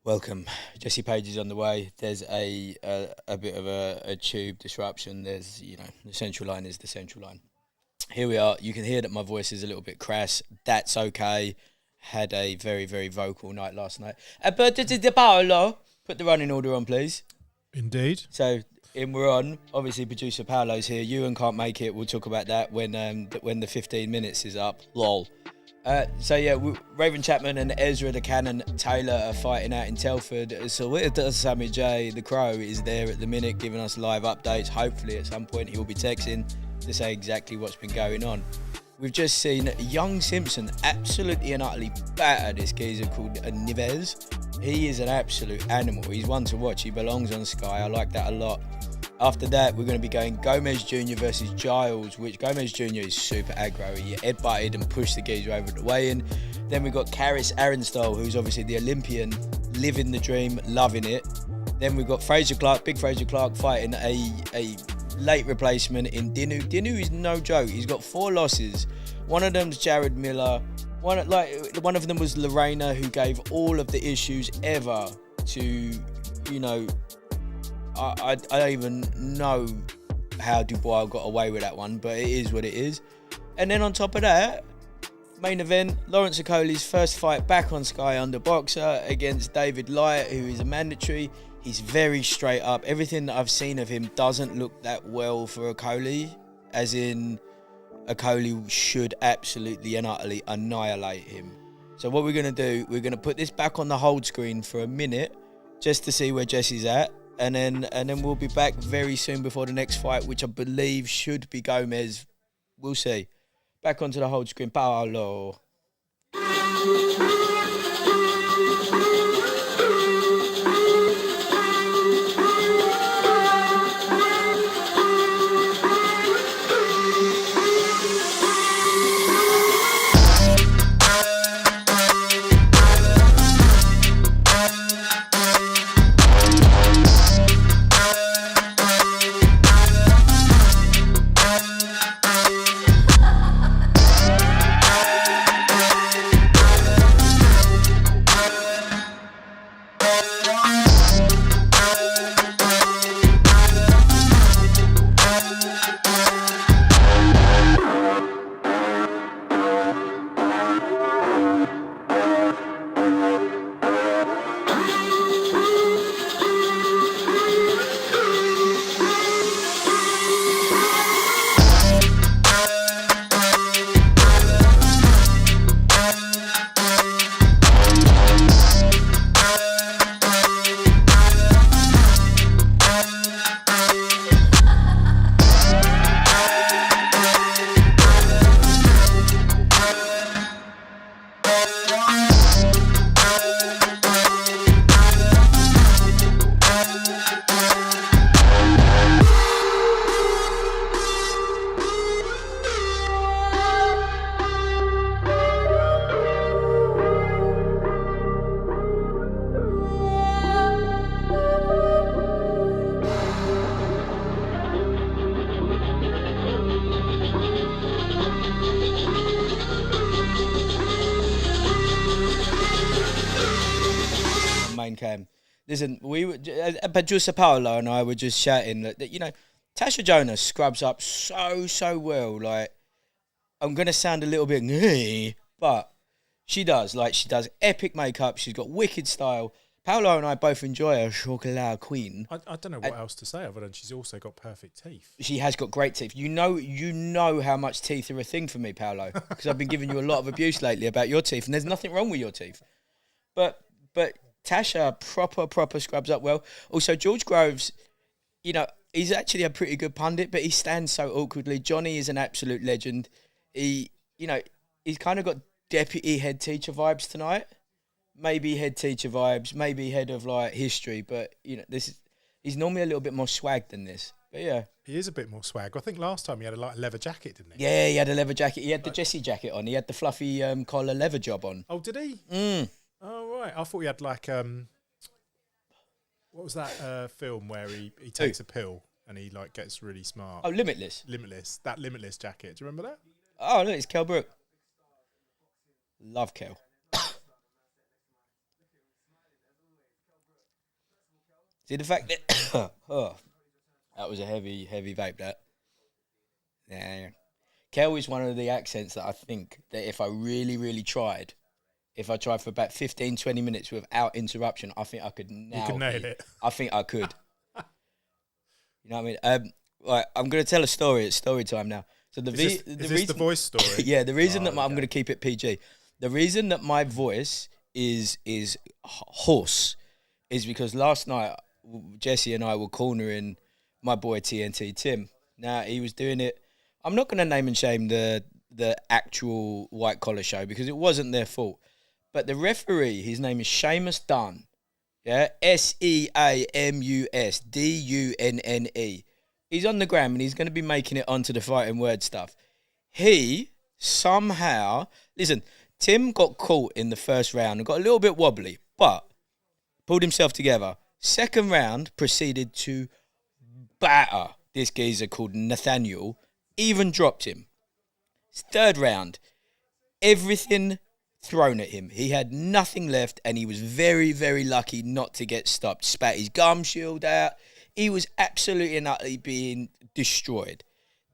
Welcome. Jesse Page is on the way. There's a bit of a tube disruption. There's, the central line is the central line. Here we are. You can hear that my voice is a little bit crass. That's okay. Had a very, very vocal night last night. Paolo, put the running order on, please. Indeed. So, we're on. Obviously, producer Paolo's here. Ewan can't make it. We'll talk about that when the 15 minutes is up. Lol. Raven Champman and EZRA the Cannon Taylor are fighting out in Telford. So where does Sammy J, the Crow, is there at the minute giving us live updates. Hopefully at some point he'll be texting to say exactly what's been going on. We've just seen young Simpson absolutely and utterly batter this geezer called Lezzzzz. He is an absolute animal. He's one to watch. He belongs on Sky. I like that a lot. After that, we're going to be going Gomez Jr. versus Giles, which Gomez Jr. is super aggro. He headbutted and pushed the geezer over the weigh-in. Then we've got Artingstall, who's obviously the Olympian, living the dream, loving it. Then we've got big Fraser Clarke, fighting a late replacement in Dinu. Dinu is no joke. He's got 4 losses. One of them's Jared Miller. One of them was Lorena, who gave all of the issues ever to, I don't even know how Dubois got away with that one, but it is what it is. And then on top of that, main event, Lawrence Okolie's first fight back on Sky under Boxer against David Light, who is a mandatory. He's very straight up. Everything that I've seen of him doesn't look that well for Okolie, as in Okolie should absolutely and utterly annihilate him. So what we're going to do, we're going to put this back on the hold screen for a minute just to see where Jesse's at. And then we'll be back very soon before the next fight, which I believe should be Gomez. We'll see. Back onto the hold screen. Paolo. Listen, producer Paolo and I were just chatting that Tasha Jonas scrubs up so well. Like, I'm gonna sound a little bit, but she does. Like, she does epic makeup. She's got wicked style. Paolo and I both enjoy her chocolat queen. I don't know what else to say other than she's also got perfect teeth. She has got great teeth. You know how much teeth are a thing for me, Paolo, because I've been giving you a lot of abuse lately about your teeth, and there's nothing wrong with your teeth. But Tasha proper scrubs up well. Also, George Groves, he's actually a pretty good pundit, but he stands so awkwardly. Johnny is an absolute legend. He's kind of got deputy head teacher vibes tonight. Maybe head teacher vibes, maybe head of history, but he's normally a little bit more swag than this. But yeah. He is a bit more swag. I think last time he had a leather jacket, didn't he? Yeah, he had a leather jacket. He had the Jesse jacket on. He had the fluffy collar leather job on. Oh, did he? Oh, right. I thought he had what was that film where he takes a pill and he gets really smart? Oh, Limitless. Limitless. That Limitless jacket. Do you remember that? Oh, look, it's Kel Brook. Love Kel. See, the fact that... oh, that was a heavy vape, that. Yeah. Kel is one of the accents that I think that if I really, really tried, if I tried for about 15, 20 minutes without interruption, I think I could nail it. I think I could. You know what I mean? Right, I'm going to tell a story. It's story time now. So is this the voice story? Yeah, the reason I'm going to keep it PG. The reason that my voice is hoarse is because last night Jesse and I were cornering my boy TNT Tim. Now, he was doing it. I'm not going to name and shame the actual white collar show because it wasn't their fault. But the referee, his name is Seamus Dunn. Yeah, Seamus Dunne. He's on the gram and he's going to be making it onto the fighting word stuff. He somehow... Listen, Tim got caught in the first round and got a little bit wobbly, but pulled himself together. Second round proceeded to batter this geezer called Nathaniel, even dropped him. Third round, everything thrown at him. He had nothing left and he was very, very lucky not to get stopped. Spat his gum shield out. He was absolutely and utterly being destroyed.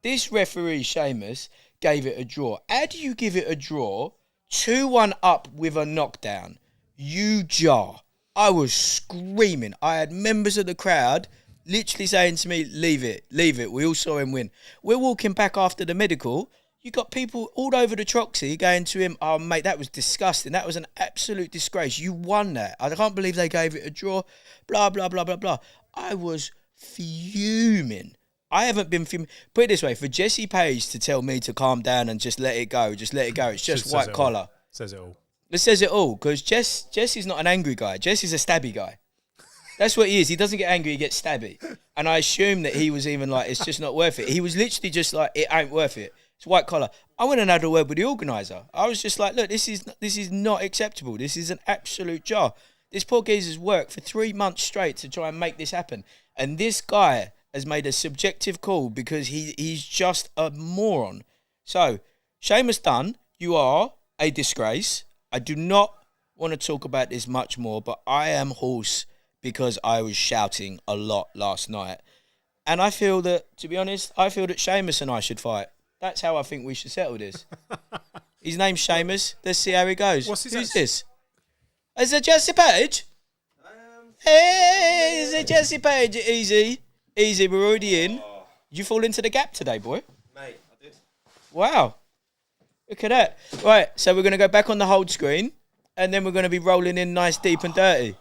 This referee, Seamus, gave it a draw. How do you give it a draw? 2-1 up with a knockdown. You jar. I was screaming. I had members of the crowd literally saying to me, leave it. We all saw him win. We're walking back after the medical. You got people all over the Troxy going to him, oh, mate, that was disgusting. That was an absolute disgrace. You won that. I can't believe they gave it a draw. Blah, blah, blah, blah, blah. I was fuming. I haven't been fuming. Put it this way, for Jesse Page to tell me to calm down and just let it go. It's just white collar. Says it all. It says it all, because Jesse's not an angry guy. Jesse's a stabby guy. That's what he is. He doesn't get angry, he gets stabby. And I assume that he was even like, it's just not worth it. He was literally just like, it ain't worth it. It's white collar. I went and had a word with the organiser. I was just like, look, this is not acceptable. This is an absolute jar. This poor geezer's worked for 3 months straight to try and make this happen. And this guy has made a subjective call because he's just a moron. So, Seamus Dunn, you are a disgrace. I do not want to talk about this much more, but I am hoarse because I was shouting a lot last night. And I feel that, to be honest, Seamus and I should fight. That's how I think we should settle this. His name's Seamus. Let's see how he goes. Who's this? Is it Jesse Page? Hey, is it Jesse Page? Easy, we're already in. Did you fall into the gap today, boy? Mate, I did. Wow. Look at that. Right, so we're going to go back on the hold screen, and then we're going to be rolling in nice, deep and dirty.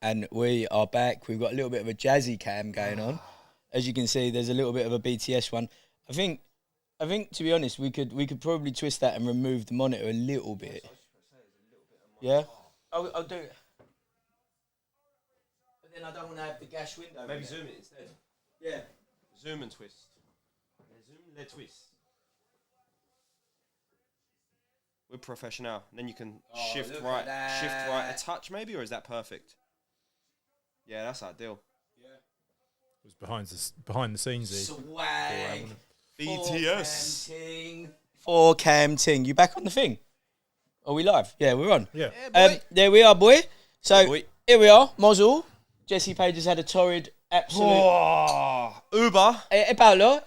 and we are back. We've got a little bit of a jazzy cam going on. As you can see, there's a little bit of a BTS one. I think to be honest, we could probably twist that and remove the monitor a little bit. Yeah? I'll do it. But then I don't want to have the gash window. Maybe zoom it instead. Yeah. Zoom and twist. Zoom, let twist. We're professional. Then you can shift right a touch maybe, or is that perfect? Yeah, that's ideal. Yeah. It was behind the scenes. Swag. BTS. For cam ting. You back on the thing? Are we live? Yeah, we're on. Yeah. There we are, boy. So here we are. Mozzle. Jesse Page has had a torrid absolute. Oh, Uber. Paolo.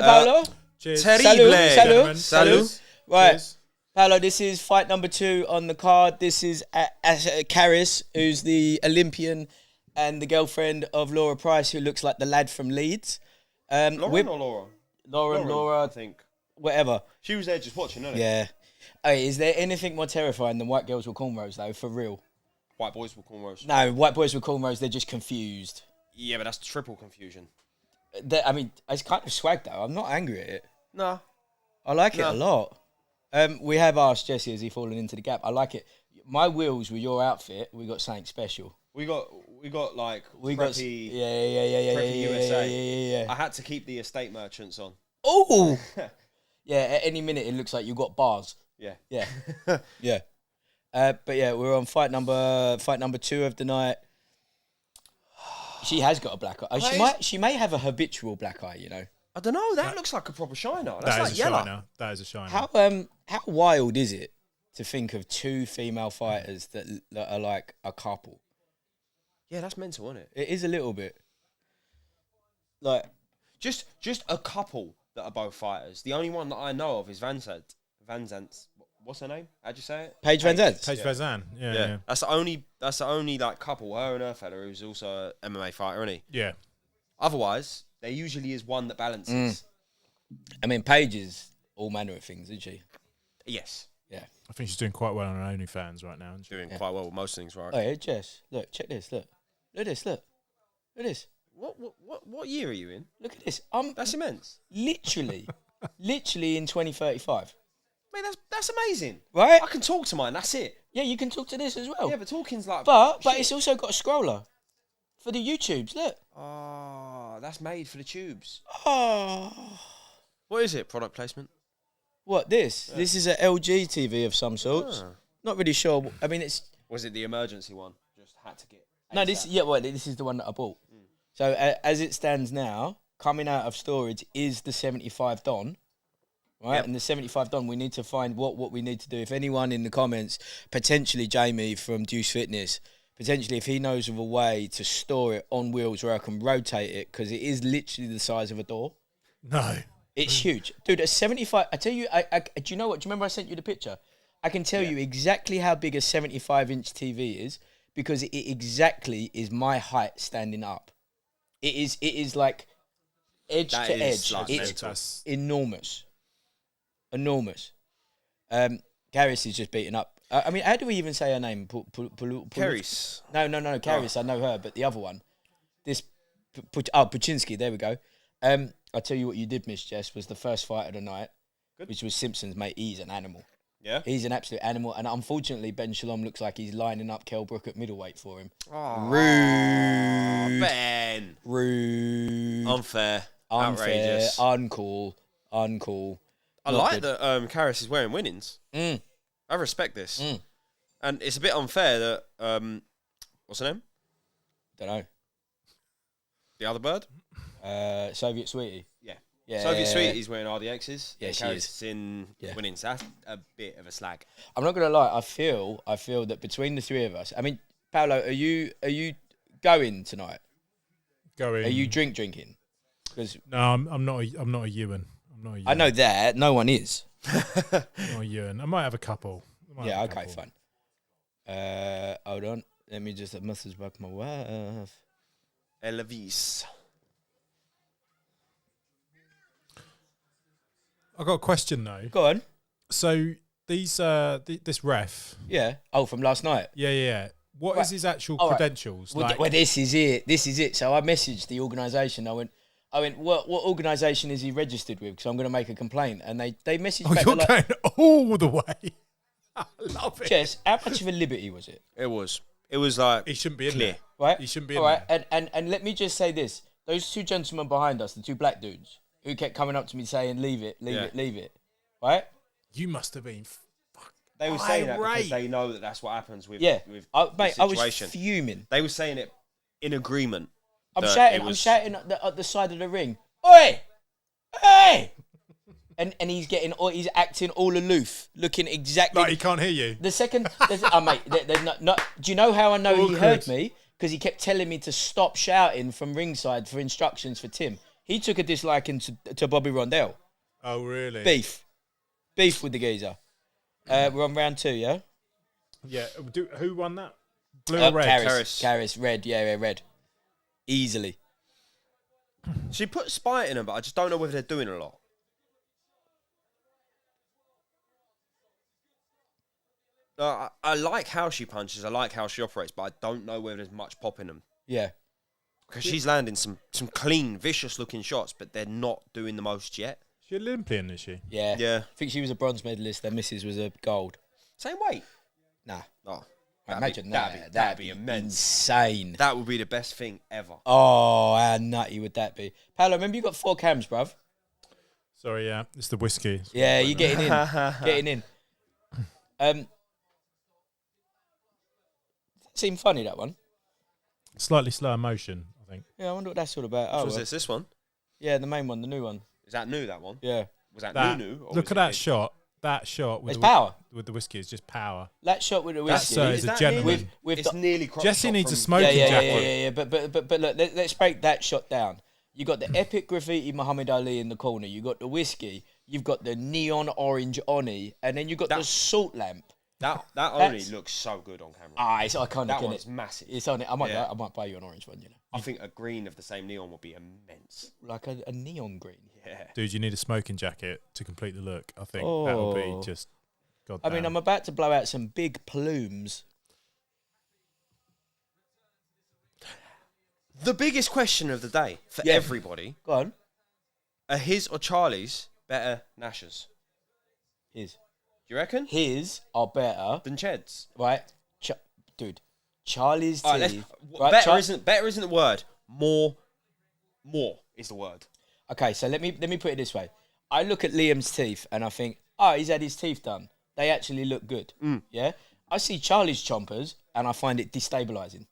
Cheers. Terrible. Salud. Right. Cheers. Paolo, this is fight number 2 on the card. This is Karis, who's the Olympian and the girlfriend of Laura Price, who looks like the lad from Leeds. Lauren or Laura? Laura, I think. whatever. She was there just watching, wasn't it? Yeah. Hey, is there anything more terrifying than white girls with cornrows, though, for real? White boys with cornrows. No, white boys with cornrows, they're just confused. Yeah, but that's triple confusion. I mean, it's kind of swag, though. I'm not angry at it. No. I like it a lot. We have asked Jesse, has he fallen into the gap? I like it. My wheels with your outfit, we got something special. We got like preppy, preppy USA. Yeah. I had to keep the estate merchants on. Oh, yeah. At any minute, it looks like you've got bars. Yeah. Yeah. But yeah, we're on fight number 2 of the night. She has got a black eye. She may have a habitual black eye. You know. I don't know. That looks like a proper shiner. That's like yellow. That is a shiner. How wild is it to think of 2 female fighters that are like a couple? Yeah, that's mental, isn't it? It is a little bit. Like just a couple that are both fighters. The only one that I know of is Van Zant. What's her name? How'd you say it? Paige Van Zandt. Paige Van Zandt. Yeah. That's the only like couple. Her and her fella, who's also an MMA fighter, isn't he? Yeah. Otherwise, there usually is one that balances. I mean, Paige is all manner of things, isn't she? Yes. Yeah. I think she's doing quite well on her OnlyFans right now. Doing quite well with most things, right? Oh yeah, Jess. Look, check this. Look at this. Look at this. What year are you in? Look at this. That's immense. Literally in 2035. Mate, that's amazing. Right? I can talk to mine. That's it. Yeah, you can talk to this as well. Yeah, but talking's like. But it's also got a scroller for the YouTubes. Look. Oh, that's made for the tubes. Oh. What is it? Product placement? What, this? Yeah. This is an LG TV of some sorts. Not really sure. I mean, it's... Was it the emergency one? Just had to get... No, this is the one that I bought. So, as it stands now, coming out of storage is the 75 Don. Right? Yep. And the 75 Don, we need to find what we need to do. If anyone in the comments, potentially Jamie from Deuce Fitness, potentially if he knows of a way to store it on wheels where I can rotate it, because it is literally the size of a door. No. It's huge. Dude, a 75... I tell you, do you know what? Do you remember I sent you the picture? I can tell you exactly how big a 75-inch TV is because it exactly is my height standing up. It is like edge to edge. Like it's enormous. Enormous. Caris is just beaten up. I mean, how do we even say her name? Caris. No, Caris, I know her, but the other one. Buczynski, there we go. I'll tell you what you did miss, Jess, was the first fight of the night, which was Simpson's, mate. He's an animal. Yeah? He's an absolute animal. And unfortunately, Ben Shalom looks like he's lining up Kell Brook at middleweight for him. Oh, rude. Ben. Rude. Unfair. Outrageous. Uncool. I like that Karis is wearing winnings. I respect this. And it's a bit unfair that... what's her name? Don't know. The other bird? Soviet Sweetie. Yeah. Soviet Sweetie's wearing RDXs. Yeah, she is in winnings. That's a bit of a slag. I'm not gonna lie. I feel that between the three of us. I mean, Paolo, are you going tonight? Going. Are you drinking? Because no, I'm not a Ewan. I'm not a Ewan. I know that. No one is. Not a Ewan. I might have a couple. Okay, fine. Hold on. Let me just message back my wife. LAVISH. I got a question though. Go on. So these this ref. Yeah. Oh, from last night. Yeah. What is his actual All right. credentials? Well, well, this is it. This is it. So I messaged the organisation. I went, what organisation is he registered with? Because I'm going to make a complaint. And they messaged back. You're like, going all the way. I love it. Jess, how much of a liberty was it? It was like He shouldn't be in clear. there. Right? He shouldn't be in All right. there. And let me just say this. Those two gentlemen behind us, the two black dudes, who kept coming up to me saying, leave it. Right? You must have been. They were saying that because irate. they know that that's what happens with Yeah. with Mate, the I was situation. fuming. They were saying it in agreement. I'm that shouting. it was- I'm shouting at the side of the ring. Oi! Hey! And he's he's acting all aloof, looking exactly. Like he can't hear you. The second, mate, they're not. Do you know how I know he Awkward. heard me? Because he kept telling me to stop shouting from ringside for instructions for Tim. He took a disliking to Bobby Rondell. Oh, really? Beef with the geezer. We're on round 2, yeah. Yeah. Who won that? Blue or red? Karras, red. Yeah, red. Easily. She put spite in them, but I just don't know whether they're doing a lot. I like how she punches. I like how she operates, but I don't know whether there's much pop in them. Yeah. Because she's landing some clean, vicious-looking shots, but they're not doing the most yet. She Olympian, is she? Yeah. Yeah. I think she was a bronze medalist. Their missus was a gold. Same weight. Nah. Oh, Imagine that'd be immense. Insane. That would be the best thing ever. Oh, how nutty would that be? Paolo, remember you got 4 cams, bruv? Sorry, yeah. It's the whiskey. Yeah, you're getting in. Getting in. Seemed funny, that one. Slightly slower motion, I think. Yeah, I wonder what that's all about. Oh, Was well. this one? Yeah, the main one, the new one. Is that new, that one? Yeah. Was that That, new? Or look was at it that big? shot. That shot with It's power. with the whiskey is just power. That shot with the That's whiskey. he's a that gentleman. nearly- With it's the- nearly crop Jesse shot needs a from- smoking jacket. Yeah. But look, let's break that shot down. You got the epic graffiti Muhammad Ali in the corner. You got the whiskey. You've got the neon orange Oni, and then you got the salt lamp. That only looks so good on camera. Ah, it's iconic. That Isn't one's it? massive. It's on it. I might Yeah. buy you an orange one. You know, I think a green of the same neon would be immense. like a neon green. Yeah. Dude, you need a smoking jacket to complete the look. I think that would Oh. be just. God I mean, damn. I'm about to blow out some big plumes. The biggest question of the day for Yeah. everybody: Go on. are his or Charlie's better Nashers? His. Do you reckon? His are better, Than Ched's? right? Dude, Charlie's All right, teeth. Right, better isn't the word. More is the word. Okay, so let me put it this way. I look at Liam's teeth and I think, oh, he's had his teeth done. They actually look good. Yeah. I see Charlie's chompers and I find it destabilising.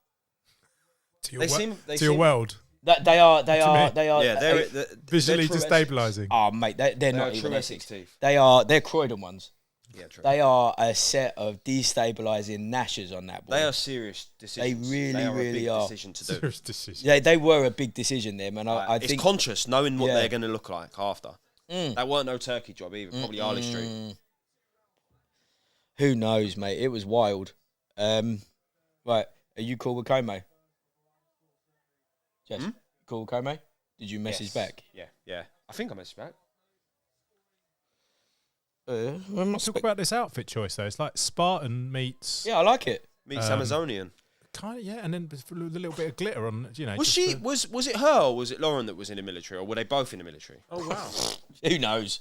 to your, They wo- seem- they to your seem- world. That they are. Yeah, they're Visually true- destabilising. Oh mate, they're They're not true even Essex Essex. teeth. They're Croydon ones. Yeah, true. They are a set of destabilising gnashers on that ball. They are serious decisions. really, are a really big are. decision to do. Serious decision. Yeah, they were a big decision, them, and I It's think conscious, knowing what Yeah. they're going to look like after. That weren't no turkey job either. Probably Harley Street. who knows, mate. It was wild. Right, are you cool with Como? Jess, cool with Como? Did you message back? Yeah. I think I messaged back. Talk about this outfit choice though. It's like Spartan meets. Yeah, I like it. Meets Amazonian. Kind of, yeah, and then with a little bit of glitter on. You know. Was just she? the- Was it her or was it Lauren that was in the military, or were they both in the military? Oh wow. Who knows?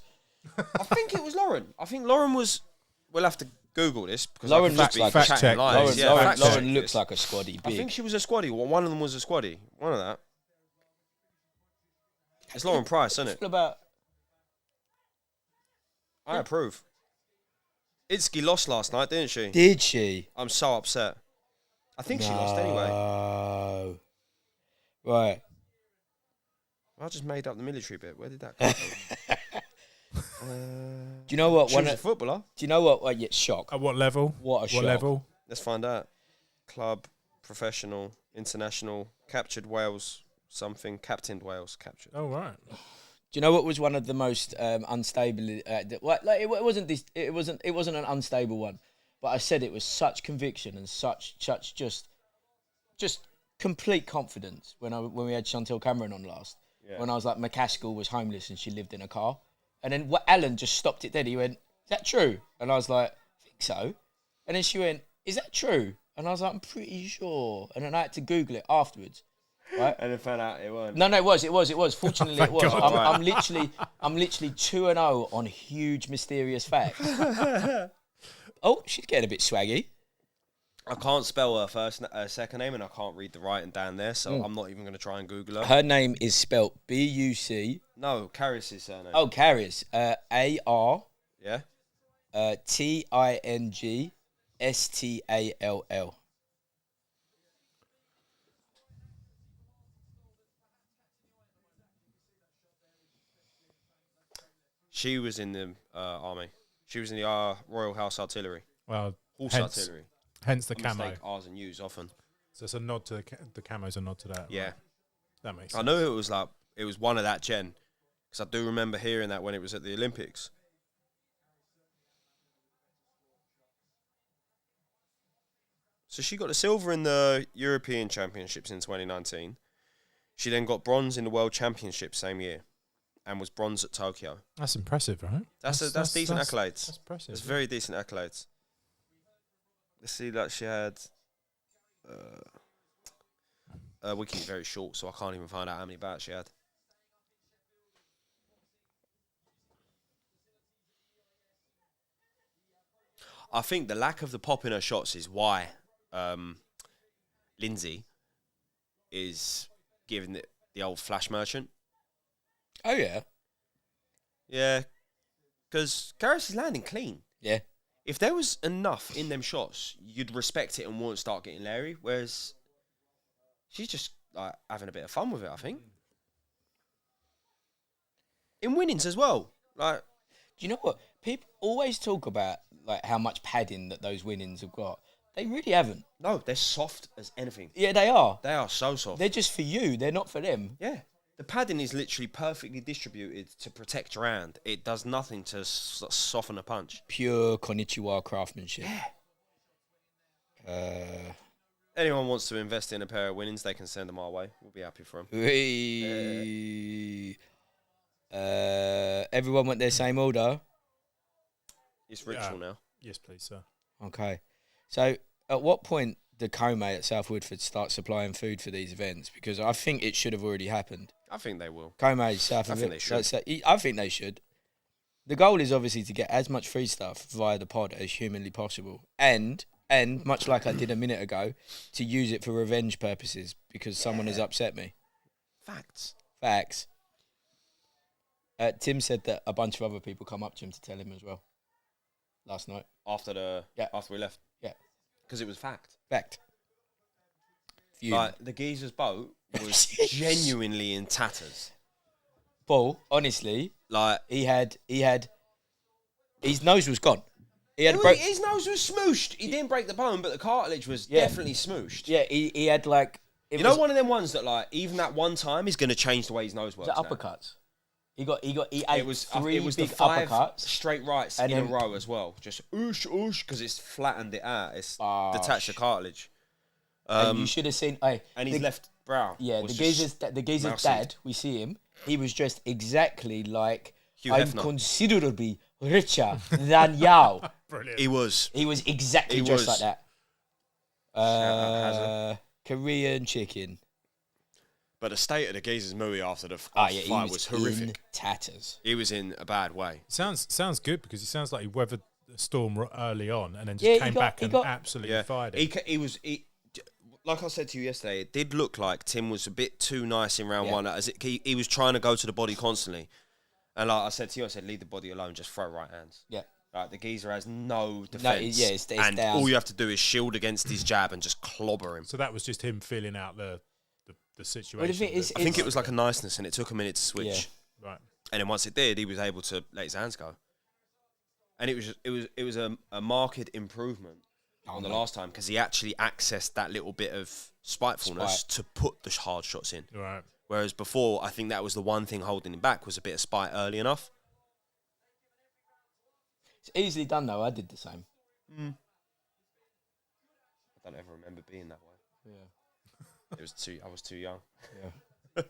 I think it was Lauren. I think Lauren was. We'll have to Google this because Lauren I could looks just be like fact chatting check. lies. Lauren, Yeah, Lauren, fact Lauren check looks this. like a squaddy I big. think she was a squaddy. Well, one of them was a squaddy. One of that. It's Lauren Price, isn't it? What about? I approve. Itski lost last night, didn't she? Did she? I'm so upset. I think she lost anyway. No. Right. I just made up the military bit. Where did that come from? Do you know what? She was a footballer. Do you know what? Well, yeah, shock. At what level? What a shock. What level? Let's find out. Club, professional, international, captured Wales, something, captained Wales, captured. Oh right. Do you know what was one of the most unstable? It wasn't this. It wasn't an unstable one, but I said it was such conviction and such just complete confidence when we had Chantel Cameron on last. Yeah. When I was like, McCaskill was homeless and she lived in a car, and then Alan just stopped it dead. He went, "Is that true?" And I was like, "I think so." And then she went, "Is that true?" And I was like, I'm pretty sure. And then I had to Google it afterwards. Right? And then found out it weren't. No, it was. Fortunately, it was. God. I'm literally 2-0 on huge mysterious facts. Oh, she's getting a bit swaggy. I can't spell her second name, and I can't read the writing down there, so I'm not even going to try and Google her. Her name is spelt B-U-C. No, Caris' surname. Oh, Caris. A-R. Yeah? Tingstall. She was in the army. She was in the Royal House Artillery. Well, Horse Artillery. Hence the I camo. mistake R's and U's often. So it's a nod to the camo's a nod to that. Yeah. Right? That makes sense. I know it was one of that gen, because I do remember hearing that when it was at the Olympics. So she got the silver in the European Championships in 2019. She then got bronze in the World Championships same year, and was bronze at Tokyo. That's impressive, right? That's decent accolades. That's impressive. That's very decent accolades. Let's see that she had. Wiki's very short, so I can't even find out how many bouts she had. I think the lack of the pop in her shots is why Lindsay is giving it the old flash merchant. Oh, yeah. Yeah, because Garris is landing clean. Yeah. If there was enough in them shots, you'd respect it and won't start getting Larry. Whereas she's just like having a bit of fun with it, I think. In winnings as well. Like, Do you know what? People always talk about like how much padding that those winnings have got. They really haven't. no, they're soft as anything. Yeah, they are. They are so soft. They're just for you. They're not for them. Yeah. The padding is literally perfectly distributed to protect your hand. It does nothing to soften a punch. Pure konnichiwa craftsmanship. Anyone wants to invest in a pair of winnings, they can send them our way. We'll be happy for them. Everyone want their same order? It's ritual now. Yes, please, sir. Okay. So, at what point do Kome at South Woodford start supplying food for these events? Because I think it should have already happened. I think they will. Kome, South I think they should. I think they should. The goal is obviously to get as much free stuff via the pod as humanly possible. And much like I did a minute ago, to use it for revenge purposes because someone has upset me. Facts. Tim said that a bunch of other people come up to him to tell him as well last night. After we left. Yeah. Because it was fact. Feud. Like, the geezer's boat was genuinely in tatters. Paul, honestly, Like, his nose was gone. his nose was smooshed. He didn't break the bone, but the cartilage was definitely smooshed. Yeah, he had like... You know one of them ones that, like, even that one time is going to change the way his nose works Was it now? uppercuts? He ate It was three the big 5 uppercuts. straight rights and in a then- row as well. Just oosh, because it's flattened it out. It's Ah, detached the cartilage. And you should have seen... And his left brow. Yeah, was the geezer's mouse-eared. dad, we see him, he was dressed exactly like, Hugh I'm Hefner. considerably richer than Yao. Brilliant. He was. He was exactly He dressed was. like that. Korean chicken. But the state of the geezer's movie after the He fight was horrific. in tatters. He was in a bad way. Sounds good because he sounds like he weathered the storm early on and then just Yeah, he came got- back he and got- absolutely fired it. He was. Like I said to you yesterday, it did look like Tim was a bit too nice in round one. He was trying to go to the body constantly. And like I said to you, leave the body alone, just throw right hands. Yeah. Like, the geezer has no defence. It's and down. all you have to do is shield against his jab and just clobber him. So that was just him feeling out the situation. Well, the thing is- I think it was like a niceness, and it took a minute to switch. Yeah. Right. And then once it did, he was able to let his hands go. And it was a marked improvement on the last time, because he actually accessed that little bit of spitefulness to put the hard shots in. Right. Whereas before, I think that was the one thing holding him back, was a bit of spite early enough. It's easily done, though. I did the same. I don't ever remember being that way. Yeah. I was too young. Yeah.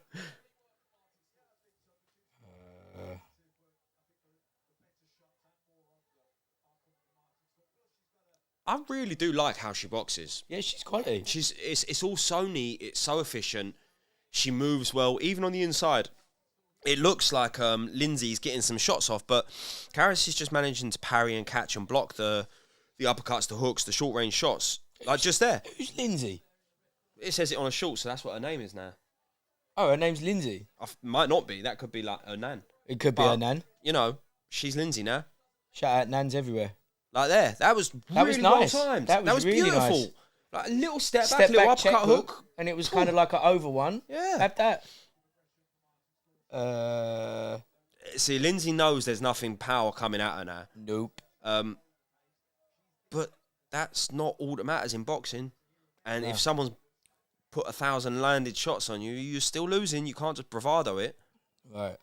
I really do like how she boxes. Yeah, she's quality. It's all so neat. It's so efficient. She moves well, even on the inside. It looks like Lindsay's getting some shots off, but Karis is just managing to parry and catch and block the uppercuts, the hooks, the short range shots, like just there. Who's Lindsay? It says it on a short, so that's what her name is now. Oh, her name's Lindsay. Might not be. That could be like her nan. It could be her nan. You know, she's Lindsay now. Shout out nans everywhere. Like there. That was really nice. well timed. That was really beautiful. nice. Like a little step back, little uppercut hook. And it was kind of like an over one. Yeah. Had that. See, Lindsay knows there's nothing power coming at her now. Nope. But that's not all that matters in boxing. And if someone's put 1,000 landed shots on you, you're still losing. You can't just bravado it. Right.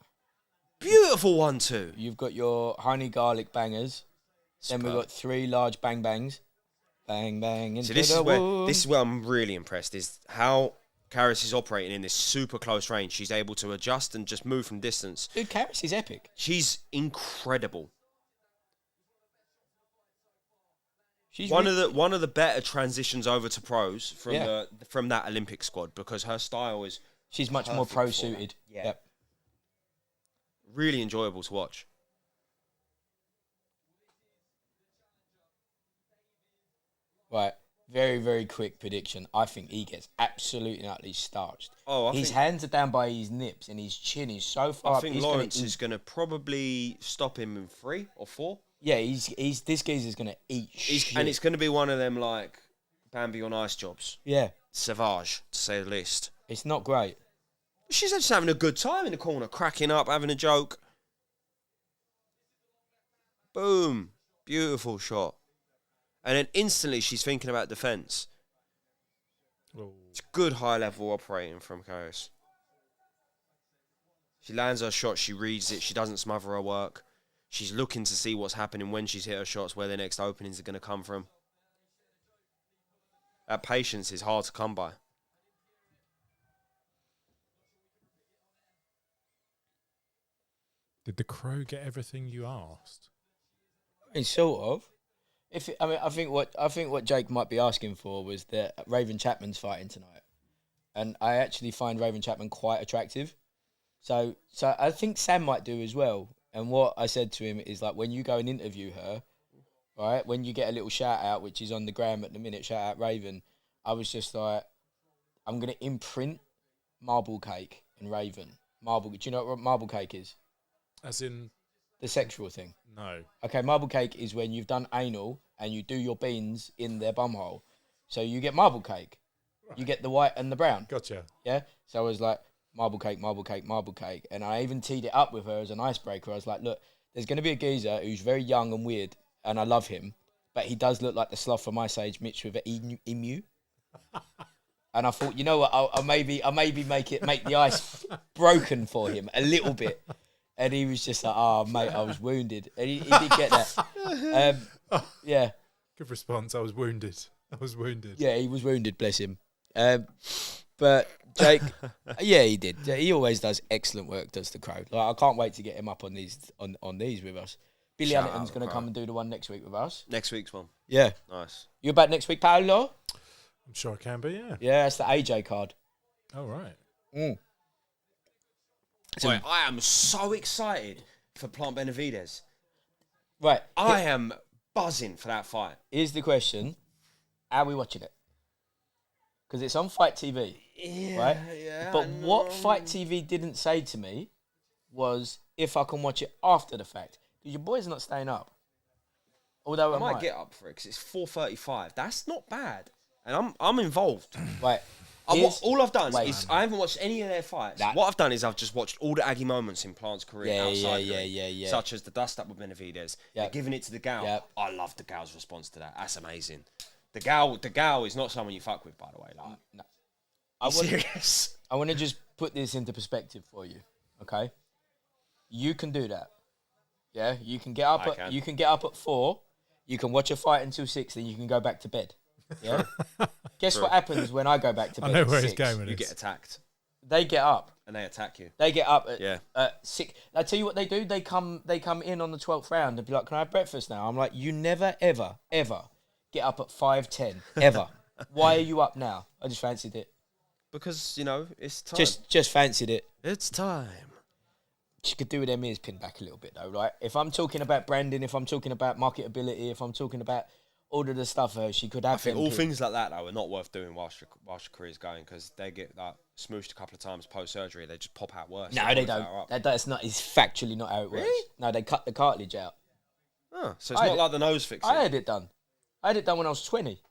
Beautiful 1-2. You've got your honey garlic bangers. Then we've got 3 large bang bangs. Bang, bang. Into So this the is where I'm really impressed, is how Karis is operating in this super close range. She's able to adjust and just move from distance. Dude, Karis is epic. She's incredible. She's one of the better transitions over to pros from that Olympic squad, because her style is she's much more pro suited. Yeah. Yep. Really enjoyable to watch. Right. Very, very quick prediction. I think he gets absolutely and utterly starched. His hands are down by his nips and his chin is so far up. I think Lawrence is going to probably stop him in 3 or 4. Yeah, this geezer's going to eat shit. And it's going to be one of them, like, Bambi on ice jobs. Yeah. Savage, to say the least. It's not great. She's just having a good time in the corner, cracking up, having a joke. Boom. Beautiful shot. And then instantly she's thinking about defence. It's good high-level operating from Karis. She lands her shot, she reads it, she doesn't smother her work. She's looking to see what's happening when she's hit her shots, where the next openings are going to come from. That patience is hard to come by. Did the crow get everything you asked? I mean, sort of. I think what Jake might be asking for was that Raven Champman's fighting tonight, and I actually find Raven Champman quite attractive. So I think Sam might do as well. And what I said to him is, like, when you go and interview her, right, when you get a little shout out, which is on the gram at the minute, shout out Raven, I was just like, I'm gonna imprint marble cake and Raven. Do you know what marble cake is? As in the sexual thing. No. Okay, marble cake is when you've done anal and you do your beans in their bumhole. So you get marble cake. Right. You get the white and the brown. Gotcha. Yeah? So I was like, marble cake, marble cake, marble cake. And I even teed it up with her as an icebreaker. I was like, look, there's going to be a geezer who's very young and weird, and I love him, but he does look like the sloth from Ice Age mixed with an emu. And I thought, you know what, I'll maybe make the ice broken for him a little bit. And he was just like, oh, mate, I was wounded. And he did get that. Yeah. Good response. I was wounded. Yeah, he was wounded, bless him. But Jake, yeah, he did. He always does excellent work, does the Crow. Like, I can't wait to get him up on these with us. Billy Anderton's going to come and do the one next week with us. Next week's one. Yeah. Nice. You're back next week, Paolo? I'm sure I can be, yeah. Yeah, that's the AJ card. Oh, right. Wait, I am so excited for Plant Benavidez. Right. I am buzzing for that fight. Here's the question. How are we watching it? Because it's on Fight TV, right? Yeah. But what Fight TV didn't say to me was if I can watch it after the fact. Because your boy's not staying up. Although I might get up for it because it's 4:35. That's not bad. And I'm involved. Right. All I've done is I haven't watched any of their fights. What I've done is I've just watched all the Aggie moments in Plant's career outside the ring, such as the dust-up with Benavidez. They're giving it to the gal. Yep. I love the gal's response to that. That's amazing. The gal is not someone you fuck with, by the way. Like, no. Serious? I want to just put this into perspective for you, okay? You can do that. Yeah? You can get up at 4, you can watch a fight until 6, then you can go back to bed. Yeah. Guess what happens when I go back to bed? I know where he's going with You this. get attacked. They get up. And they attack you. They get up at 6. I tell you what they do. They come in on the 12th round and be like, "Can I have breakfast now?" I'm like, "You never, ever, ever get up at 5:10 ever. Why are you up now? I just fancied it. Because, you know, it's time. Just fancied it. It's time. She could do with them ears pinned back a little bit though, right? If I'm talking about branding, if I'm talking about marketability, if I'm talking about all of the stuff, she could have. I think all things like that though are not worth doing whilst your career's going, because they get like smooshed a couple of times post surgery. They just pop out worse. No, they don't. That's not. It's factually not how it works. Really? No, they cut the cartilage out. Oh, so it's not like the nose fixing. I had it done. I had it done when I was 20.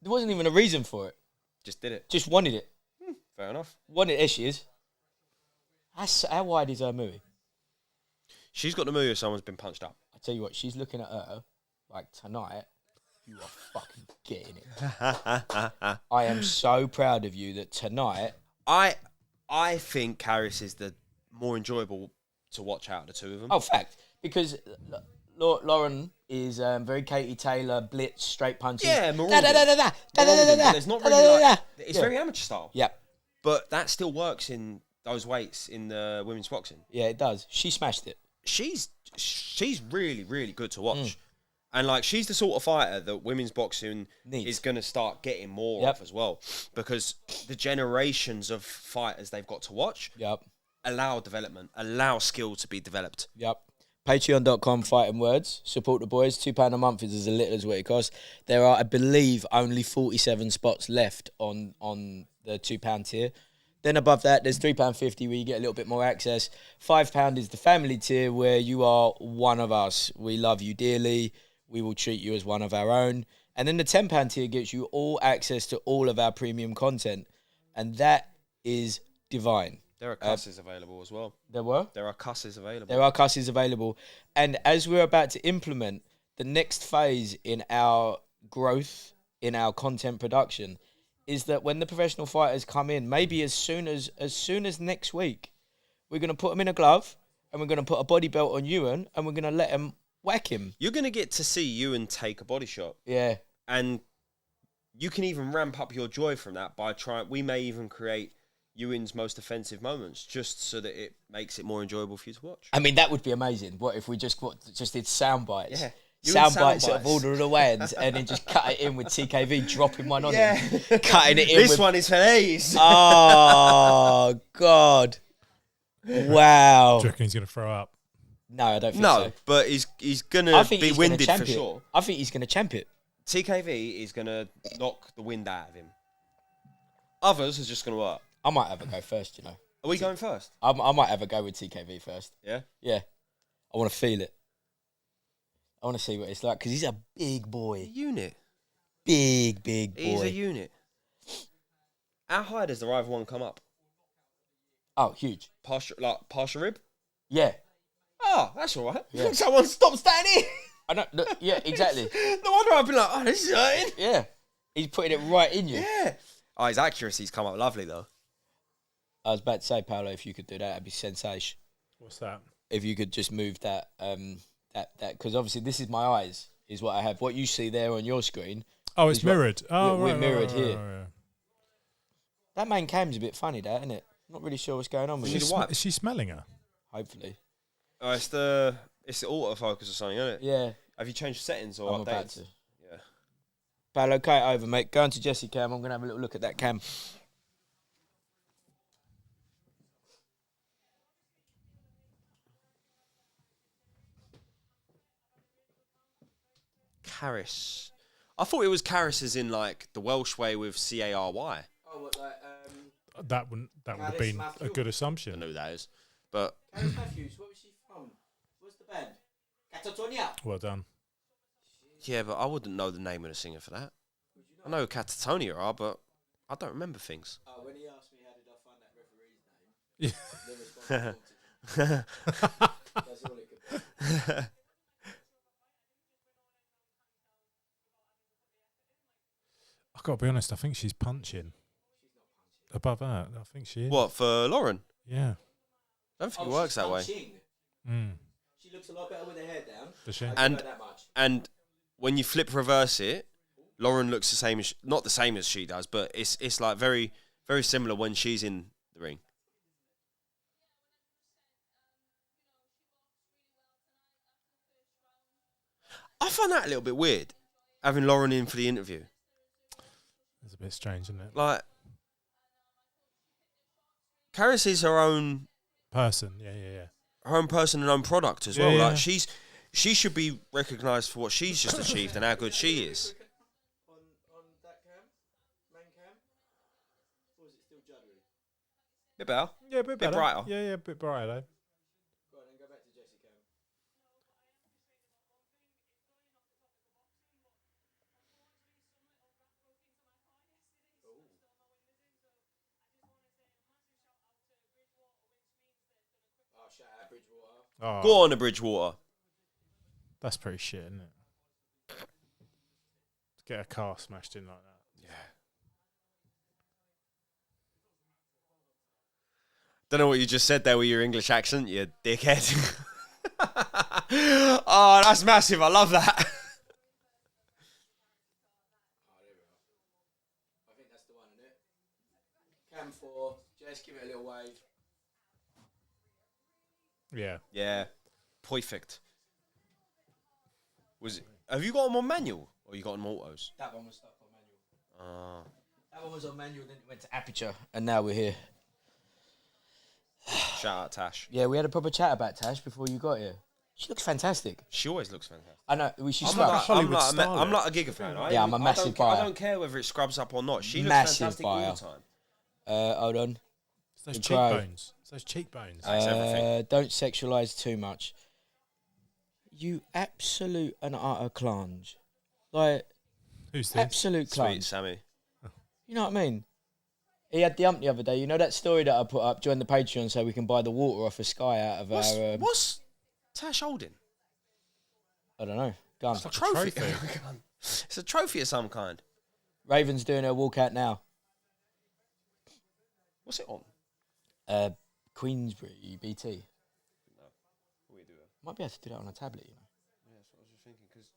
There wasn't even a reason for it. Just did it. Just wanted it. Fair enough. Wanted. There she is. How wide is her movie? She's got the move if someone's been punched up. I tell you what, she's looking at her like tonight. You are fucking getting it. I am so proud of you that tonight. I think Caris is the more enjoyable to watch out of the two of them. Oh, fact. Because Lauren is very Katie Taylor, blitz, straight punches. Yeah, There's not really like, it's very amateur style. Yeah. But that still works in those weights in the women's boxing. Yeah, it does. She smashed it. She's really, really good to watch. And like she's the sort of fighter that women's boxing is going to start getting more of as well, because the generations of fighters they've got to watch allow development, allow skill to be developed. Patreon.com fighting words. Support the boys. £2 a month is as little as what it costs. There are, I believe, only 47 spots left on the £2 tier. Then above that, there's £3.50 where you get a little bit more access. £5 is the family tier where you are one of us. We love you dearly. We will treat you as one of our own. And then the £10 tier gets you all access to all of our premium content. And that is divine. There are cusses available as well. There were? There are cusses available. There are cusses available. And as we're about to implement the next phase in our growth, in our content production, is that when the professional fighters come in, maybe as soon as next week, we're going to put them in a glove and we're going to put a body belt on Ewan and we're going to let him whack him. You're going to get to see Ewan take a body shot. Yeah. And you can even ramp up your joy from that by trying. We may even create Ewan's most offensive moments just so that it makes it more enjoyable for you to watch. I mean, that would be amazing. What if we just did sound bites? Yeah. Sound bites of all the wins and then just cut it in with TKV dropping one on him. Cutting it in This one is for these. Oh, God. Wow. Do you reckon he's going to throw up? No, I don't think so. No, but he's going to be winded for it. sure. I think he's going to champ it. TKV is going to knock the wind out of him. Others are just going to work. I might have a go first, you know. Are we going first? I might have a go with TKV first. Yeah? Yeah. I want to feel it. I want to see what it's like because he's a big boy. A unit. Big boy. He's a unit. How high does the rival one come up? Oh, huge. Partial rib? Yeah. Oh, that's all right. Yeah. Someone stop standing. I know. Look, yeah, exactly. No wonder I've been like, oh, this is hurting. Yeah. He's putting it right in you. Yeah. Oh, his accuracy's come up lovely, though. I was about to say, Paolo, if you could do that, that'd be sensation. What's that? If you could just move that, because obviously this is my eyes, is what I have. What you see there on your screen. Oh, it's mirrored. We're mirrored here. Right. That main cam's a bit funny, that, isn't it? Not really sure what's going on with it. Is she smelling her? Hopefully. Oh, it's the autofocus or something, isn't it? Yeah. Have you changed settings or I'm updates? about to. Yeah. Paolo, cut it over, mate. Go on to Jesse cam. I'm going to have a little look at that cam. Caris. I thought it was Caris as in like the Welsh way with Cary. Oh, what, like, That would have been a good I assumption. know who that is. But Caris Matthews, what was she from? What's the band? Catatonia. Well done. yeah, but I wouldn't know the name of the singer for that. I know who Catatonia are, but I don't remember things. Oh, when he asked me how did I find that referee's name, the response was that's all it could be. I've got to be honest, I think she's punching. Above that, I think she is. What, for Lauren? Yeah. I don't think it works that way. Mm. She looks a lot better with her hair down. Does she? And when you flip reverse it, Lauren looks the same as not the same as she does, but it's like very, very similar when she's in the ring. I find that a little bit weird. having Lauren in for the interview. It's a bit strange, isn't it? Like, Karen sees her own Person, her own person and own product as Yeah, well. yeah. Like, she should be recognised for what she's just achieved and how good she is. On that cam, main cam, or is it still juddery? Bit better. Yeah, a bit better. brighter. Yeah, a bit brighter though. Go on, then go back to Jesse cam. Oh, shout out Bridgewater. Oh, Go on to Bridgewater. that's pretty shit, isn't it? To get a car smashed in like that. Yeah. Don't know what you just said there with your English accent, you dickhead. Oh, that's massive. I love that. Oh, there we are. I think that's the one, isn't it? Cam 4, just give it a little wave. Yeah. Yeah. Perfect. Have you got them on manual or you got them autos? That one was stuck on manual. Ah. That one was on manual, then it went to aperture, and now we're here. Shout out Tash. Yeah, we had a proper chat about Tash before you got here. She looks fantastic. She always looks fantastic. I know. She's I'm smart. like, Hollywood I'm starlet. like a Giga fan. Yeah, I'm a massive buyer. I don't care whether it scrubs up or not. She looks Massive fantastic all buyer. the time. Hold on. It's those The crow. cheekbones. It's those cheekbones. That's everything. Don't sexualise too much. You absolute and utter clange. Like, Who's this? absolute Sweet clange. Sammy. You know what I mean? He had the ump the other day. You know that story that I put up? Join the Patreon so we can buy the water off of Sky out of our... What's Tash holding? I don't know. Gun. It's a like a trophy. trophy. It's a trophy of some kind. Raven's doing her walkout now. What's it on? Queensbury BT. What do you do? Might be able to do that on a tablet, you know. Yeah, that's what I was just thinking. Because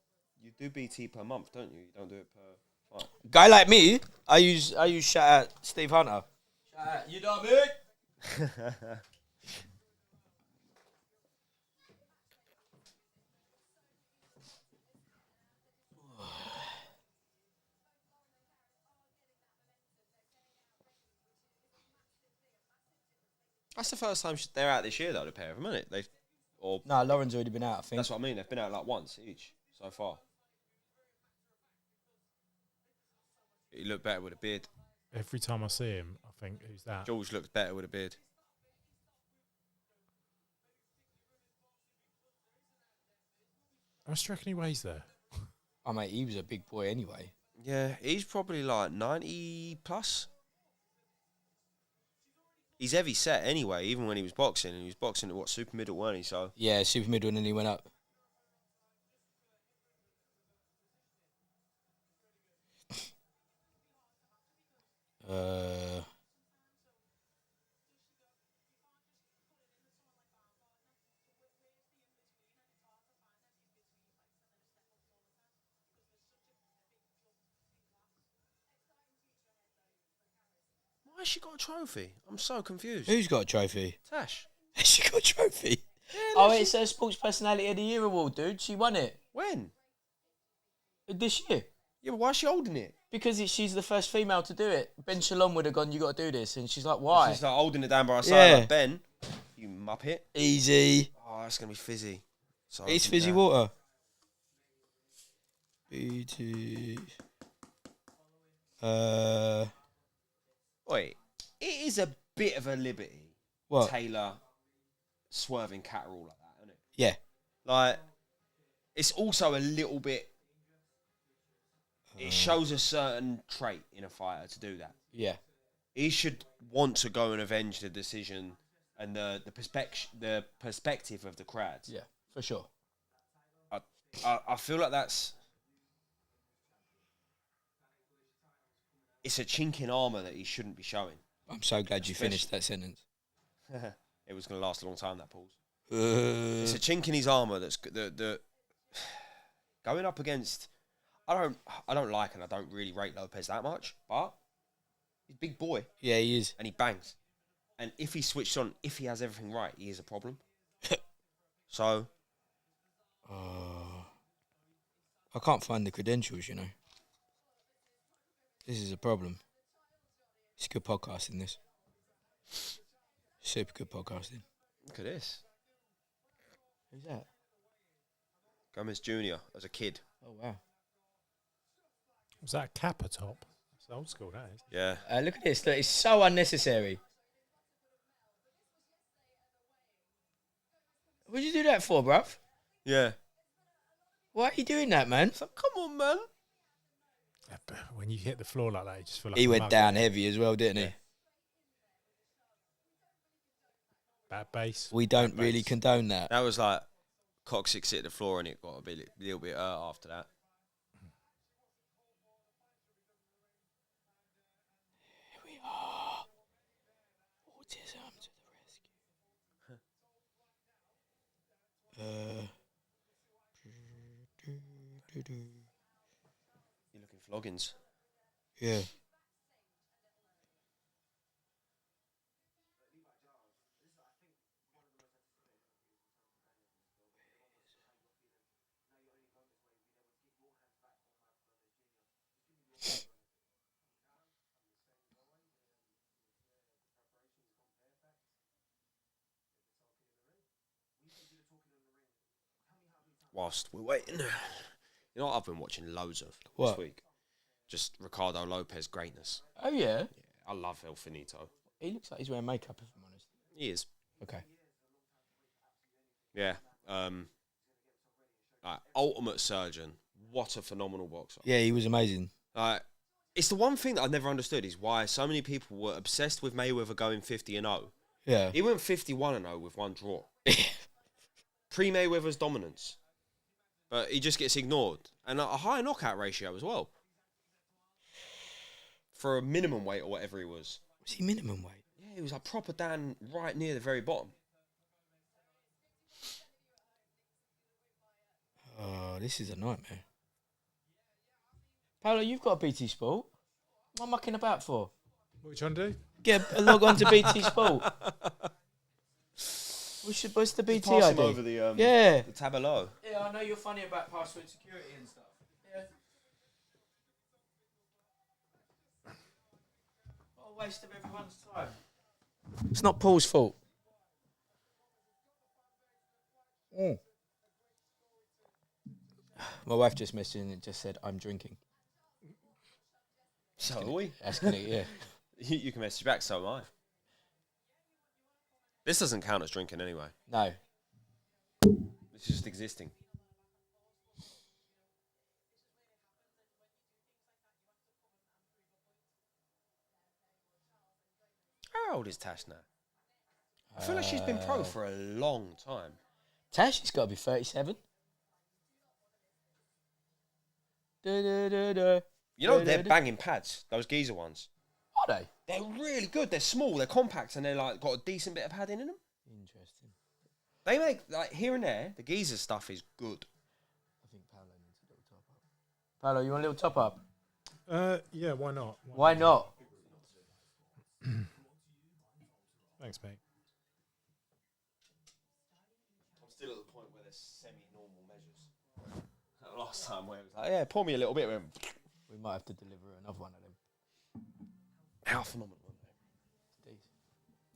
you do BT per month, don't you? You don't do it per fight. Guy like me, I use shout out Steve Hunter. Shout out, you know me? That's the first time they're out this year, though, the pair of them, isn't it? No, Lauren's already been out, I think. That's what I mean. They've been out like once each so far. He looked better with a beard. Every time I see him, I think, who's that? George looks better with a beard. How much do you reckon he weighs there? Oh, mate, he was a big boy anyway. Yeah, he's probably like 90 plus. He's heavy set anyway, even when he was boxing. And he was boxing at what, super middle, weren't he? So Yeah, super middle, and then he went up. why has she got a trophy? I'm so confused. Who's got a trophy? Tash? Has she got a trophy? Yeah, Oh, it's a Sports Personality of the Year award, dude. She won it when? this year. Yeah, but why is she holding it? Because she's the first female to do it. Ben Shalom would have gone, you got to do this. And she's like, why? She's like holding it down by her side Yeah. like, Ben, you muppet. Easy. Oh, that's going to be fizzy. So It's fizzy water. BT. Wait, it is a bit of a liberty. What? Taylor swerving Catterall like that, isn't it? Yeah. Like, it's also a little bit... It shows a certain trait in a fighter to do that. Yeah. He should want to go and avenge the decision and the perspective of the crowds. Yeah, for sure. I feel like that's... It's a chink in armour that he shouldn't be showing. I'm so glad you finished that sentence. It was going to last a long time, that pause. It's a chink in his armour that's the going up against... I don't like and I don't really rate Lopez that much, but he's a big boy. Yeah, he is. And he bangs. And if he switched on, if he has everything right, he is a problem. So... I can't find the credentials, you know. This is a problem. It's good podcasting, this. Super good podcasting. Look at this. Who's that? Gomez Jr. as a kid. Oh, wow. Was that a Kappa top? It's old school, that is. Yeah. Look at this. Look, it's so unnecessary. What'd you do that for, bruv? Yeah. Why are you doing that, man? So, come on, man. Yeah, but when you hit the floor like that, you just feel like He a went mug, down don't you? heavy as well, didn't he? Yeah. Bad bass. We don't Bad really bass. condone that. That was like coccyx hit the floor and it got a little bit hurt after that. Here we are. Autism to the rescue. You're looking floggings. Yeah. Whilst we're waiting. You know what I've been watching loads of What? this week? Just Ricardo Lopez greatness. Oh, yeah? Yeah, I love El Finito. He looks like he's wearing makeup, if I'm honest. He is. Okay. Yeah. Ultimate Surgeon. What a phenomenal boxer. Yeah, he was amazing. It's the one thing that I've never understood is why so many people were obsessed with Mayweather going 50-0. Yeah. He went 51-0 with one draw. Pre-Mayweather's dominance. But he just gets ignored. And a high knockout ratio as well. For a minimum weight or whatever he was. Was he minimum weight? Yeah, he was like proper down right near the very bottom. Oh, this is a nightmare. Paolo, you've got a BT Sport. What am I mucking about for? What are you trying to do? Get a log on to BT Sport. What's the BT Pass him ID? over the Yeah. the tableau. Yeah, I know you're funny about password security and stuff. Yeah. What a waste of everyone's time. It's not Paul's fault. My wife just messaged and it just said, I'm drinking. So are we. Asking it, yeah. You can message back, so am I. This doesn't count as drinking anyway. No. It's just existing. How old is Tash now? I feel like she's been pro for a long time. Tash, has got to be 37. Da-da-da-da. You know, they're banging pads, those geezer ones. Are they? They're really good. They're small, they're compact, and they're like got a decent bit of padding in them. Interesting. They make, like, here and there, the geezer stuff is good. I think Paolo needs a little top up. Paolo, you want a little top up? Yeah, why not? Why not? Thanks, mate. I'm still at the point where there's semi-normal measures. That last time where it was like, yeah, pour me a little bit. We might have to deliver another one of them. How phenomenal are they? It's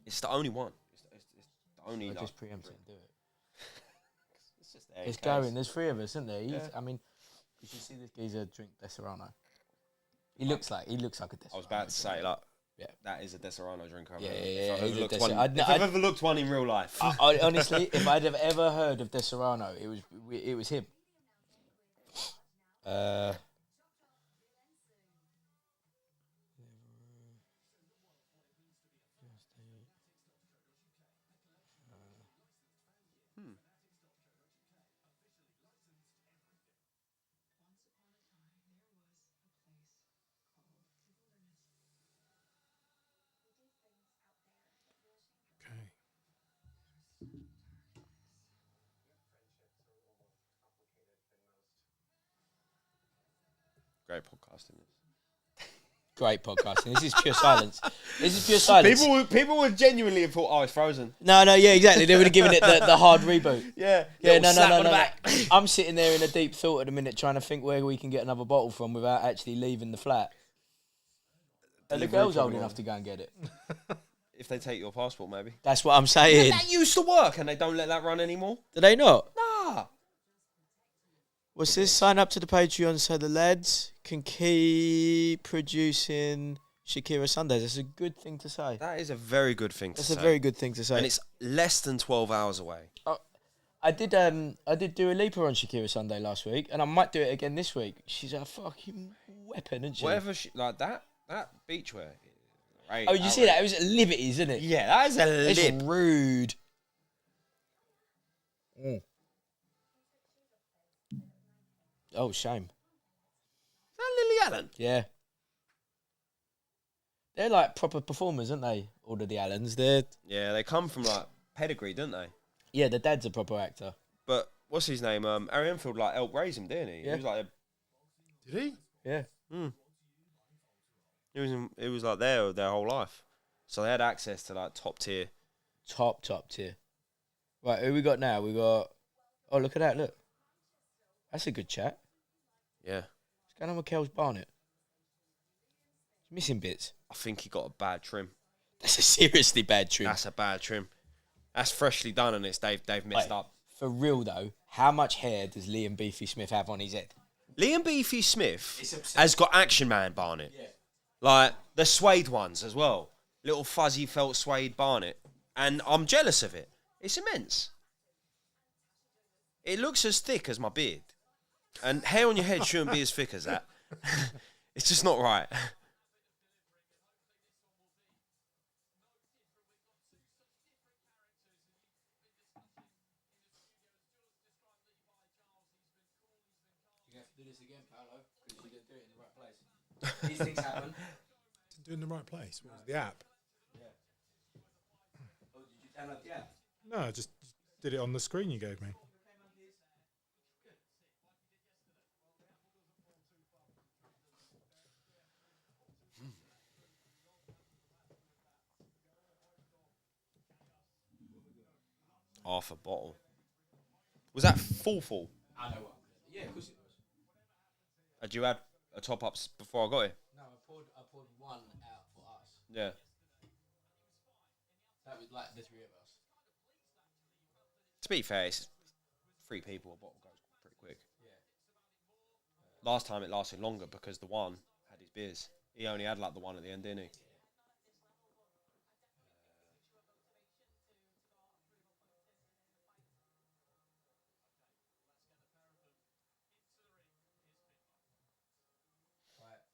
It's the only one. It's the only. I like, just preempt it and do it. It's just there. It's in case. going. There's three of us, isn't there? Yeah. I mean, you should see this geezer drink Desirano. He looks like a Desirano. I was about to say, like, yeah, that is a Desirano drink. Yeah, If I've he's ever a looked Desi- one, I'd- if I've ever looked one in real life. honestly, if I'd have ever heard of Desirano, it was him. Okay. Great podcasting. great podcasting. This is pure silence. This is pure silence. People would genuinely have thought, oh, it's frozen. No, yeah, exactly. They would have given it the hard reboot. Yeah. No. I'm sitting there in a deep thought at the minute trying to think where we can get another bottle from without actually leaving the flat. Are the girls old enough to go and get it? If they take your passport, maybe. That's what I'm saying. That used to work, and they don't let that run anymore. Do they not? Nah. What's this? Sign up to the Patreon so the lads can keep producing Shakira Sundays. That's a good thing to say. That is a very good thing to say. That's a very good thing to say. And it's less than 12 hours away. I did do a leaper on Shakira Sunday last week, and I might do it again this week. She's a fucking weapon, isn't she? Whatever like that beachwear. Right, oh, you see that? It was Liberties, isn't it? Yeah, that is a lip. It's rude. Oh, shame. Is that Lily Allen? Yeah. They're like proper performers, aren't they? All of the Allens. Yeah, they come from like pedigree, don't they? Yeah, the dad's a proper actor. But what's his name? Harry Enfield like helped raise him, didn't he? Yeah. He was like, Did he? Yeah. It was like their whole life, so they had access to like top tier. Top tier. Right, who we got now? We got. Oh, look at that! Look, that's a good chat. Yeah. What's going on with Kel's Barnett? He's missing bits. I think he got a bad trim. That's a seriously bad trim. That's a bad trim. That's freshly done, and they've messed up. For real though, how much hair does Liam Beefy Smith have on his head? Liam Beefy Smith has got Action Man Barnett. Yeah. Like the suede ones as well. Little fuzzy felt suede Barnett. And I'm jealous of it. It's immense. It looks as thick as my beard. And hair on your head shouldn't be as thick as that. It's just not right. You have to do this again, Paolo, because you didn't do it in the right place. These things happen. Didn't do it in the right place. What was the app? Yeah. Oh, did you download the app? No, I just did it on the screen you gave me. Half a bottle. Was that full? I know what. Yeah, of course it was. Had you had a top ups before I got here? No, I poured one out for us. Yeah. That was like the three of us. To be fair, it's 3 people. A bottle goes pretty quick. Yeah. Last time it lasted longer because the one had his beers. He only had like the one at the end, didn't he?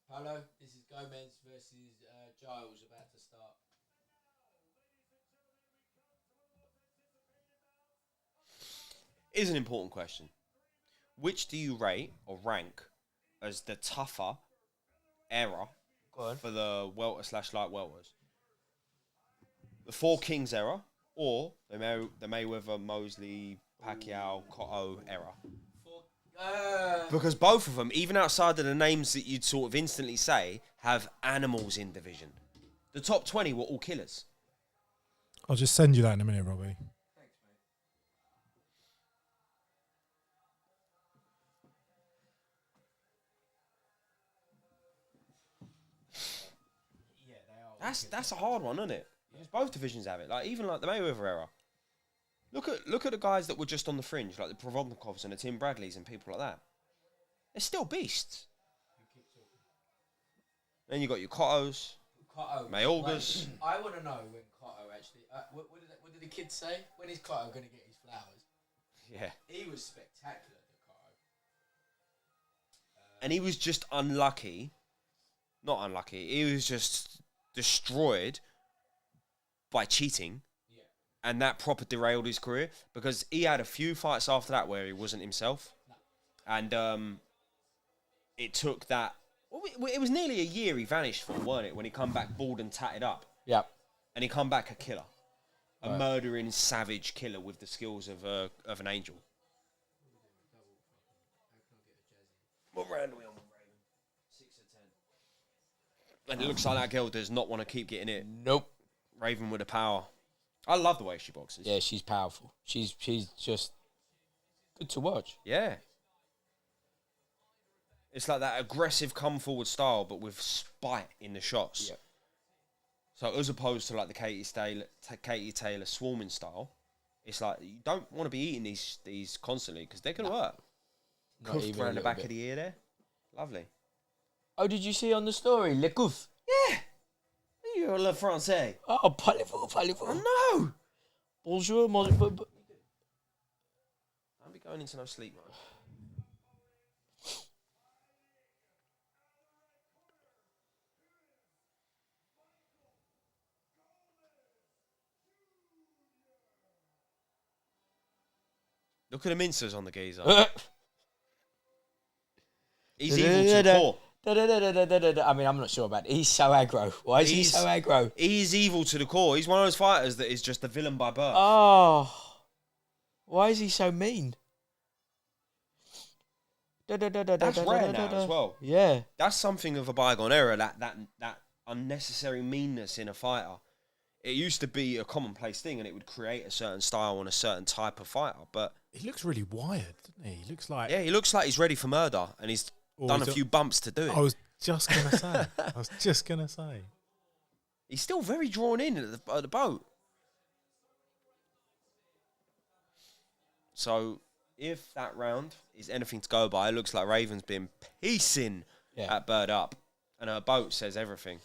Paolo, this is Gomez versus Giles about to start. Is an important question. Which do you rate or rank as the tougher era for the welter/light welters? The 4 Kings era or the Mayweather, Mosley, Pacquiao, Cotto era? Because both of them, even outside of the names that you'd sort of instantly say, have animals in division. The top 20 were all killers. I'll just send you that in a minute, Robbie. Thanks, mate. Yeah, they are. That's a hard one, isn't it? Because both divisions have it. Like even like the Mayweather era. Look at the guys that were just on the fringe, like the Provodnikovs and the Tim Bradleys and people like that. They're still beasts. Then you got your Cottos, Mayorgas. Like, I want to know when Cotto actually. What did the kids say? When is Cotto going to get his flowers? Yeah. He was spectacular, the Cotto. And he was just unlucky. Not unlucky. He was just destroyed by cheating. And that proper derailed his career because he had a few fights after that where he wasn't himself. No. And it took that... Well, it was nearly a year he vanished for, weren't it? When he come back bald and tatted up. Yeah. And he come back a killer. A murdering, savage killer with the skills of an angel. What round are we on with Raven? 6 or 10. And it looks like that girl does not want to keep getting it. Nope. Raven with the power. I love the way she boxes. Yeah, she's powerful. She's just good to watch. Yeah. It's like that aggressive come forward style, but with spite in the shots. Yeah. So as opposed to like the Katie Taylor swarming style, it's like you don't want to be eating these constantly because they're going to hurt. Cuffed around the back of the ear there. Lovely. Oh, did you see on the story? Le Gouf. Yeah. You're le français. Oh, parlez-vous, parlez-vous. Oh, no. Bonjour, bonjour. Don't be going into no sleep, man. Look at the mincers on the geezer. He's evil to the core. I mean, I'm not sure about it. He's so aggro. Why is he so aggro? He's evil to the core. He's one of those fighters that is just a villain by birth. Oh. Why is he so mean? That's rare now as well. Yeah. That's something of a bygone era, that unnecessary meanness in a fighter. It used to be a commonplace thing and it would create a certain style and a certain type of fighter. But He looks really wired, doesn't he? He looks like... yeah, he looks like he's ready for murder and he's done a few bumps to do it. I was just going to say. He's still very drawn in at the boat. So, if that round is anything to go by, it looks like Raven's been piecing at Bird Up. And her boat says everything.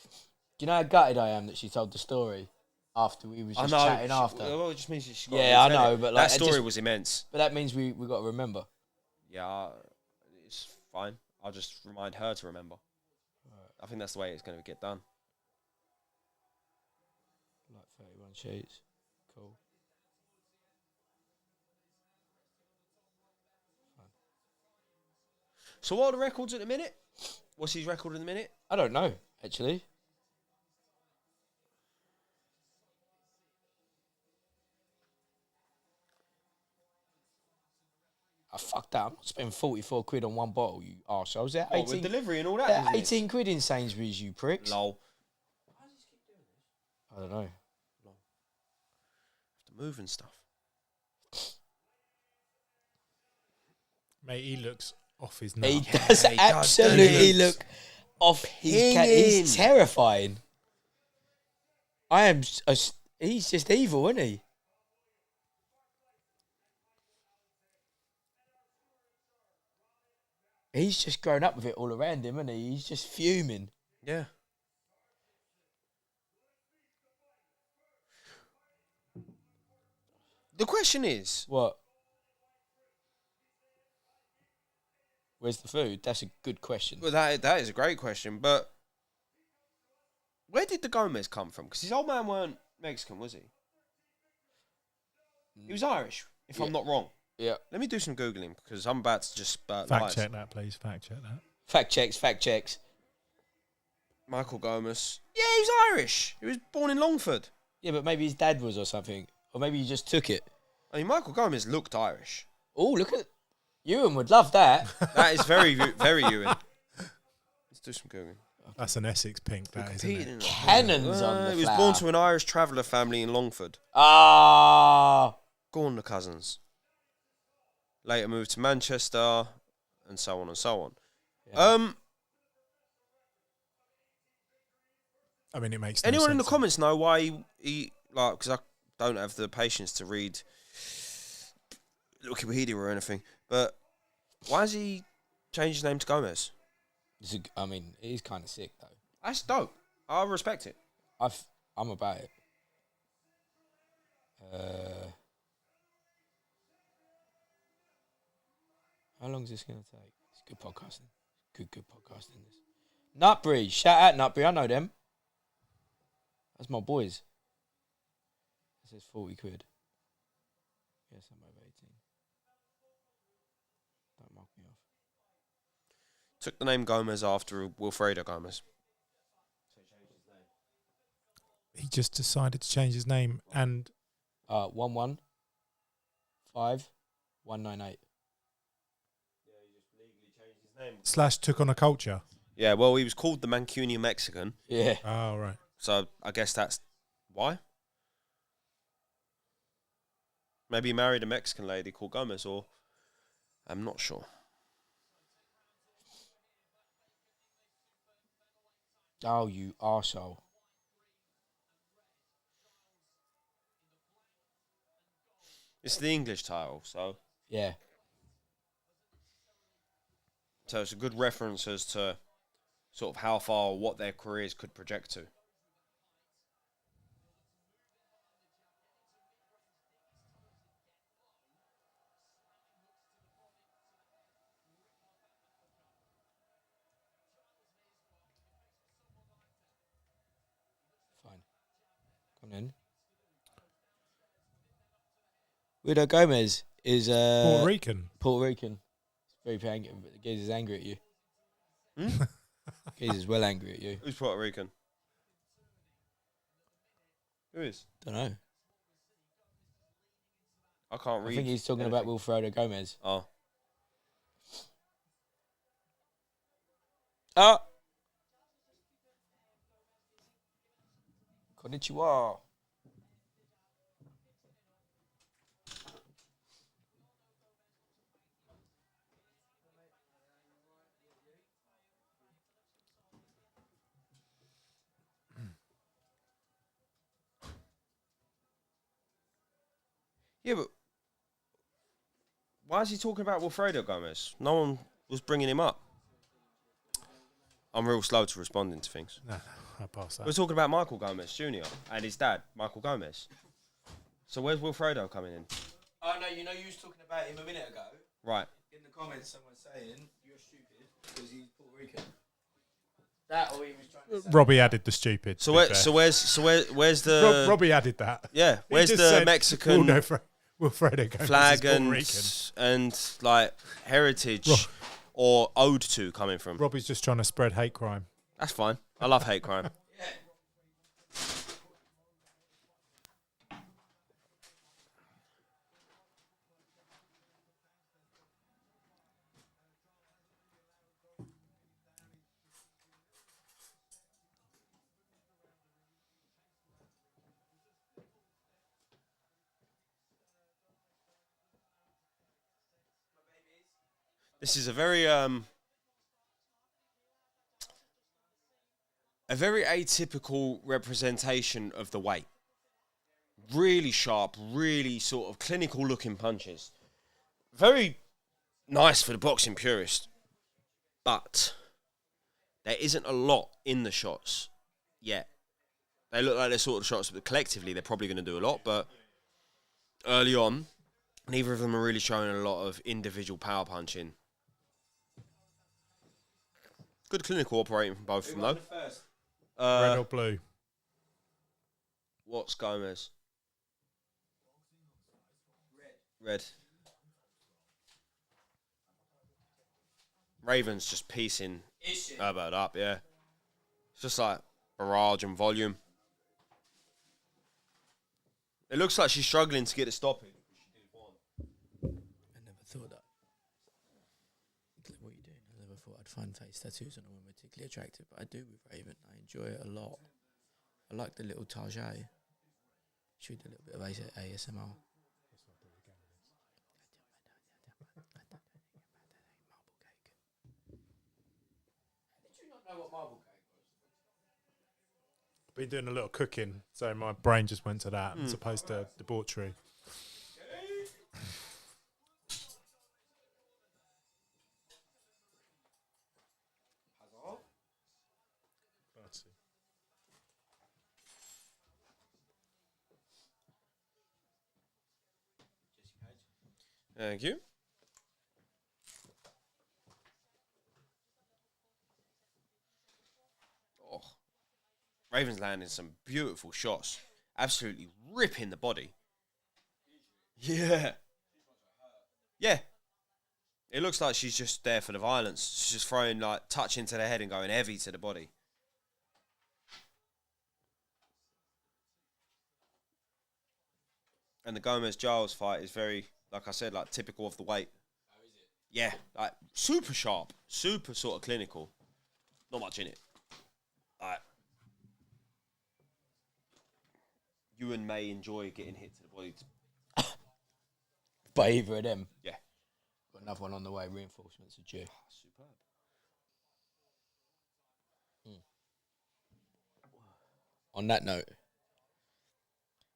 Do you know how gutted I am that she told the story after we was just chatting after? Well, it just means she got I know, but like, that story was immense. But that means we got to remember. Yeah, it's fine. I'll just remind her to remember. Right. I think that's the way it's going to get done. Like 31 sheets. Cool. Fine. So what are the records at the minute? What's his record in the minute? I don't know, actually. I fucked that. I'm not spending 44 quid on one bottle, you arseholes. They're 18, with delivery and all that? they're 18 quid in Sainsbury's, you pricks. Lol. I don't know. Have to move and stuff. Mate, he looks off his nut. He does absolutely look off his cat. He's terrifying. He's just evil, isn't he? He's just grown up with it all around him, isn't he? He's just fuming. Yeah. The question is... What? Where's the food? That's a good question. Well, that is a great question, but... Where did the Gomez come from? Because his old man weren't Mexican, was he? He was Irish, if I'm not wrong. Yeah. Let me do some Googling, because I'm about to just lies. Fact check that, please. Fact check that. Fact checks. Michael Gomez. Yeah, he was Irish. He was born in Longford. Yeah, but maybe his dad was or something. Or maybe he just took it. I mean, Michael Gomez looked Irish. Oh, look at... Ewan would love that. That is very, very Ewan. Let's do some Googling. That's an Essex pink, that, isn't it? Cannons on the He was born to an Irish traveller family in Longford. Ah. Gorn the cousins. Later moved to Manchester, and so on and so on. Yeah. I mean, it makes no Anyone in the sense. comments know why he like? Because I don't have the patience to read Wikipedia or anything. But why has he changed his name to Gomez? I mean, he's kind of sick though. That's dope. I respect it. I'm about it. How long is this going to take? It's good podcasting. Good podcasting. This. Nutbury. Shout out Nutbury. I know them. That's my boys. It says 40 quid. Yes, I'm over 18. Don't mark me off. Took the name Gomez after Wilfredo Gomez. He just decided to change his name and... 115 198. / took on a culture. Yeah, well, he was called the Mancunian Mexican. Yeah. Oh, right. So I guess that's why. Maybe he married a Mexican lady called Gomez, or I'm not sure. Oh, you arsehole. It's the English title, so Yeah. it's a good reference as to sort of how far what their careers could project to. Fine. Come on in. Widow Gomez is Puerto Rican. Puerto Rican. Very angry. The geezer's angry at you. Hmm? Geezer's well angry at you. Who's Puerto Rican? Who is? Don't know. I can't read. I think he's talking about Wilfredo Gomez. Oh. Ah! Konnichiwa. Yeah, but why is he talking about Wilfredo Gomez? No one was bringing him up. I'm real slow to responding to things. No, I'll pass that. We're talking about Michael Gomez Jr. and his dad, Michael Gomez. So where's Wilfredo coming in? Oh, no, you know you was talking about him a minute ago. Right. In the comments, someone saying, you're stupid because he's Puerto Rican. That or he was trying to say... Robbie added the stupid. So where's the Robbie added that. Yeah, He where's just the said, Mexican Wilfredo Gomez flag is Puerto Rican. and like heritage or ode to coming from? Robbie's just trying to spread hate crime. That's fine. I love hate crime. This is a very atypical representation of the weight. Really sharp, really sort of clinical looking punches. Very nice for the boxing purist. But there isn't a lot in the shots yet. They look like they're sort of shots, but collectively they're probably going to do a lot. But early on, neither of them are really showing a lot of individual power punching. Good clinical operating from both of them, though. Red or blue? What's Gomez? Red. Raven's just piecing Herbert up, yeah. It's just like barrage and volume. It looks like she's struggling to get it stopping. I never thought that. What are you doing? I never thought I'd find face tattoos on a woman particularly attractive, but I do with Raven. I enjoy it a lot. I like the little Tarjay. Should we do a little bit of ASMR? Did you not know what marble cake was? Been doing a little cooking, so my brain just went to that as opposed to debauchery. Thank you. Oh. Raven's landing some beautiful shots. Absolutely ripping the body. Yeah. Yeah. It looks like she's just there for the violence. She's just throwing, like, touching to the head and going heavy to the body. And the Gomez-Giles fight is very, like I said, like typical of the weight. Oh, is it? Yeah, like super sharp, super sort of clinical. Not much in it. Ewan may enjoy getting hit to the body. By either of them. Yeah. Got another one on the way. Reinforcements are due. Superb. On that note,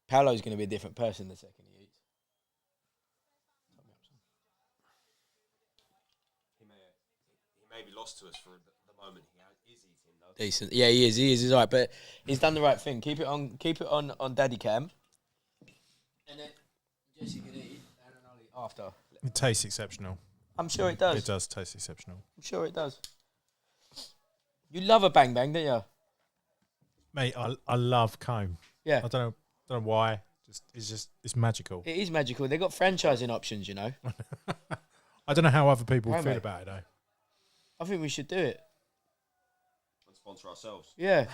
Paolo's going to be a different person the second he eats. He may be lost to us for the moment. He is eating though. Decent. Yeah, he is. He's all right, but he's done the right thing. Keep it on Daddy Cam. And then Jesse can eat, and then I'll eat after. It tastes exceptional. I'm sure it does. It does taste exceptional. I'm sure it does. You love a bang bang, don't you? Mate, I love comb. Yeah. I don't know why. It's magical. It is magical. They've got franchising options, you know. I don't know how other people Right, feel mate. about it though. I think we should do it. And sponsor ourselves. Yeah.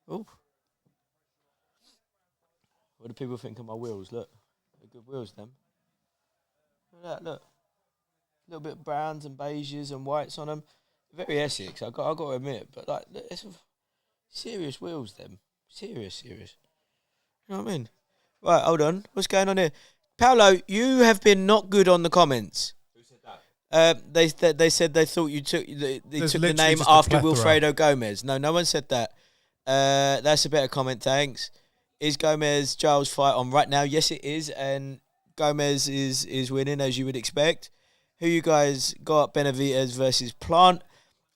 Oh. What do people think of my wheels? Look. They're good wheels, them. Look at that, look. A little bit of browns and beiges and whites on them. Very Essex, I got to admit. But, like, it's serious wheels, them. Serious. You know what I mean? Right, hold on. What's going on here? Paolo, you have been not good on the comments. Who said that? They said they thought you took the literally name just a after plethora. Wilfredo Gomez. No one said that. That's a better comment, thanks. Is Gomez Giles fight on right now? Yes, it is, and Gomez is winning as you would expect. Who you guys got? Benavidez versus Plant.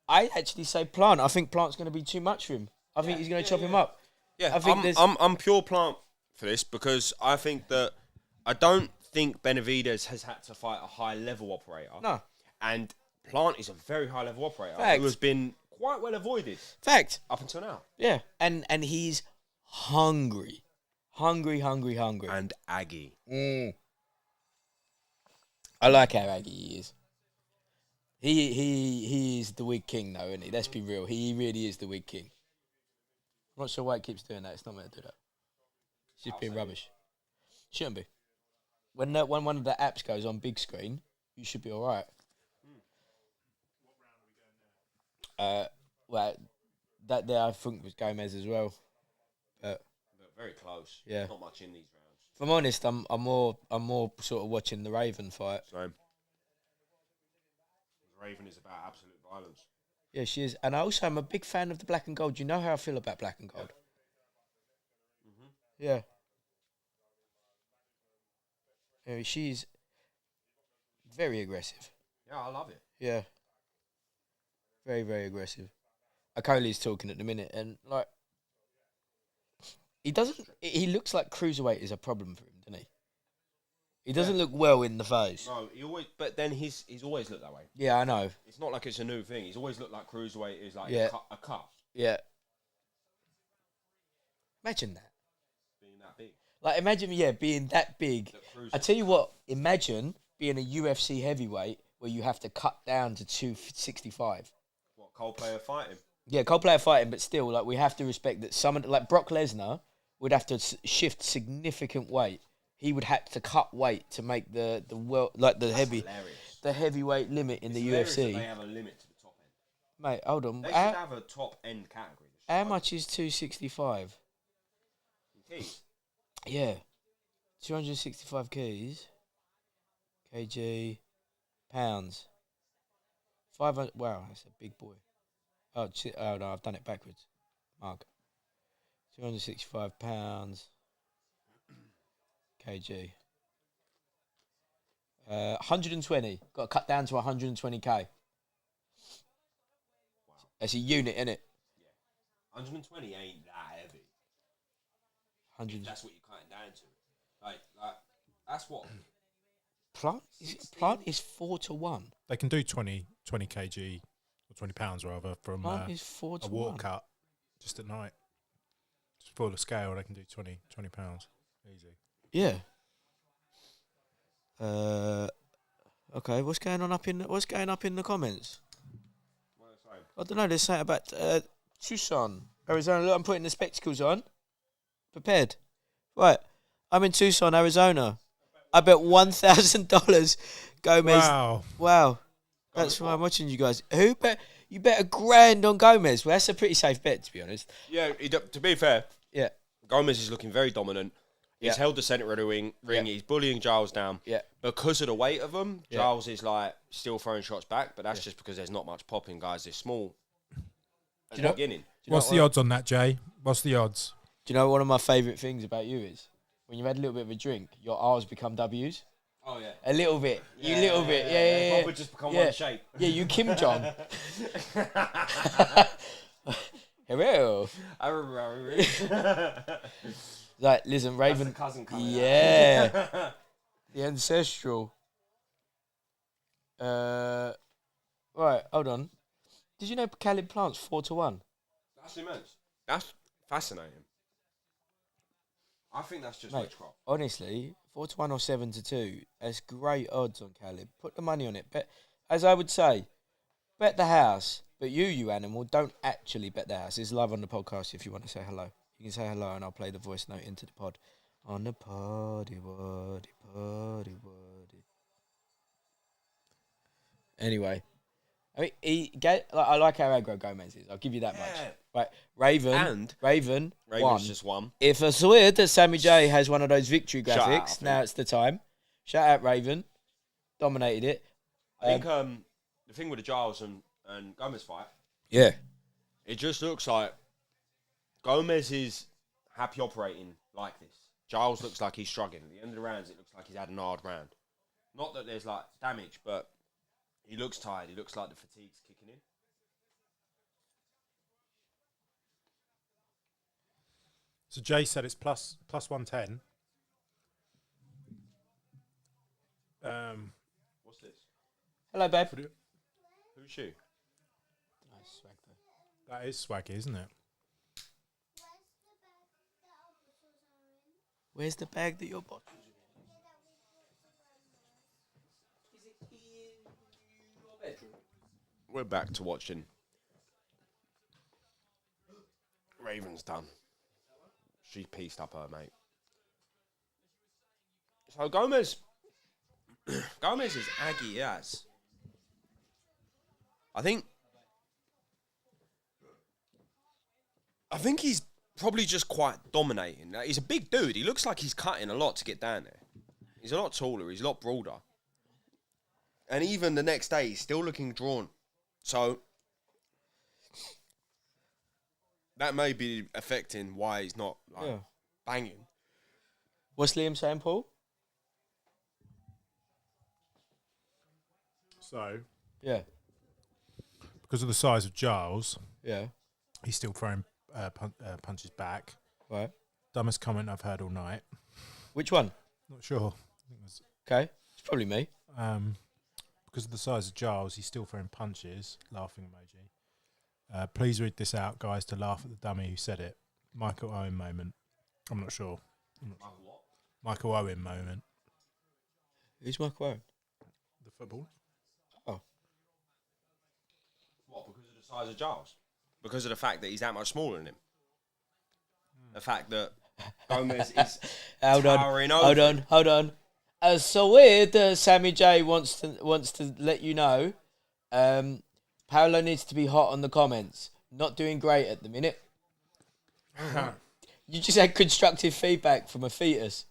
I actually say Plant. I think Plant's going to be too much for him. I think he's going to chop him up. Yeah, I think I'm pure Plant for this because I don't think Benavidez has had to fight a high level operator. No. And Plant is a very high level operator Fact. who has been quite well avoided Fact. up until now. Yeah, and he's hungry. Hungry. And Aggie. I like how Aggie he is. He is the wig king, though, isn't he? Let's be real. He really is the wig king. I'm not sure why he keeps doing that. It's not meant to do that. It's just being rubbish. Shouldn't be. When one of the apps goes on big screen, you should be all right. Well, that there I think was Gomez as well. But Very close. Yeah. Not much in these rounds. if I'm honest, I'm more sort of watching the Raven fight. Same. Raven is about absolute violence. Yeah, she is. And I also am a big fan of the black and gold. You know how I feel about black and gold. Yeah. Yeah, she's very aggressive. Yeah, I love it. Yeah. Very, very aggressive. Okolie's talking at the minute, and like, he looks like Cruiserweight is a problem for him, doesn't he? He doesn't look well in the face. No, but then he's always looked that way. Yeah, I know. It's not like it's a new thing. He's always looked like Cruiserweight is like Yeah. a cut Yeah. Imagine that. being that big. Like, imagine, being that big. I tell you what, imagine being a UFC heavyweight where you have to cut down to 265. What, Coldplay are fighting? Yeah, Coldplay are fighting, but still, like, we have to respect that someone like Brock Lesnar would have to shift significant weight. He would have to cut weight to make the world, like the heavyweight limit in the UFC. They have a limit to the top end. Mate, hold on. They should have a top end category. How much is 265? Keys. Yeah, 265 kg, pounds. 500. Wow, that's a big boy. Oh no, I've done it backwards. Mark. 265 pounds. kg. 120. Got to cut down to 120k. Wow. That's a unit, innit? 120 ain't that heavy. 100. That's what you're cutting down to. Like that's what. Plant is 4-1. They can do 20 kg or 20 pounds rather from Plant is 4-1. a walk cut just at night. Just full of scale, they can do 20 pounds easy. Yeah. Okay. What's going up in the comments? I don't know. There's something about Tucson, Arizona. Look, I'm putting the spectacles on. Prepared. Right. I'm in Tucson, Arizona. I bet $1,000 Gomez. Wow. That's why I'm watching you guys. Who bet? You bet $1,000 on Gomez. Well, that's a pretty safe bet, to be honest. Yeah, to be fair, Yeah. Gomez is looking very dominant. He's Yeah. held the centre of the ring. Yeah. He's bullying Giles down. Yeah. Because of the weight of him, Yeah. Giles is like still throwing shots back, but that's just because there's not much popping guys this small at the beginning. What's the odds on that, Jay? What's the odds? Do you know what one of my favourite things about you is? When you've had a little bit of a drink, your R's become W's. Oh, yeah. A little bit. You little bit. Yeah. Probably just become one shape. Yeah, you Kim Jong. Hello. Like, listen, Raven. That's the cousin coming out. Yeah. The ancestral. Right, hold on. Did you know Khalid plants 4-1? That's immense. That's fascinating. I think that's just Mate, witchcraft. honestly, 4-1 or 7-2. That's great odds on Khalid. Put the money on it. Bet, as I would say, bet the house. But you animal, don't actually bet the house. It's live on the podcast if you want to say hello. You can say hello and I'll play the voice note into the pod. On the poddy. Anyway. I mean, I like how aggro Gomez is. I'll give you that much. Right, Raven Raven's won. just won. If I swear that Sammy J has one of those victory Shout out, I graphics, think. now it's the time. Shout out Raven. Dominated it. I think the thing with the Giles and Gomez fight, Yeah. it just looks like Gomez is happy operating like this. Giles looks like he's struggling. At the end of the rounds, it looks like he's had an hard round. Not that there's like damage, but he looks tired. He looks like the fatigue's kicking in. So Jay said it's plus 110. What's this? Hello, babe. Who's she? Nice swag, though. That is swaggy, isn't it? Where's the bag that your bottles are in? Is it in your bedroom? We're back to watching. Raven's done. She pieced up her mate. So Gomez is aggy as. I think he's probably just quite dominating. Like, he's a big dude. He looks like he's cutting a lot to get down there. He's a lot taller. He's a lot broader. And even the next day, he's still looking drawn. So that may be affecting why he's not banging. What's Liam saying, Paul? So, Yeah. because of the size of Giles, Yeah. he's still throwing punches back. Right. Dumbest comment I've heard all night. Which one? Not sure. I think it was, Okay. It's probably me. because of the size of Giles, he's still throwing punches. Laughing emoji. Please read this out, guys, to laugh at the dummy who said it. Michael Owen moment. I'm not sure. Michael Owen moment. Who's Michael Owen? The football. Oh. What, because of the size of Giles? Because of the fact that he's that much smaller than him? The fact that Gomez is towering over. Hold on. So weird. Sammy J wants to let you know. Paolo needs to be hot on the comments. Not doing great at the minute. You just had constructive feedback from a fetus.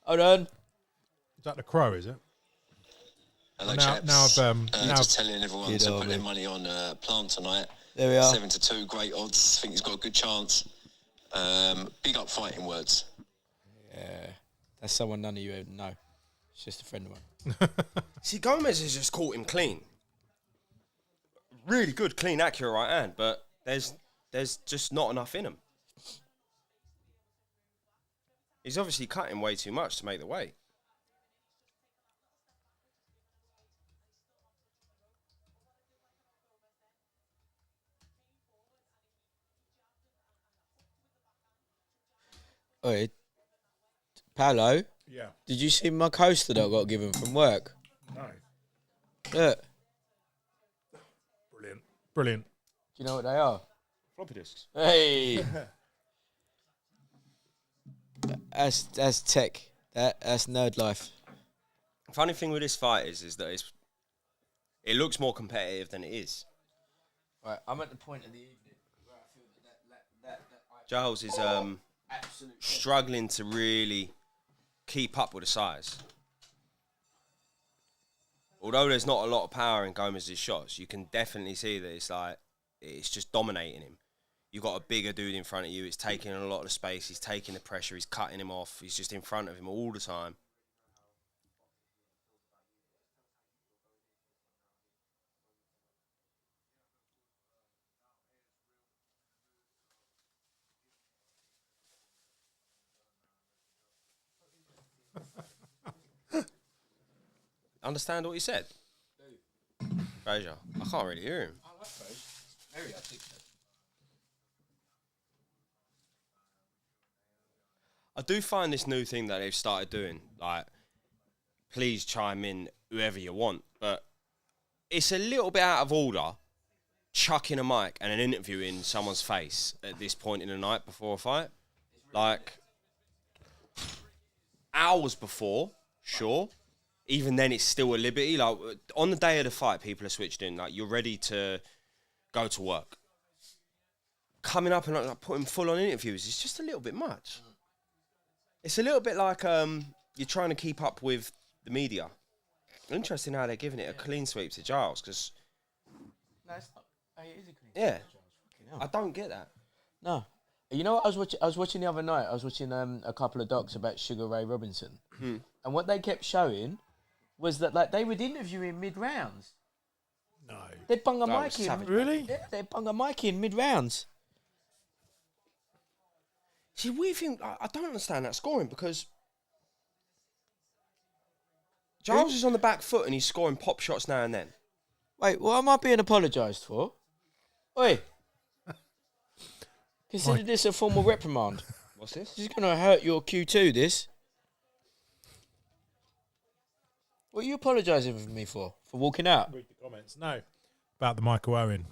Hold on. Is that the crow, is it? Hello, Now- chaps. now I've, just telling everyone Good to old put their me. money on Plant tonight. There we are. 7-2, great odds. Think he's got a good chance. Big up fighting words. Yeah. That's someone none of you even know. It's just a friend of mine. See, Gomez has just caught him clean. Really good, clean, accurate right hand, but there's just not enough in him. He's obviously cutting way too much to make the weight. Oi, Paolo, Yeah. did you see my coaster that I got given from work? No. Look. Brilliant. Brilliant. Do you know what they are? Floppy disks. Hey. That's tech. That's nerd life. Funny thing with this fight is that it looks more competitive than it is. Right, I'm at the point of the evening where I feel that Giles is struggling to really keep up with the size. Although there's not a lot of power in Gomez's shots, you can definitely see that it's just dominating him. You've got a bigger dude in front of you. It's taking a lot of the space. He's taking the pressure. He's cutting him off. He's just in front of him all the time. Understand what he said? Fraser. I can't really hear him. I like Fraser. Very articulate. I do find this new thing that they've started doing, like, please chime in whoever you want, but it's a little bit out of order chucking a mic and an interview in someone's face at this point in the night before a fight. Like, hours before, sure. Even then, it's still a liberty. Like, on the day of the fight, people are switched in. Like, you're ready to go to work. Coming up and like putting full-on interviews is just a little bit much. It's a little bit like you're trying to keep up with the media. Interesting how they're giving it a clean sweep to Giles, because... No, it's not. Oh, it is a clean Yeah. sweep. I don't get that. No. You know what I was watching the other night? I was watching a couple of docs about Sugar Ray Robinson. And what they kept showing was that like they would interview him mid-rounds. No. They'd bung a No, mic in. savage. Really? Yeah, they'd bung a mic in mid-rounds. See, we think... I don't understand that scoring, because... Giles is on the back foot and he's scoring pop shots now and then. Wait, what am I being apologised for? Oi. Consider this a formal reprimand. What's this? This is going to hurt your Q2, this. What are you apologising for me for? For walking out? Read the comments. No. About the Michael Owen.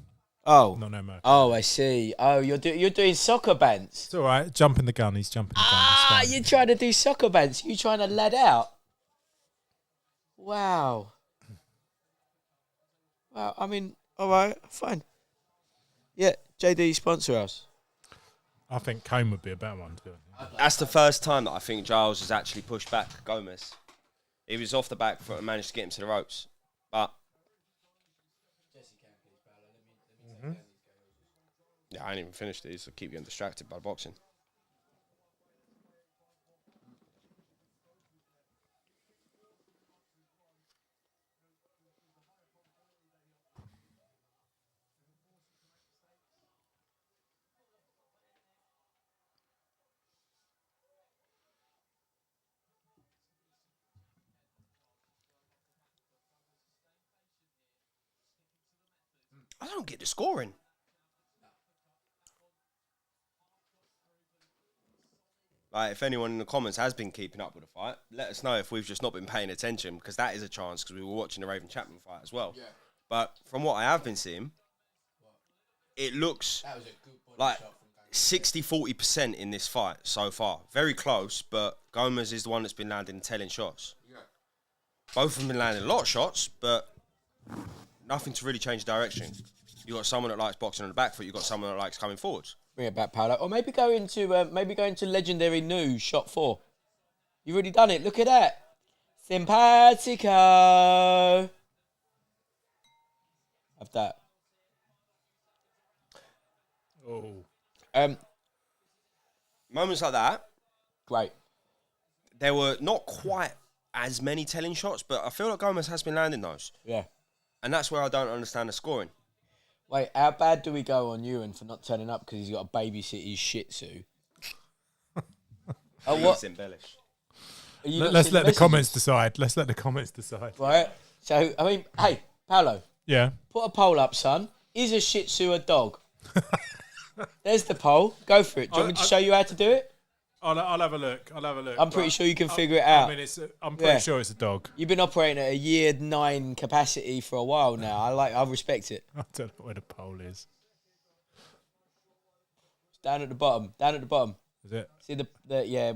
Oh. No more. Oh, I see. Oh, you're doing soccer bants. It's all right. Jumping the gun. He's jumping the gun. Ah, It's fine. you're trying to do soccer bants. You trying to lad out. Wow. Wow, I mean, all right, fine. Yeah, JD, sponsor us. I think Cone would be a better one to do it. That's the first time that I think Giles has actually pushed back Gomez. He was off the back foot and managed to get him to the ropes. But... Yeah, I ain't even finished these, so keep getting distracted by boxing. I don't get the scoring. Like, if anyone in the comments has been keeping up with the fight, let us know if we've just not been paying attention, because that is a chance, because we were watching the Raven Champman fight as well. Yeah. But from what I have been seeing, it looks like 60-40% in this fight so far. Very close, but Gomez is the one that's been landing 10 shots. Yeah. Both of them been landing a lot of shots, but nothing to really change direction. You got someone that likes boxing on the back foot. You got someone that likes coming forwards. Bring it back, Paolo. Or maybe go into legendary new shot 4. You've already done it. Look at that. Simpatico. Of that. Oh. Moments like that. Great. There were not quite as many telling shots, but I feel like Gomez has been landing those. Yeah. And that's where I don't understand the scoring. Wait, how bad do we go on Ewan for not turning up because he's got to babysit his Shih Tzu? Oh, what? Embellish. Let's let the comments decide. Let's let the comments decide. Right. So, I mean, hey, Paolo. Yeah. Put a poll up, son. Is a Shih Tzu a dog? There's the poll. Go for it. Do you want me to show you how to do it? I'll have a look. I'm pretty sure you can figure it out. I mean, I'm pretty sure it's a dog. You've been operating at a year 9 capacity for a while now. I respect it. I don't know where the pole is. It's down at the bottom. Down at the bottom. Is it? See the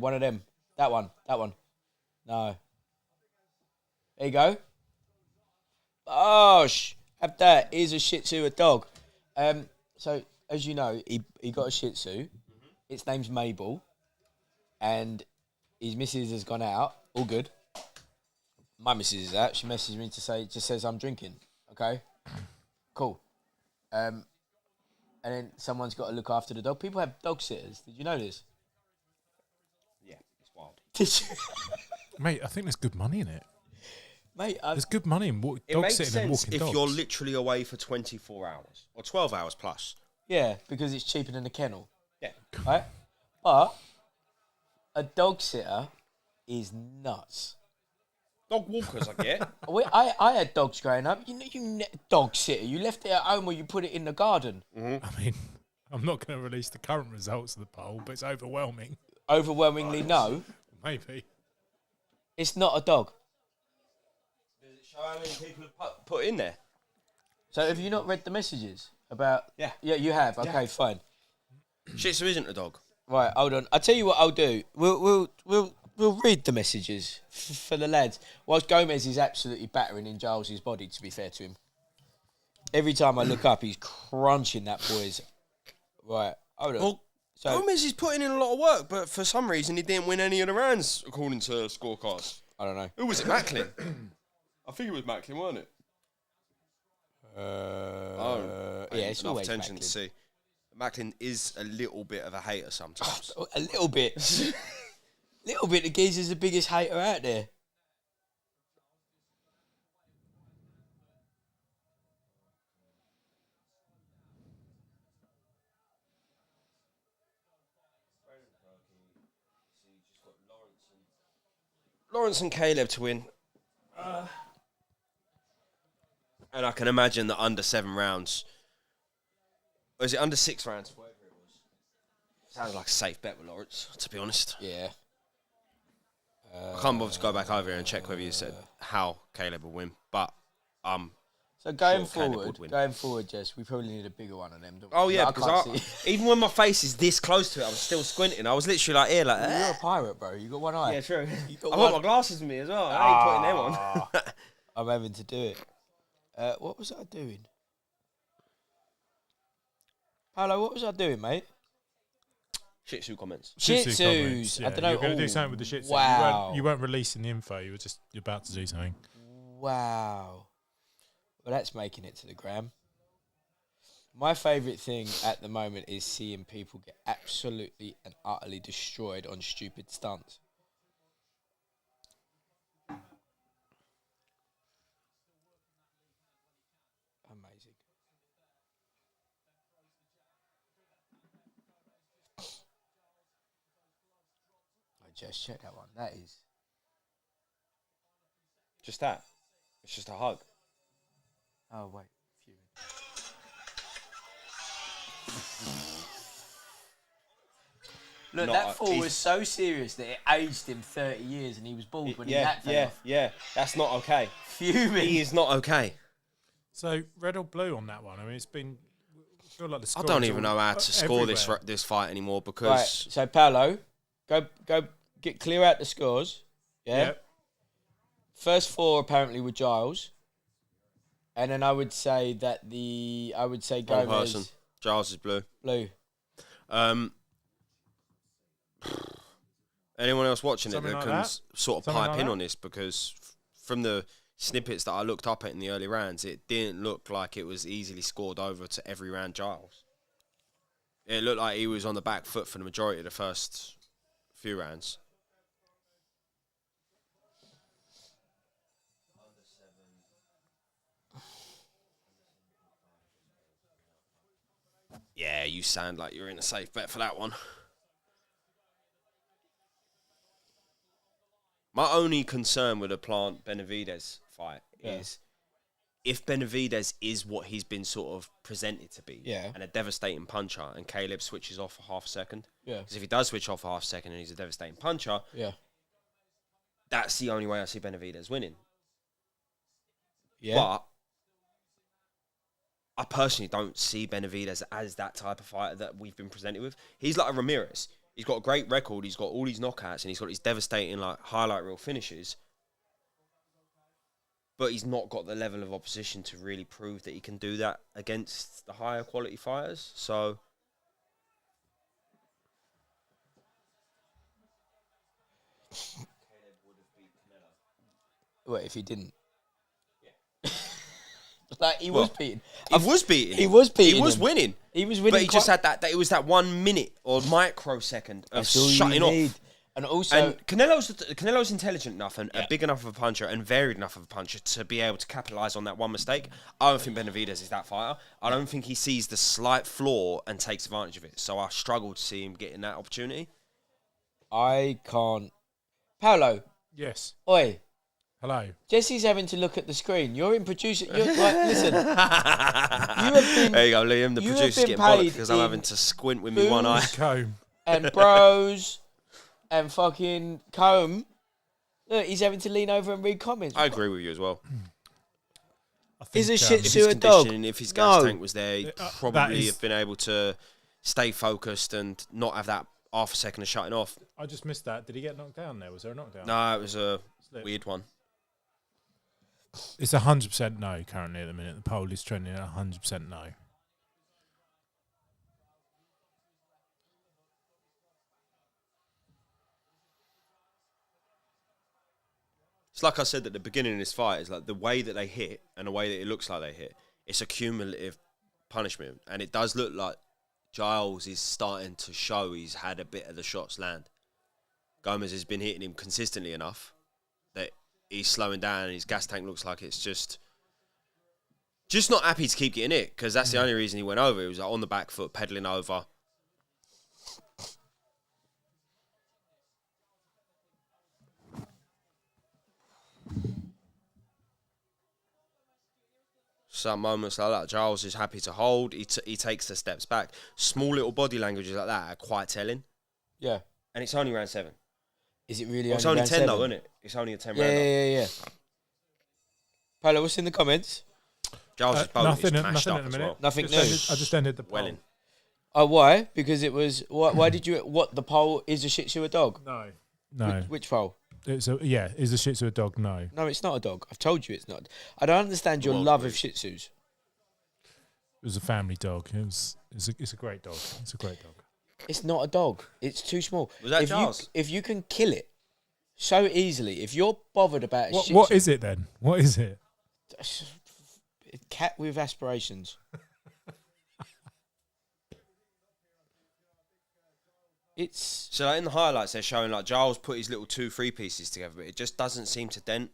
one of them. That one. No. There you go. Bosh! Have that. Here's a Shih Tzu, a dog. So, as you know, he got a Shih Tzu. Its name's Mabel. And his missus has gone out. All good. My missus is out. She messaged me to say, just says I'm drinking. Okay? Cool. And then someone's got to look after the dog. People have dog sitters. Did you know this? Yeah, it's wild. Did you? Mate, I think there's good money in it. Mate, There's good money in It dog makes sitting and sense walking if dogs. you're literally away for 24 hours or 12 hours plus. yeah, because it's cheaper than a kennel. Yeah. Right? But a dog sitter is nuts. Dog walkers, I get. I had dogs growing up. Dog sitter. You left it at home or you put it in the garden. I mean, I'm not going to release the current results of the poll, but it's overwhelming. Overwhelmingly no. Maybe. It's not a dog. Does it show how many people have put in there? So have you not read the messages about... Yeah. Yeah, you have. Okay, fine. Shih Tzu isn't a dog. Right, hold on. I'll tell you what I'll do. We'll read the messages for the lads. Whilst Gomez is absolutely battering in Giles' body, to be fair to him. Every time I look up, he's crunching that boy's... Right, hold on. Well, So- Gomez is putting in a lot of work, but for some reason he didn't win any of the rounds, according to scorecards. I don't know. Who was it, Macklin? I think it was Macklin, wasn't it? Yeah, it's enough always attention Macklin. to see. Macklin is a little bit of a hater sometimes. A little bit. Little bit. The geezer's the biggest hater out there. Lawrence and Caleb to win. And I can imagine that under 7 rounds. Or is it under 6 rounds? Whatever it was. Sounds like a safe bet with Lawrence, to be honest. Yeah. I can't bother to go back over here and check whether you said how Caleb will win. But So going Sure, Caleb forward, would win. Jess, we probably need a bigger one of them. Don't we? oh yeah, I because can't see. even when my face is this close to it, I'm still squinting. I was literally like here, like. You're a pirate, bro. You got one eye. Yeah, true. You got I've one- got my glasses with me as well. I ain't putting them on. I'm having to do it. What was I doing? Paolo, what was I doing, mate? Shih Tzu comments. Shih Tzus Tzus. comments, I yeah. don't know. You're going to Ooh, do something with the Shih Tzu. Wow. You weren't releasing the info. You're about to do something. Wow. Well, that's making it to the gram. My favourite thing at the moment is seeing people get absolutely and utterly destroyed on stupid stunts. Amazing. I just checked that one. That is... Just that. It's just a hug. Oh, wait. Fuming. Look, Not that a- fall he's- was so serious that it aged him 30 years and he was bald when his hat fell off. yeah. That's not okay. Fuming. He is not okay. So, red or blue on that one? I mean, it's been... I feel like the I score don't is even all know how to score everywhere. this fight anymore Right, because so Paolo, go get clear out the scores. Yeah? Yep. First 4 apparently were Giles. And then I would say one Gomez, person. Giles is blue. blue. Anyone else watching Something it that like can that? sort of Something pipe like in that? on this because from the snippets that I looked up at in the early rounds, it didn't look like it was easily scored over to every round Giles. It looked like he was on the back foot for the majority of the first few rounds. Yeah, you sound like you're in a safe bet for that one. My only concern with the Plant Benavidez fight is if Benavidez is what he's been sort of presented to be, Yeah. and a devastating puncher, and Caleb switches off for half a second. Yeah. Because if he does switch off for half a second and he's a devastating puncher, Yeah. that's the only way I see Benavidez winning. Yeah. But I personally don't see Benavidez as that type of fighter that we've been presented with. He's like a Ramirez. He's got a great record. He's got all these knockouts, and he's got these devastating like highlight reel finishes. But he's not got the level of opposition to really prove that he can do that against the higher quality fighters. So, What if he didn't? Like he was beating. He was beating. He was beating. He was him. winning. He was winning. But he just had that. It was that 1 minute or microsecond of That's all you shutting off. need. And also, And Canelo's intelligent enough and big enough of a puncher and varied enough of a puncher to be able to capitalise on that one mistake. I don't think Benavidez is that fighter. I don't think he sees the slight flaw and takes advantage of it. So I struggle to see him getting that opportunity. I can't. Paolo, Yes. oi. Hello. Jesse's having to look at the screen. You're in producer. You're like, listen. You have been. There you go, Liam. The you have producer's been getting bollocked paid because I'm in having to squint with me one eye. Comb. And bros and fucking comb. Look, he's having to lean over and read comments. I agree with you as well. I think, Is a Shih If Tzu his a dog? conditioning, if his gas No. tank was there, he'd that probably is- have been able to stay focused and not have that half a second of shutting off. I just missed that. Did he get knocked down there? Was there a knockdown? No, it was a Slip. weird one. It's 100% no currently at the minute. The poll is trending at 100% no. It's like I said at the beginning of this fight, is like the way that they hit and the way that it looks like they hit, it's a cumulative punishment. And it does look like Giles is starting to show he's had a bit of the shots land. Gomez has been hitting him consistently enough that he's slowing down and his gas tank looks like it's just not happy to keep getting it, because that's the only reason he went over. He was like on the back foot, pedaling over. Some moments like that, Giles is happy to hold. He takes the steps back. Small little body languages like that are quite telling. Yeah. And it's only round 7. Is it really? Well, it's only only round 10 though, seven? isn't it? It's only a 10 Yeah, round. yeah. Paolo, what's in the comments? Giles' boat nothing is at mashed the up as minute. well. Nothing Just new. ended- I just ended the poll. Welling. Oh, why? Because it was. Why did you? What the poll is a Shih Tzu a dog? No. No. Which poll? It's a, yeah, is the Shih Tzu a dog? No. No, it's not a dog. I've told you it's not. I don't understand your Come on, love please. of Shih Tzus. It was a family dog. It's a great dog. It's a great dog. It's not a dog. It's too small. Was that if Giles? if you can kill it so easily, if you're bothered about a Shih What Tzu, is it then? What is it? a cat with aspirations. It's So like in the highlights, they're showing like Giles put his little 2-3 pieces together, but it just doesn't seem to dent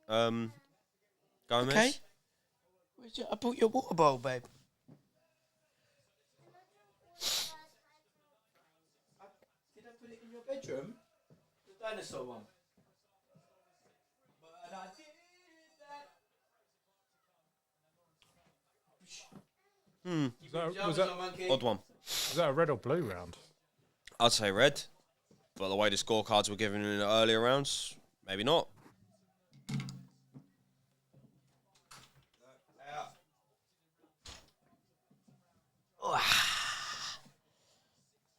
Gomez. okay. I brought your water bowl, babe. Did I put it in your bedroom? The dinosaur one. But I did that. Was that, Odd one. was that a red or blue round? I'd say red, but the way the scorecards were given in the earlier rounds, maybe not.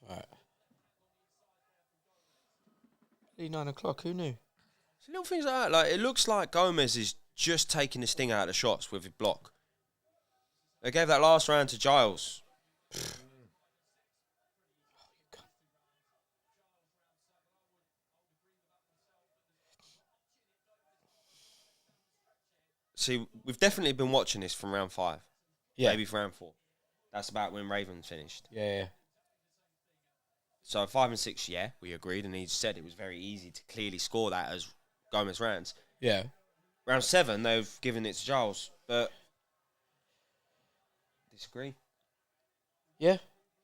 Right. 9 o'clock. Who knew? So little things like that. Like it looks like Gomez is just taking the sting out of the shots with his block. They gave that last round to Giles. See, we've definitely been watching this from round 5. Yeah. Maybe from round 4. That's about when Raven finished. Yeah. So 5 and 6, yeah, we agreed, and he said it was very easy to clearly score that as Gomez rounds. Yeah. Round 7, they've given it to Giles, but disagree. Yeah.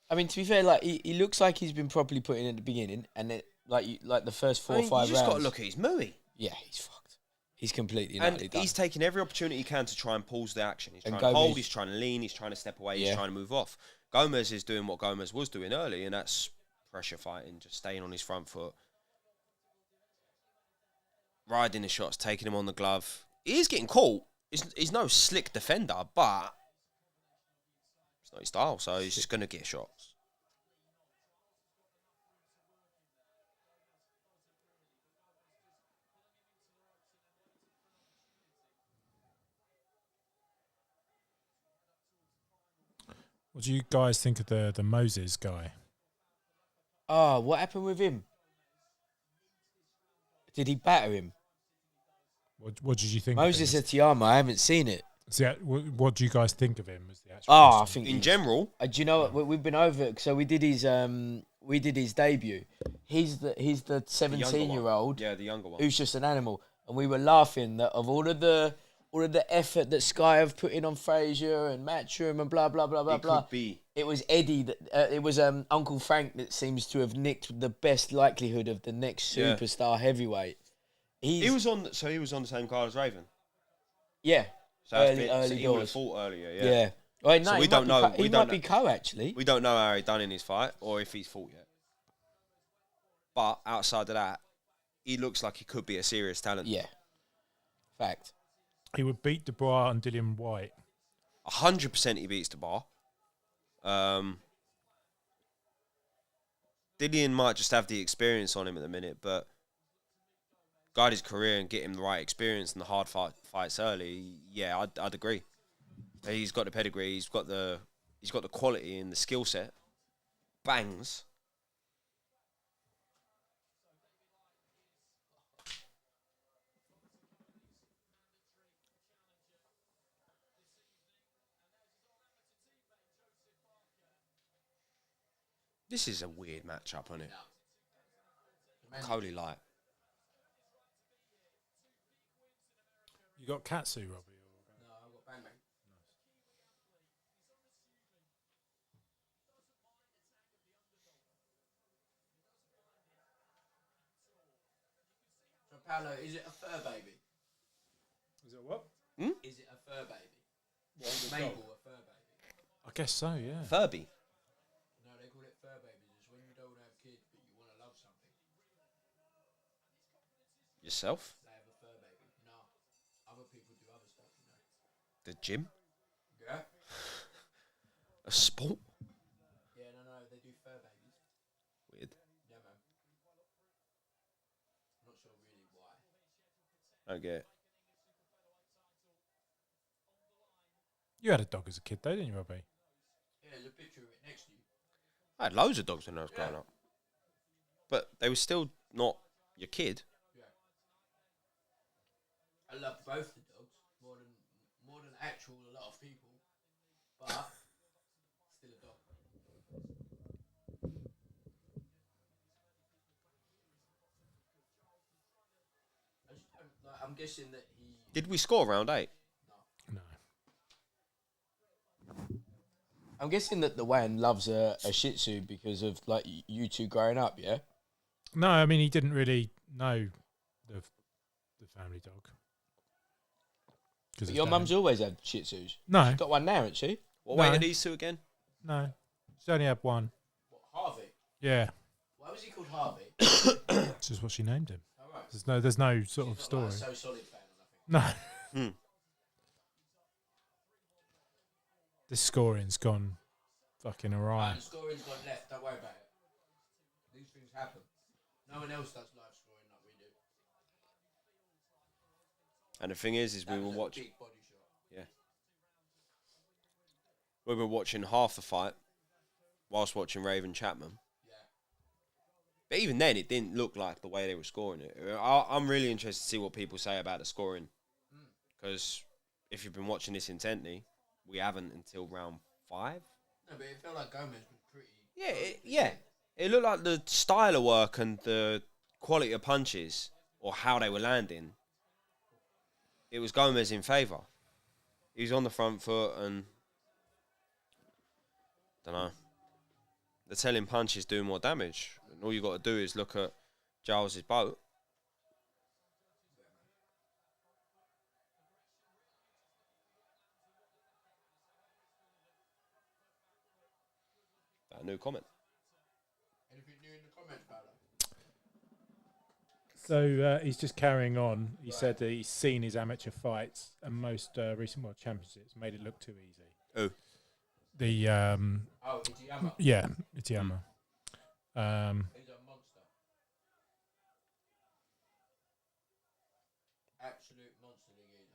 I mean, to be fair, like he looks like he's been properly put in at the beginning, and it like the first 4 or 5 you just rounds. got to look at his mooey. Yeah, he's fucked. He's completely And nutty done. he's taking every opportunity he can to try and pause the action. He's And trying to hold, Gomez- he's trying to lean, he's trying to step away, Yeah. he's trying to move off. Gomez is doing what Gomez was doing early, and that's pressure fighting, just staying on his front foot. Riding the shots, taking him on the glove. He is getting caught. He's no slick defender, but it's not his style, so he's just going to get shots. What do you guys think of the Moses guy? Oh, what happened with him? Did he batter him? What did you think? Moses of him? Atiyama, I haven't seen it. What do you guys think of him? As the actual Oh, I question? think In general, do you know what? We've been over it. So we did his debut. He's the the younger 17-year-old one. Yeah, the younger one. who's just an animal, and we were laughing that of all of the effort that Sky have put in on Frazier and Matchroom and blah blah blah blah It blah. could be. It was Eddie that it was Uncle Frank that seems to have nicked the best likelihood of the next Yeah. superstar heavyweight. He was on the same card as Raven. Yeah. So that's Early he would have doors. fought earlier. Yeah. Yeah. Well, no, So we he don't might know. Be he might be co actually. We don't know how he done in his fight or if he's fought yet. But outside of that, he looks like he could be a serious talent. Yeah. Fact. He would beat Dubois and Dillian White. 100% he beats the bar. Dillian might just have the experience on him at the minute, but guide his career and get him the right experience and the hard fights early. Yeah, I'd agree. He's got the pedigree. He's got the quality and the skill set. Bangs. This is a weird matchup, isn't it? Okolie light. You got Katsu, Robbie. No, I've got Bang Bang. So Paolo, is it a fur baby? Is it what? Is it a fur baby? Mabel, a fur baby. I guess so. Yeah. Furby. No, they call it fur babies. It's when you don't have kids but you want to love something. Yourself? They have a fur baby. No, other people do other stuff, you know. The gym? Yeah. A sport? Yeah, no, they do fur babies. Weird. Yeah, man. I'm not sure really why. I don't get it. You had a dog as a kid, though, didn't you, Robbie? Yeah, there's a picture of it next to you. I had loads of dogs when I was growing up. But they were still not your kid. Yeah. I love both the dogs more than actual a lot of people, but still a dog. I just don't, like, I'm guessing that he. Did we score round 8? No. I'm guessing that the Wan loves a Shih Tzu because of like you two growing up, yeah. No, I mean he didn't really know the family dog. But your mum's always had Shih Tzus. No. She's got one now, hasn't she? What No. weight are these two again? No, she's only had one. What, Harvey? Yeah, Why was he called Harvey? it's just what she named him. All right. There's no sort of He's story. not like a So Solid fan or nothing. No, Hmm. this scoring's gone fucking awry. The scoring's gone left. Don't worry about it. These things happen. No one else does live scoring like we do. And the thing is we That were was a watching. big body shot. Yeah. We were watching half the fight whilst watching Raven Champman. Yeah. But even then, it didn't look like the way they were scoring it. I'm really interested to see what people say about the scoring. Because if you've been watching this intently, we haven't until round 5. No, but it felt like Gomez was pretty. Yeah. It looked like the style of work and the quality of punches, or how they were landing, it was Gomez in favour. He was on the front foot and... don't know. The telling punches do more damage. And all you got to do is look at Giles' boat. A new comment. Anything new in the comments, Paolo? So he's just carrying on. He said that he's seen his amateur fights and most recent world championships made it look too easy. Who? The Oh, Itiyama. yeah, Itiyama. He's a monster. Absolute monster league either.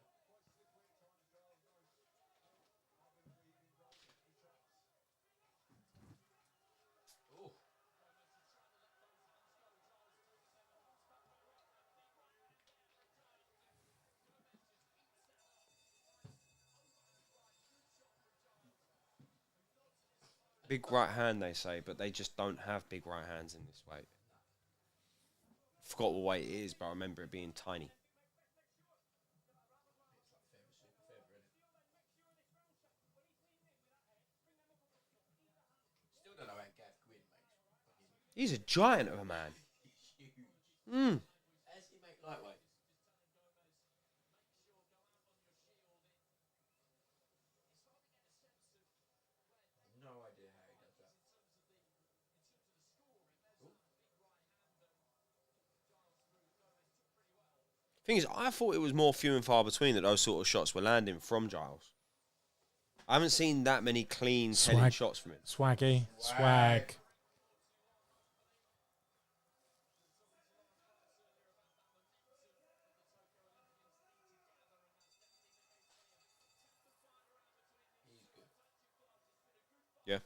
Big right hand, they say, but they just don't have big right hands in this weight. Forgot what weight it is, but I remember it being tiny. He's a giant of a man. Mm. How does he make lightweight? No idea how he does that. Thing is, I thought it was more few and far between that those sort of shots were landing from Giles. I haven't seen that many clean, telling shots from him. Swaggy. Swag. Yeah.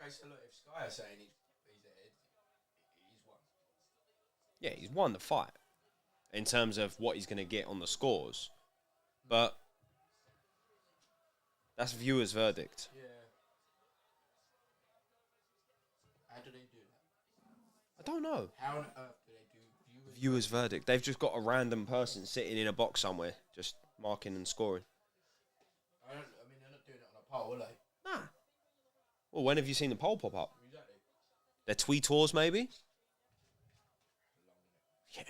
Okay, so look, if Sky are saying he's ahead, he's won. Yeah, he's won the fight in terms of what he's going to get on the scores. But that's viewers' verdict. Yeah. How do they do that? I don't know. How on earth do they do Viewers' verdict. They've just got a random person sitting in a box somewhere, just marking and scoring. I mean, they're not doing it on a poll, are they? Nah. Well, when have you seen the poll pop up? Exactly. Their tweeters, maybe? Yeah.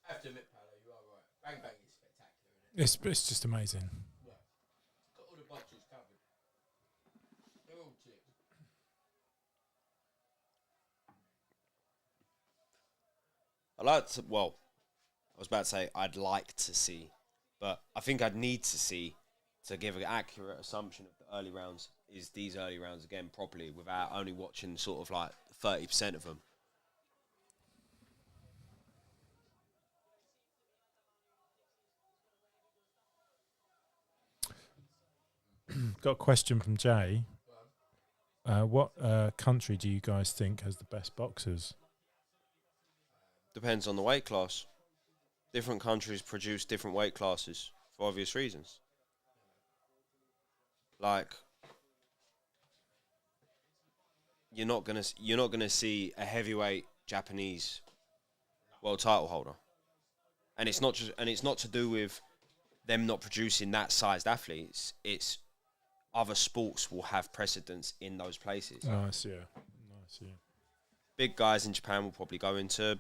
I have to admit, Paolo, you are right. Bang Bang is spectacular, isn't it? It's just amazing. Yeah. It's got all the boxes covered. They're all chips. I was about to say I'd like to see, but I think I'd need to see to give an accurate assumption of the early rounds, is these early rounds again properly without only watching sort of like 30% of them. Got a question from Jay. What country do you guys think has the best boxers? Depends on the weight class. Different countries produce different weight classes for obvious reasons. Like, you're not gonna see a heavyweight Japanese world title holder, and it's not to do with them not producing that sized athletes. It's other sports will have precedence in those places. Nice, yeah. Big guys in Japan will probably go into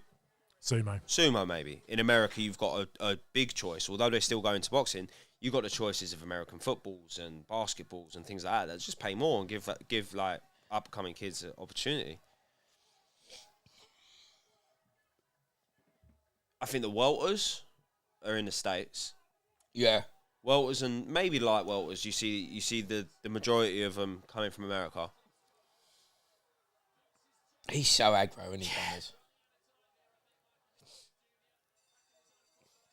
Sumo. maybe. In America, you've got a big choice. Although they still go into boxing, you've got the choices of American footballs and basketballs and things like that. That just pay more and give like upcoming kids an opportunity. I think the welters are in the States. Yeah. Welters and maybe light welters. You see the majority of them coming from America. He's so aggro, isn't he, Gomez?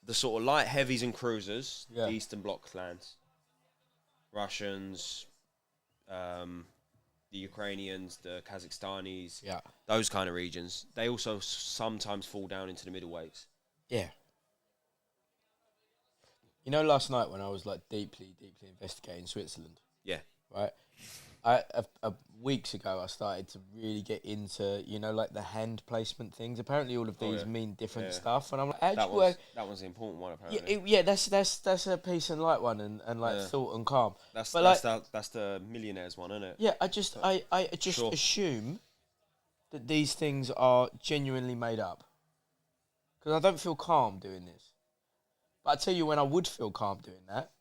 The sort of light heavies and cruisers, Yeah. the Eastern Bloc lands, Russians, the Ukrainians, the Kazakhstanis, Yeah. those kind of regions. They also sometimes fall down into the middleweights. Yeah. You know, last night when I was like deeply investigating Switzerland, Yeah. right? Weeks ago I started to really get into, you know, like the hand placement things. Apparently all of these mean different stuff, and I'm like, how do you work? That one's the important one apparently. Yeah, that's a peace and light one, and like thought and calm. That's But that's the millionaires one, isn't it? yeah, I just Sure. assume that these things are genuinely made up, because I don't feel calm doing this. But I tell you, when I would feel calm doing that,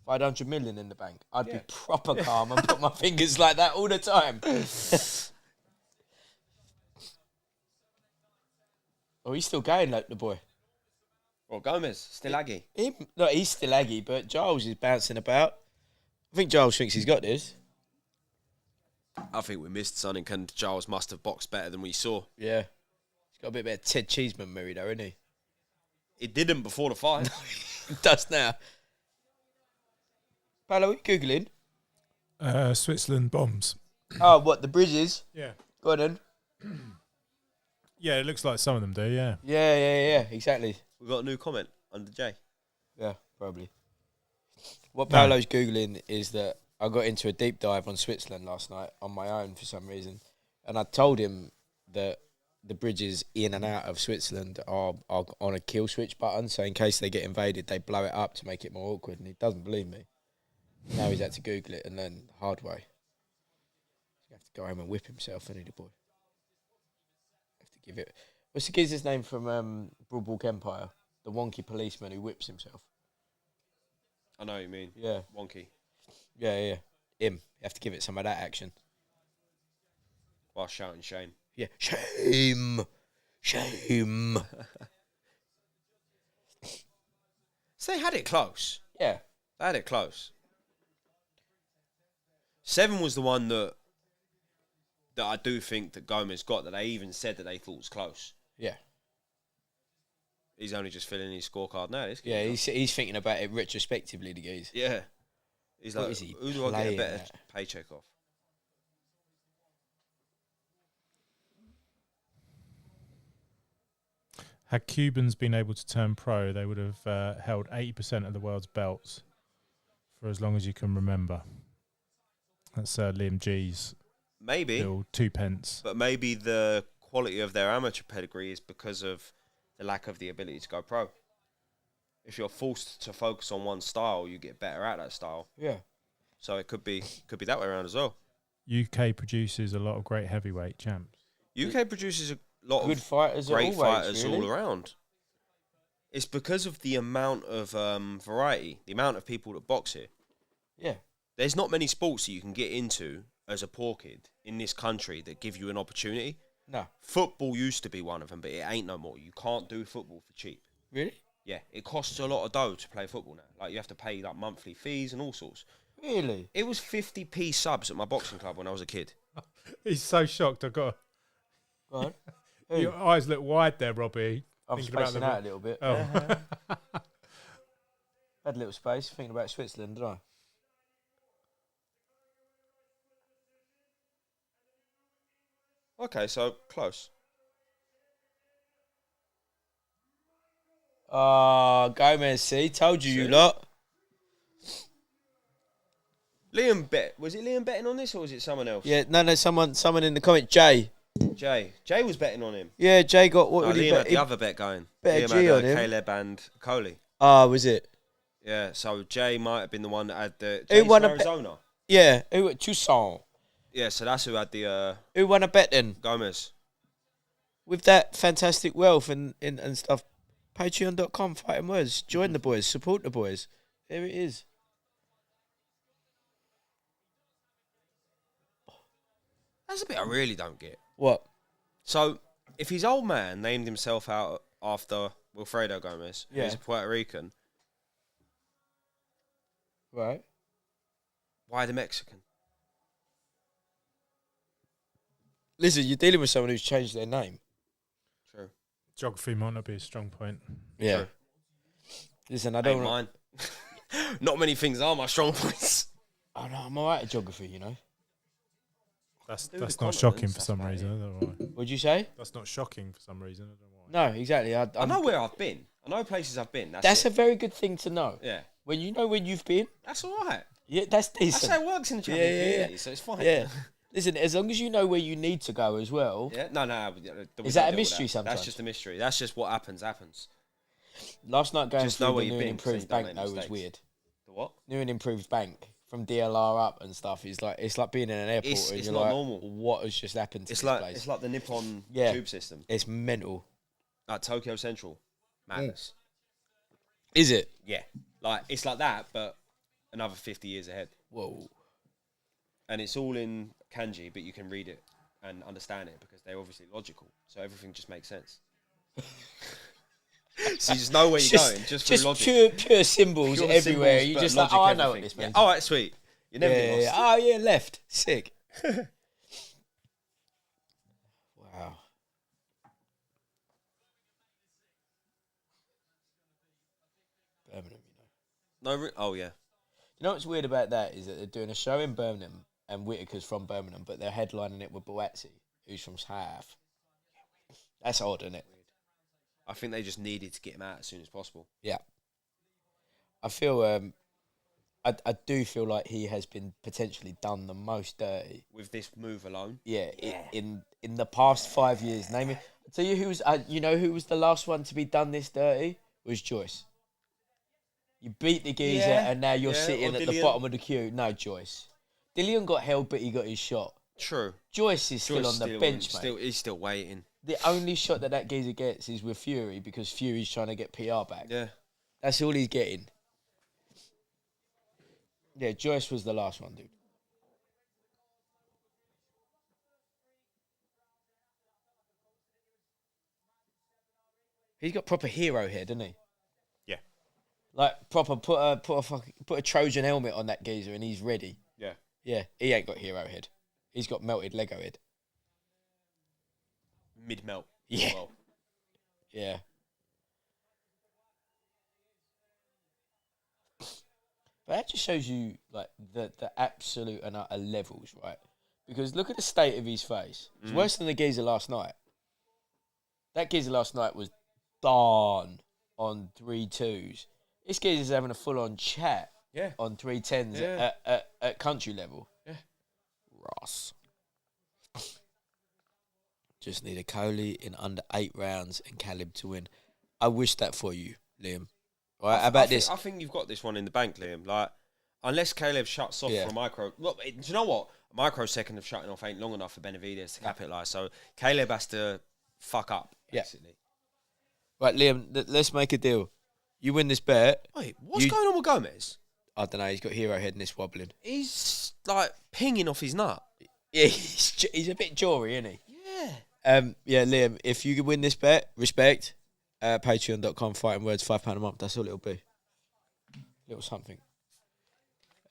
500 million in the bank, I'd be proper calm and put my fingers like that all the time. Oh, he's still going, like the boy. Well, Gomez still aggy. He's still aggy, but Giles is bouncing about. I think Giles thinks he's got this. I think we missed something, and Giles must have boxed better than we saw. Yeah. He's got a bit of Ted Cheeseman memory, though, isn't he? It didn't before the fight. He does now. Paolo, what are you Googling? Switzerland bombs. Oh, what, the bridges? Yeah. Go on then. Yeah, it looks like some of them do, yeah. Yeah, exactly. We got a new comment under J. Yeah, probably. What Paolo's Googling is that I got into a deep dive on Switzerland last night on my own for some reason. And I told him that the bridges in and out of Switzerland are on a kill switch button. So in case they get invaded, they blow it up to make it more awkward. And he doesn't believe me. Now he's had to Google it and learn the hard way. You have to go home and whip himself, ain't he, the boy? Have to give it. What's the geezer's name from Broadwalk Empire? The wonky policeman who whips himself. I know what you mean. Yeah. Wonky. Yeah. Him. You have to give it some of that action. While shouting shame. Yeah. Shame. So they had it close. Yeah. They had it close. 7 was the one that I do think that Gomez got, that they even said that they thought was close. Yeah. He's only just filling his scorecard now. Yeah, he's thinking about it retrospectively, the guys. Yeah. He's What like, is he who do I get a playing better at? paycheck off? Had Cubans been able to turn pro, they would have held 80% of the world's belts for as long as you can remember. That's Liam G's Maybe. little 2 pence. But maybe the quality of their amateur pedigree is because of the lack of the ability to go pro. If you're forced to focus on one style, you get better at that style. Yeah. So it could be that way around as well. UK produces a lot of great heavyweight champs. UK produces a lot Good of fighters great always, fighters really. all around. It's because of the amount of variety, the amount of people that box here. Yeah. There's not many sports that you can get into as a poor kid in this country that give you an opportunity. No. Football used to be one of them, but it ain't no more. You can't do football for cheap. Really? Yeah, it costs a lot of dough to play football now. Like, you have to pay like monthly fees and all sorts. Really? It was 50p subs at my boxing club when I was a kid. He's so shocked. Go on. Who? Your eyes look wide there, Robbie. I'm thinking about spacing them. out a little bit. Oh. Had a little space thinking about Switzerland, didn't I? Okay, so close. Gomez, see? Told you, you lot. Liam bet. Was it Liam betting on this or was it someone else? Yeah, no, someone in the comment, Jay. Jay was betting on him. Yeah, Jay got what No, would he Liam bet? had the other bet going. bet a Liam G had on him. Caleb and Okolie. Was it? Yeah, so Jay might have been the one that had the... Who Jay's won from a bet? Arizona. Yeah, who? Toussaint. Yeah, so that's who had the Who won a bet then? Gomez. With that fantastic wealth and stuff. Patreon.com, fighting words. Join the boys, support the boys. There it is. That's a bit I really don't get. What? So, if his old man named himself out after Wilfredo Gomez, Yeah. who's a Puerto Rican, Right. why the Mexican? Listen, you're dealing with someone who's changed their name. True. Geography might not be a strong point. Yeah. True. Listen, I Ain't don't mine. Not many things are my strong points. Oh no, I'm alright at geography, you know. That's Do the not continents, shocking for that's some about reason. I don't know why. What'd you say? That's not shocking for some reason. I don't know why. No, exactly. I know where I've been. I know places I've been. That's it. a very good thing to know. Yeah. When you know where you've been, That's all right. yeah, that's That's decent. how it works in the Champions Yeah. community, so it's fine. Yeah. Listen, as long as you know where you need to go as well. Yeah. No. We Is that don't a deal with mystery sometimes? That's just a mystery. That's just what happens. Last night going Just through know the where new you've and been, so you improved don't bank make though was mistakes. weird. The what? New and improved bank from DLR up and stuff is like it's like being in an airport It's and you're not like, normal. what has just happened to It's this like place? it's like the Nippon Yeah. tube system. It's mental. Like Tokyo Central. Madness. Is it? Yeah. Like it's like that, but another 50 years ahead. Whoa. And it's all in kanji, but you can read it and understand it because they're obviously logical. So everything just makes sense. So you just know where you're going, just through logic. pure symbols Pure everywhere. symbols, You but just like, logic, I know what everything. this Yeah. means. All right, sweet. You never get lost. Oh, yeah, left. Sick. Wow. Birmingham, you know. No, oh yeah. You know what's weird about that is that they're doing a show in Birmingham and Whitaker's from Birmingham, but they're headlining it with Buczynski, who's from South. That's odd, isn't it? I think they just needed to get him out as soon as possible. Yeah. I feel, I do feel like he has been potentially done the most dirty. With this move alone. Yeah. In the past 5 years. Name it. I'll tell you who was, you know who was the last one to be done this dirty? Was Joyce. You beat the geezer and now you're sitting at the bottom of the queue. No, Joyce. Dillian got held, but he got his shot. True. Joyce is still on the bench, mate. He's still waiting. The only shot that geezer gets is with Fury because Fury's trying to get PR back. Yeah. That's all he's getting. Yeah, Joyce was the last one, dude. He's got proper hero head, doesn't he? Yeah. Like proper put a Trojan helmet on that geezer and he's ready. Yeah. Yeah, he ain't got hero head. He's got melted Lego head. Mid-melt. Yeah. Well. Yeah. But that just shows you like the absolute and utter levels, right? Because look at the state of his face. It's worse than the geezer last night. That geezer last night was darn on 3-2s. This geezer's having a full-on chat on 3-10s at country level. Yeah. Ross. Just need Okolie in under 8 rounds and Caleb to win. I wish that for you, Liam. All right, how about this? I think you've got this one in the bank, Liam. Like, unless Caleb shuts off for a micro... Look, do you know what? A microsecond of shutting off ain't long enough for Benavidez to capitalise. So Caleb has to fuck up, basically. Right, Liam, let's make a deal. You win this bet. Wait, what's going on with Gomez? I don't know. He's got hero head and it's wobbling. He's, like, pinging off his nut. Yeah, he's a bit jawry, isn't he? Yeah. Yeah, Liam, if you can win this bet, respect, patreon.com, fighting words, £5 a month. That's all it'll be. Little something.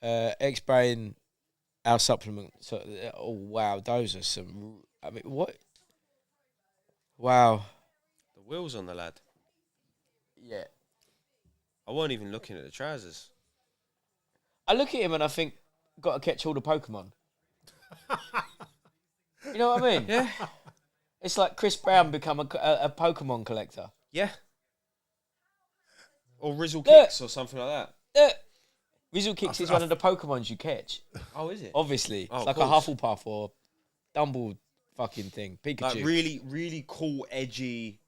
X-Brain, our supplement. So, oh, wow, those are some... I mean, what? Wow. The wheels on the lad. Yeah. I weren't even looking at the trousers. I look at him and I think, got to catch all the Pokemon. You know what I mean? Yeah. It's like Chris Brown become a Pokemon collector. Yeah. Or Rizzle Kicks or something like that. Rizzle Kicks is one of the Pokemons you catch. Oh, is it? Obviously. Oh, it's like a Hufflepuff or Dumble fucking thing. Pikachu. Like really, really cool, edgy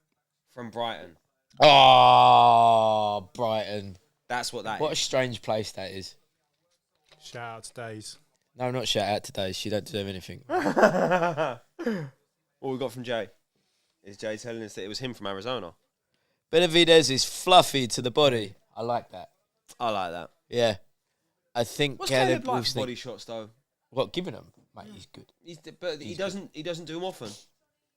from Brighton. Oh, Brighton. That's what that What a is. strange place that is. Shout out to Days. No, not shout out today. She don't deserve anything. What we got from Jay? Is Jay telling us that it was him from Arizona? Benavidez is fluffy to the body. I like that. I like that. Yeah. I think What's Caleb Caleb will like sneak. body shots though? What, giving him? Mate, he's good. But he doesn't do them often,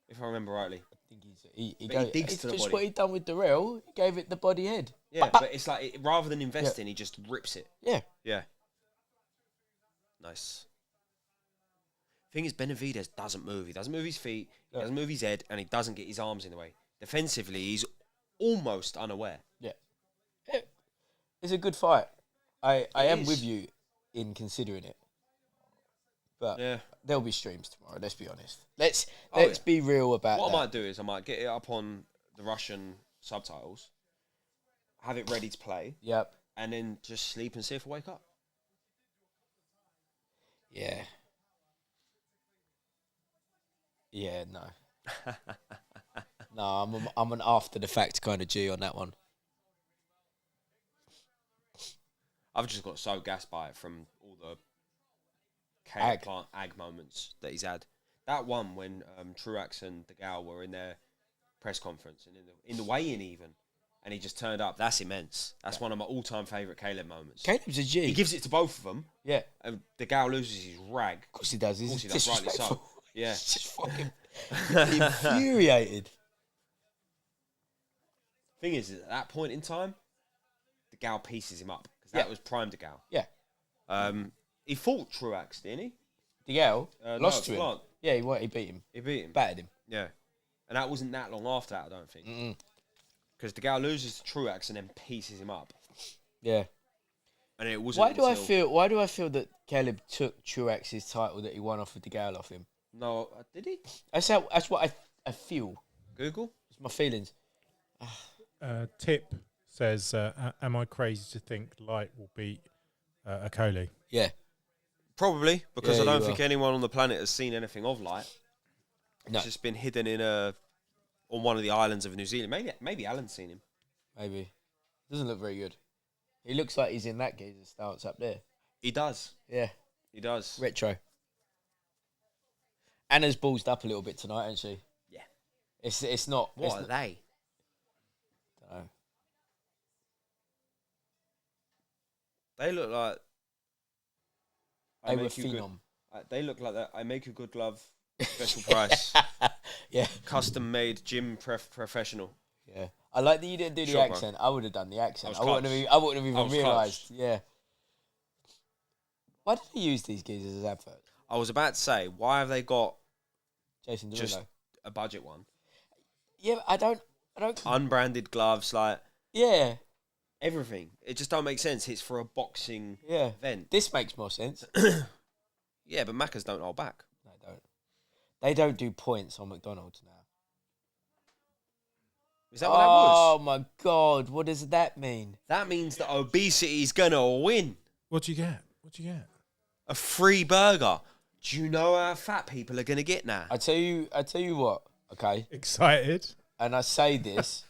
if I remember rightly. I think he digs it's to the just body. what he done with Darrell. He gave it the body head. Yeah, but it's like rather than investing, he just rips it. Yeah. Yeah. Nice. Thing is, Benavidez doesn't move. He doesn't move his feet. He doesn't move his head, and he doesn't get his arms in the way. Defensively, he's almost unaware. Yeah. It's a good fight. I am is. with you in considering it. But there'll be streams tomorrow, let's be honest. Let's be real about what that. I might do is I might get it up on the Russian subtitles, have it ready to play, Yep. and then just sleep and see if I wake up. Yeah. Yeah, no. No, I'm an after the fact kind of G on that one. I've just got so gassed by it from all the ag moments that he's had. That one when Truax and De Gaulle were in their press conference and in the weigh-in even, and he just turned up. That's immense. That's one of my all-time favourite Caleb moments. Caleb's a G. He gives it to both of them. Yeah. And De Gaulle loses his rag. Of course he does. He's Of course he does, rightly so. Yeah. He's just fucking infuriated. Thing is, at that point in time, De Gaulle pieces him up because that was prime De Gaulle. Yeah. He fought Truax, didn't he? DeGale lost to him. Plant. Yeah, he beat him. He beat him. Battered him. Yeah. And that wasn't that long after that, I don't think. Because DeGale loses to Truax and then pieces him up. Yeah. And it wasn't Why do I feel that Caleb took Truax's title that he won off of DeGale off him? No, did he? That's what I feel. Google? It's my feelings. Tip says, am I crazy to think Light will beat Okolie? Yeah. Probably, because Yeah, I don't you think are. anyone on the planet has seen anything of Light. No. It's just been hidden on one of the islands of New Zealand. Maybe Alan's seen him. Maybe. Doesn't look very good. He looks like he's in that geezer's stance up there. He does. Yeah. He does. Retro. Anna's ballsed up a little bit tonight, hasn't she? Yeah. It's not. What are they? Dunno. They look like... They were phenom. They look like that. I make you good love. Special price. Yeah. Custom made gym professional. Yeah. I like that you didn't do the Sure, bro. accent. I would have done the accent. I wouldn't have even was realised. Yeah. Why did they use these geezers as adverts? I was about to say, why have they got Jason Derulo. just a budget one? Yeah, but I don't. Unbranded gloves, like Yeah. everything. It just don't make sense. It's for a boxing Yeah. event. This makes more sense. Yeah, but Macca's don't hold back. No, they don't. They don't do points on McDonald's now. Is that what that was? Oh my God! What does that mean? That means that obesity's gonna win. What do you get? What do you get? A free burger. Do you know how fat people are gonna get now? I tell you what. Okay, Excited? and I say this.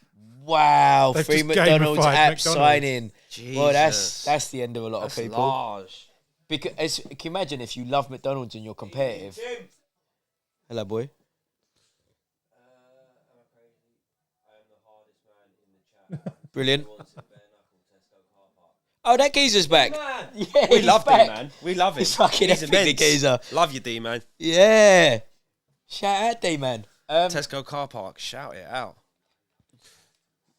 Wow, They've free just McDonald's gamified app McDonald's. sign-in. Well, Jesus. that's the end of a lot That's of people. large. Because can you imagine if you love McDonald's and you're competitive? Hello, boy. Brilliant. Oh, that geezer's back. Yeah, We he's love back. D-Man. We love him. He's fucking He's epic, the immense. geezer. Love you, D-Man. Yeah. Shout out, D-Man. Tesco car park. Shout it out.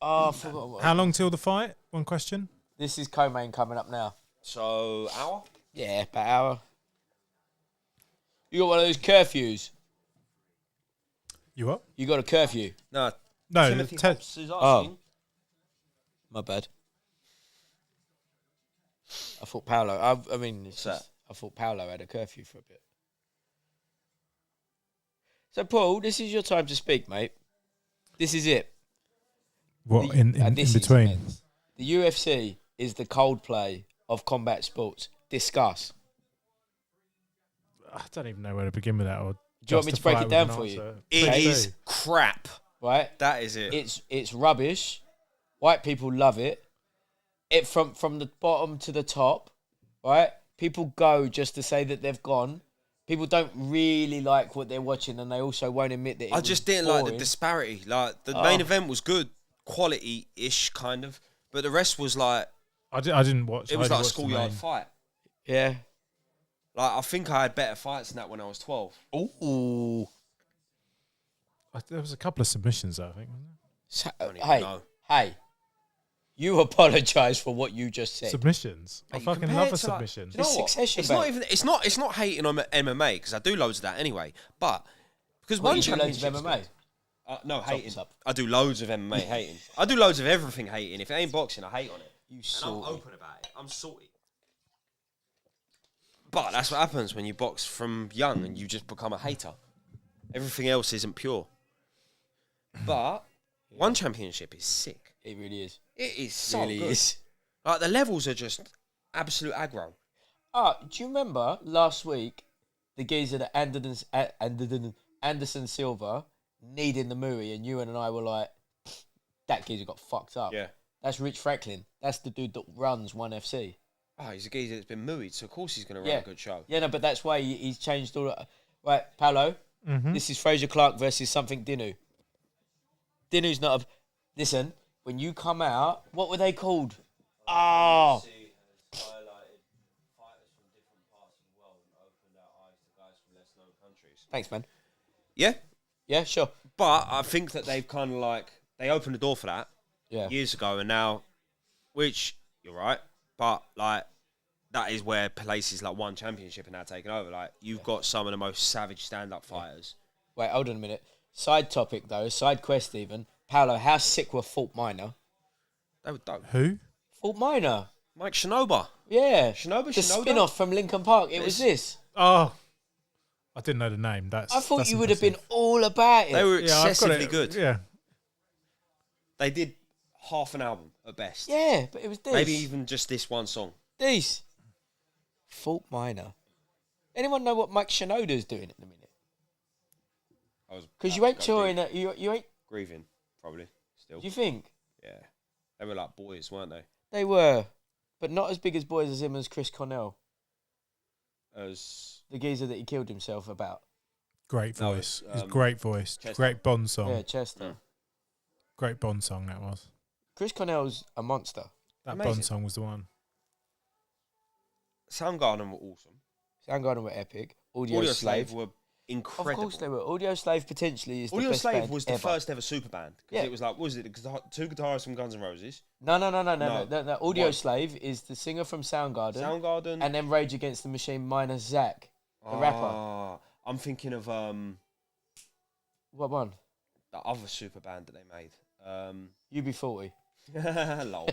Oh, I forgot what. How long till the fight? One question. This is co-main coming up now. So, hour? Yeah, about an hour. You got one of those curfews. You what? You got a curfew. No. No, Timothy the Hobbs is asking. My bad. I thought Paolo. I mean, it's What's just, I thought Paolo had a curfew for a bit. So, Paul, this is your time to speak, mate. This is it. what The- in this is between? immense. The UFC is the Coldplay of combat sports. Discuss. I don't even know where to begin with that. Or Do you want me to break justify it with down an for you? answer. It Please is do. crap. Right? That is it. It's rubbish. White people love it. It from the bottom to the top, right? People go just to say that they've gone. People don't really like what they're watching, and they also won't admit that it I was just didn't like the boring. disparity. Like, the Oh. main event was good, quality-ish, kind of. But the rest was like, I didn't watch. it was I like a watched the schoolyard main. fight. Yeah. Like, I think I had better fights than that when I was 12. Ooh. There was a couple of submissions, though, I think. Wasn't So, Don't even hey, know. hey. You apologise for what you just there? said. Submissions. I Hey, fucking compared love a to, like, submission. do you know It's what? Succession, It's mate. not even. It's not hating on MMA because I do loads of that anyway. But because What, one you do loads of championship's MMA? good. No, hating. what's up. I do loads of MMA hating. I do loads of everything hating. If it ain't boxing, I hate on it. You And I'm salty. open about it. I'm salty. But that's what happens when you box from young and you just become a hater. Everything else isn't pure. But one championship is sick. It really is. It is so really good. is. Like, the levels are just absolute aggro. Do you remember last week the geezer that Anderson Silva needing the Muri, and you and I were like, that geezer got fucked up. Yeah. That's Rich Franklin. That's the dude that runs ONE FC. Oh, he's a geezer that's been mooed, so of course he's going to run Yeah. a good show. Yeah, no, but that's why he's changed all that. Right, Paolo, this is Fraser Clarke versus something Dinu. Dinu's not a... Listen, when you come out, what were they called? Oh, thanks, man. Yeah, Yeah, sure. but I think that they've kind of like, they opened the door for that Yeah. years ago, and now, which, you're right, but like, that is where places like One Championship are now taking over. Like, you've got some of the most savage stand-up fighters. Wait, hold on a minute. Side topic, though. Side quest, even. Paolo, how sick were Fort Minor? They were dope. Who? Fort Minor. Mike Shinoda. Yeah. Shinoda? The spin-off from Lincoln Park. It was this. Oh, I didn't know the name. I thought that's you would have been impressive. all about it. They were Yeah, I've got excessively it. good. Yeah. They did half an album at best. Yeah, but it was this. Maybe even just this one song. This. Fort Minor. Anyone know what Mike Shinoda's doing at the minute? Because you ain't touring. You ain't. Grieving, probably. Still. Do you think? Yeah. They were like boys, weren't they? They were. But not as big as boys as him as Chris Cornell. As The geezer that he killed himself about. Great No, voice. it's, Great voice. Chester. Great Bond song. Yeah, Chester. Great Bond song that was. Chris Cornell's a monster. That Amazing. Bond song was the one. Soundgarden were awesome. Soundgarden were epic. Audio, Audio Slave. Slave were incredible. Of course they were. Audio Slave potentially is Audio the best Slave band was the ever. first ever super band. Because Yeah. it was like, what was it? Two guitarists from Guns N' Roses. No. No. Audio What? Slave is the singer from Soundgarden. Soundgarden. And then Rage Against the Machine minus Zach, the rapper. I'm thinking of What one? the other super band that they made. UB40. Lol.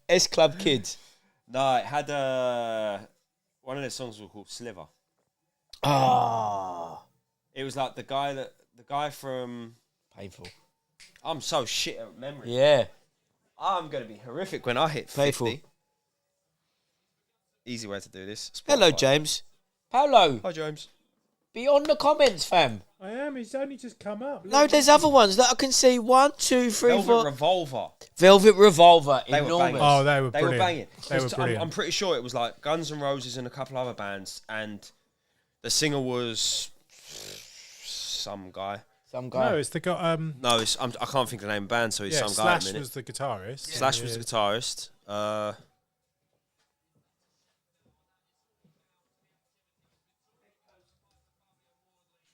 S Club Kids. No, it had one of their songs was called Sliver. Ah. It was like the guy from. Painful. I'm so shit at memory. Yeah. I'm gonna be horrific when I hit 50. Painful. Easy way to do this. Hello, Spotify. James. Paolo, Hi, James. be on the comments, fam. I am. He's only just come up. No, there's other ones that I can see. 1, 2, 3, Velvet 4. Revolver. Velvet Revolver. They were Enormous. bangers. Oh, they were They brilliant. were banging. They were 'Cause brilliant. I'm pretty sure it was like Guns N' Roses and a couple other bands, and the singer was some guy. Some guy. No, it's the guy. No, I can't think of the name of the band, so he's Yeah, some guy at Slash the minute. was the guitarist. Slash was the guitarist.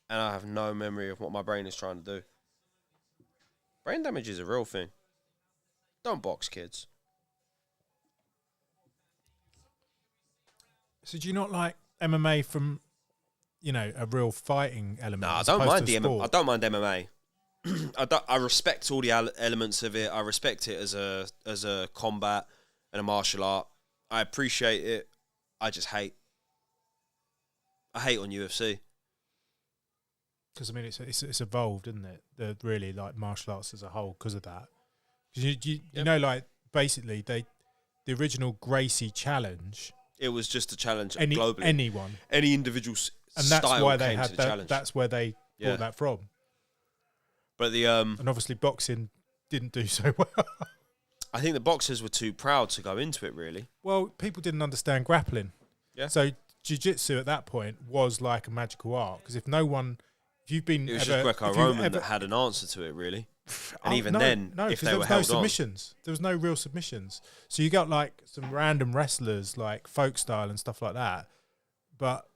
And I have no memory of what my brain is trying to do. Brain damage is a real thing. Don't box, kids. So do you not like MMA from, a real fighting element? No, I as don't opposed mind to the sport? I don't mind MMA. I respect all the elements of it. I respect it as a combat and a martial art. I appreciate it. I just hate. I hate on UFC. Because I mean, it's evolved, isn't it? The really like martial arts as a whole because of that. Because you know, like basically the original Gracie challenge. It was just a challenge Any globally. Any individual And that's style why they came had to the that. challenge. That's where they brought that from. But the And obviously boxing didn't do so well. I think the boxers were too proud to go into it. Really. Well, people didn't understand grappling. Yeah. So jiu-jitsu at that point was like a magical art because if you've been It was ever, just Greco-Roman that had an answer to it, really. And even then, if they there were was no held on. submissions. There was no real submissions. So you got like some random wrestlers like folk style and stuff like that. But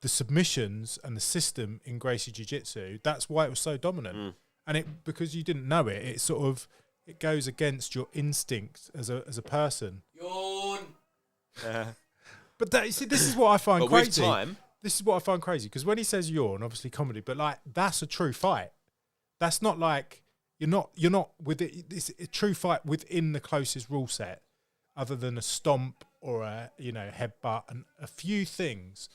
the submissions and the system in Gracie Jiu-Jitsu, that's why it was so dominant. And because you didn't know it, it goes against your instinct as a person. Yawn. But this is what I find But crazy. with time, This is what I find crazy because when he says yawn, obviously comedy, but like that's a true fight. That's not like you're not with it. It's a true fight within the closest rule set, other than a stomp or a headbutt and a few things.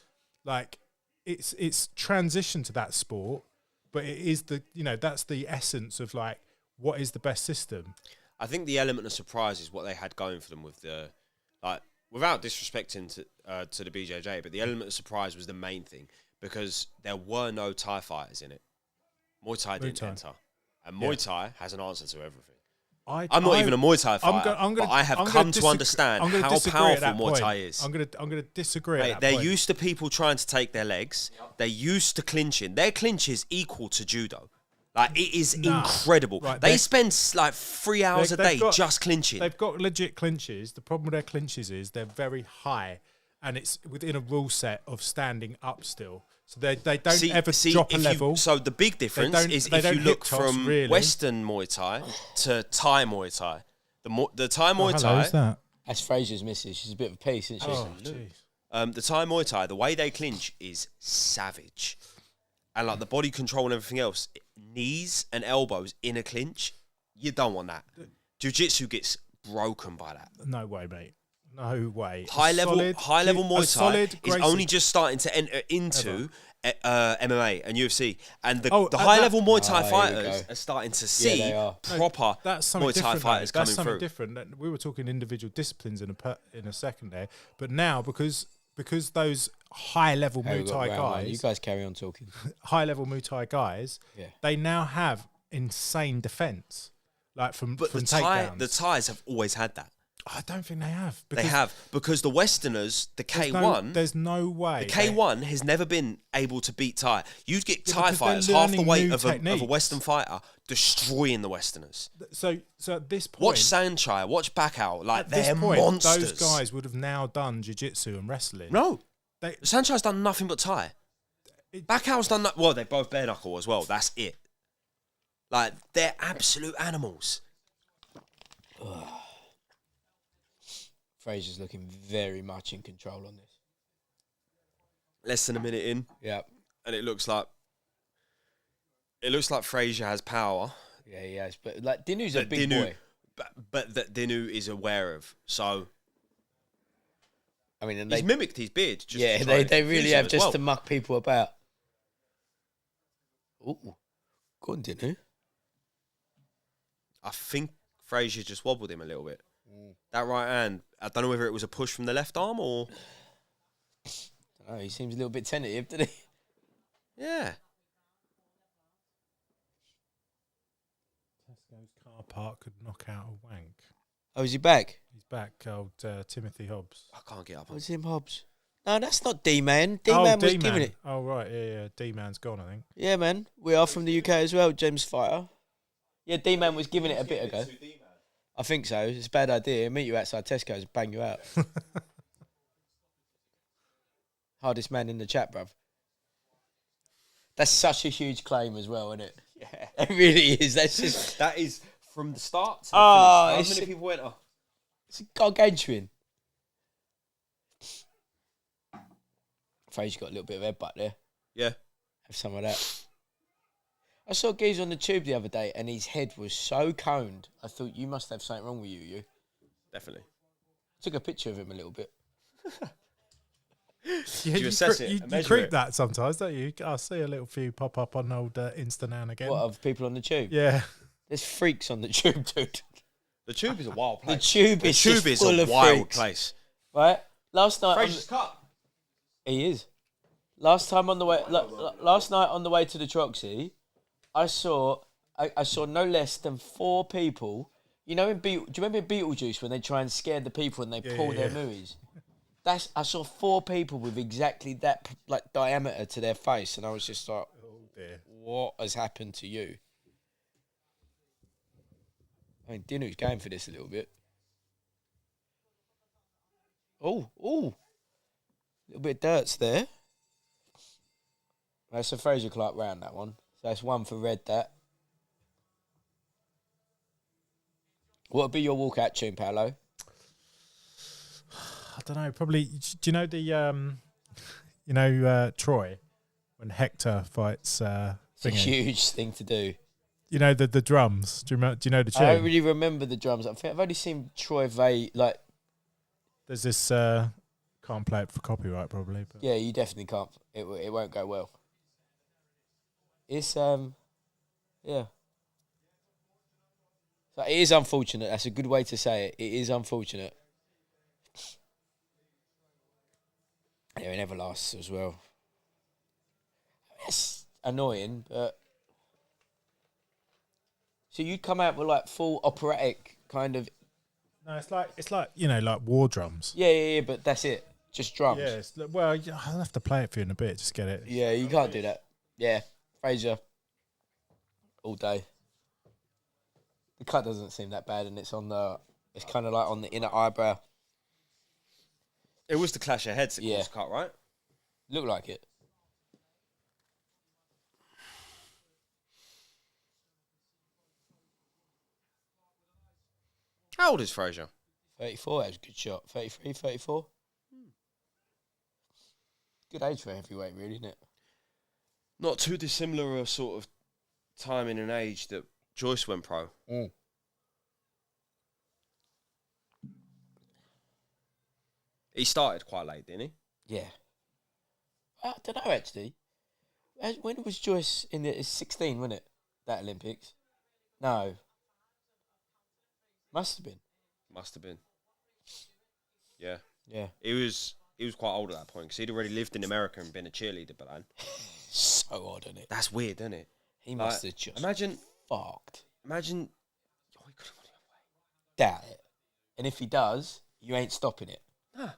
Like it's transition to that sport, but it is that's the essence of like what is the best system. I think the element of surprise is what they had going for them with the without disrespecting to the BJJ, but the element of surprise was the main thing because there were no Thai fighters in it. Muay Thai didn't enter. And Muay Thai has an answer to everything. I'm not even a Muay Thai fighter, but I have come to understand how powerful Muay Thai is. I'm gonna disagree. Mate, at that they're point. used to people trying to take their legs. They're used to clinching. Their clinch is equal to judo. Like, it is incredible. Right, they spend like 3 hours a day just clinching. They've got legit clinches. The problem with their clinches is they're very high, and it's within a rule set of standing up still. So they don't ever drop a level. So the big difference is if you look from Western Muay Thai to Thai Muay Thai. The Thai Muay Hello, who's Thai. that? That's Fraser's missus. She's a bit of a piece, isn't she? Oh, jeez. The Thai Muay Thai, the way they clinch is savage. And like the body control and everything else, knees and elbows in a clinch, you don't want that. Jiu-jitsu gets broken by that. No way, mate. No way. High level Muay Thai is only just starting to enter into MMA and UFC, and the high level Muay Thai fighters are starting to see proper Muay Thai fighters coming through. Different. We were talking individual disciplines in a second there, but now because those high level Muay Thai guys, you guys carry on talking. High level Muay Thai guys, they now have insane defense, like from takedowns. The Thais have always had that. I don't think they have. They have, because the Westerners, the K1... There's no way. The K1 has never been able to beat Thai. You'd get Thai fighters half the weight of a Western fighter destroying the Westerners. So at this point... Watch Sanchai, watch Bacau. Like, they're point, monsters. Those guys would have now done jiu-jitsu and wrestling. No. Sanchai's done nothing but Thai. Bacau's done... Well, they both bare knuckle as well. That's it. Like, they're absolute animals. Ugh. Fraser's looking very much in control on this. Less than a minute in. Yeah. And it looks like Fraser has power. Yeah, he has. But like Dinu's a big boy. But that Dinu is aware of. So I mean, and he's mimicked his beard. Just they really have just to muck people about. Ooh. Go on, Dinu. I think Fraser just wobbled him a little bit. That right hand, I don't know whether it was a push from the left arm or... Oh, he seems a little bit tentative, doesn't he? Yeah. Tesco's car park could knock out a wank. Oh, is he back? He's back, old Timothy Hobbs. I can't get up. What's him, Hobbs? No, that's not D-Man. D-Man was giving it. Oh, right, yeah. D-Man's gone, I think. Yeah, man. We are from the UK as well, James Fighter. Yeah, D-Man was giving it a bit ago. I think so. It's a bad idea. Meet you outside Tesco's and bang you out. Hardest man in the chat, bruv. That's such a huge claim as well, isn't it? Yeah. It really is. That is from the start to the finish. How many people went off? It's gargantuan. Fraser got a little bit of headbutt there. Yeah. Have some of that. I saw Giles on the tube the other day and his head was so coned. I thought, you must have something wrong with you. Definitely. Took a picture of him a little bit. Yeah, you assess it? You creep that sometimes, don't you? I see a little few pop up on old Insta now and again. What, of people on the tube? Yeah. There's freaks on the tube, dude. The tube is a wild place. The tube is full a of wild freaks. place. Right? Last night... Fraser's cut. He is. Last night on the way to the Troxy, I saw no less than 4 people. You know, do you remember Beetlejuice when they try and scare the people and they pull their movies? I saw 4 people with exactly that like diameter to their face, and I was just like, oh dear, what has happened to you? I mean, Dinu's going for this a little bit. Oh, a little bit of dirt's there. That's a Fraser Clarke round, that one. So that's 1 for red, that. What would be your walkout tune, Paolo? I don't know. Probably. Do you know the Troy when Hector fights? It's a huge thing to do. You know the drums. Do you know the tune? I don't really remember the drums. I think I've only seen Troy Vay like. There's this. Can't play it for copyright, probably. But. Yeah, you definitely can't. It won't go well. It's yeah. So it is unfortunate. That's a good way to say it. It is unfortunate. Yeah, it never lasts as well. It's annoying, but so you'd come out with like full operatic kind of. No, it's like like war drums. Yeah, but that's it. Just drums. Yeah, well, I'll have to play it for you in a bit. Just get it. Yeah, you can't do that. Yeah, Fraser. All day. The cut doesn't seem that bad, and it's kind of like on the inner eyebrow. It was the clash of heads that caused the cut, right? Looked like it. How old is Fraser? 34, that was a good shot. 33, 34. Good age for a heavyweight, really, isn't it? Not too dissimilar a sort of timing and age that Joyce went pro. He started quite late, didn't he? Yeah. I don't know, actually. When was Joyce in the... It's 16, wasn't it? That Olympics? No. Must have been. Must have been. Yeah. Yeah. He was quite old at that point because he'd already lived in America and been a cheerleader, but then... So odd, isn't it? That's weird, isn't it? He must have just fucked. Imagine... Oh, he could have gone the other way. Doubt it. And if he does, you ain't stopping it. Nah.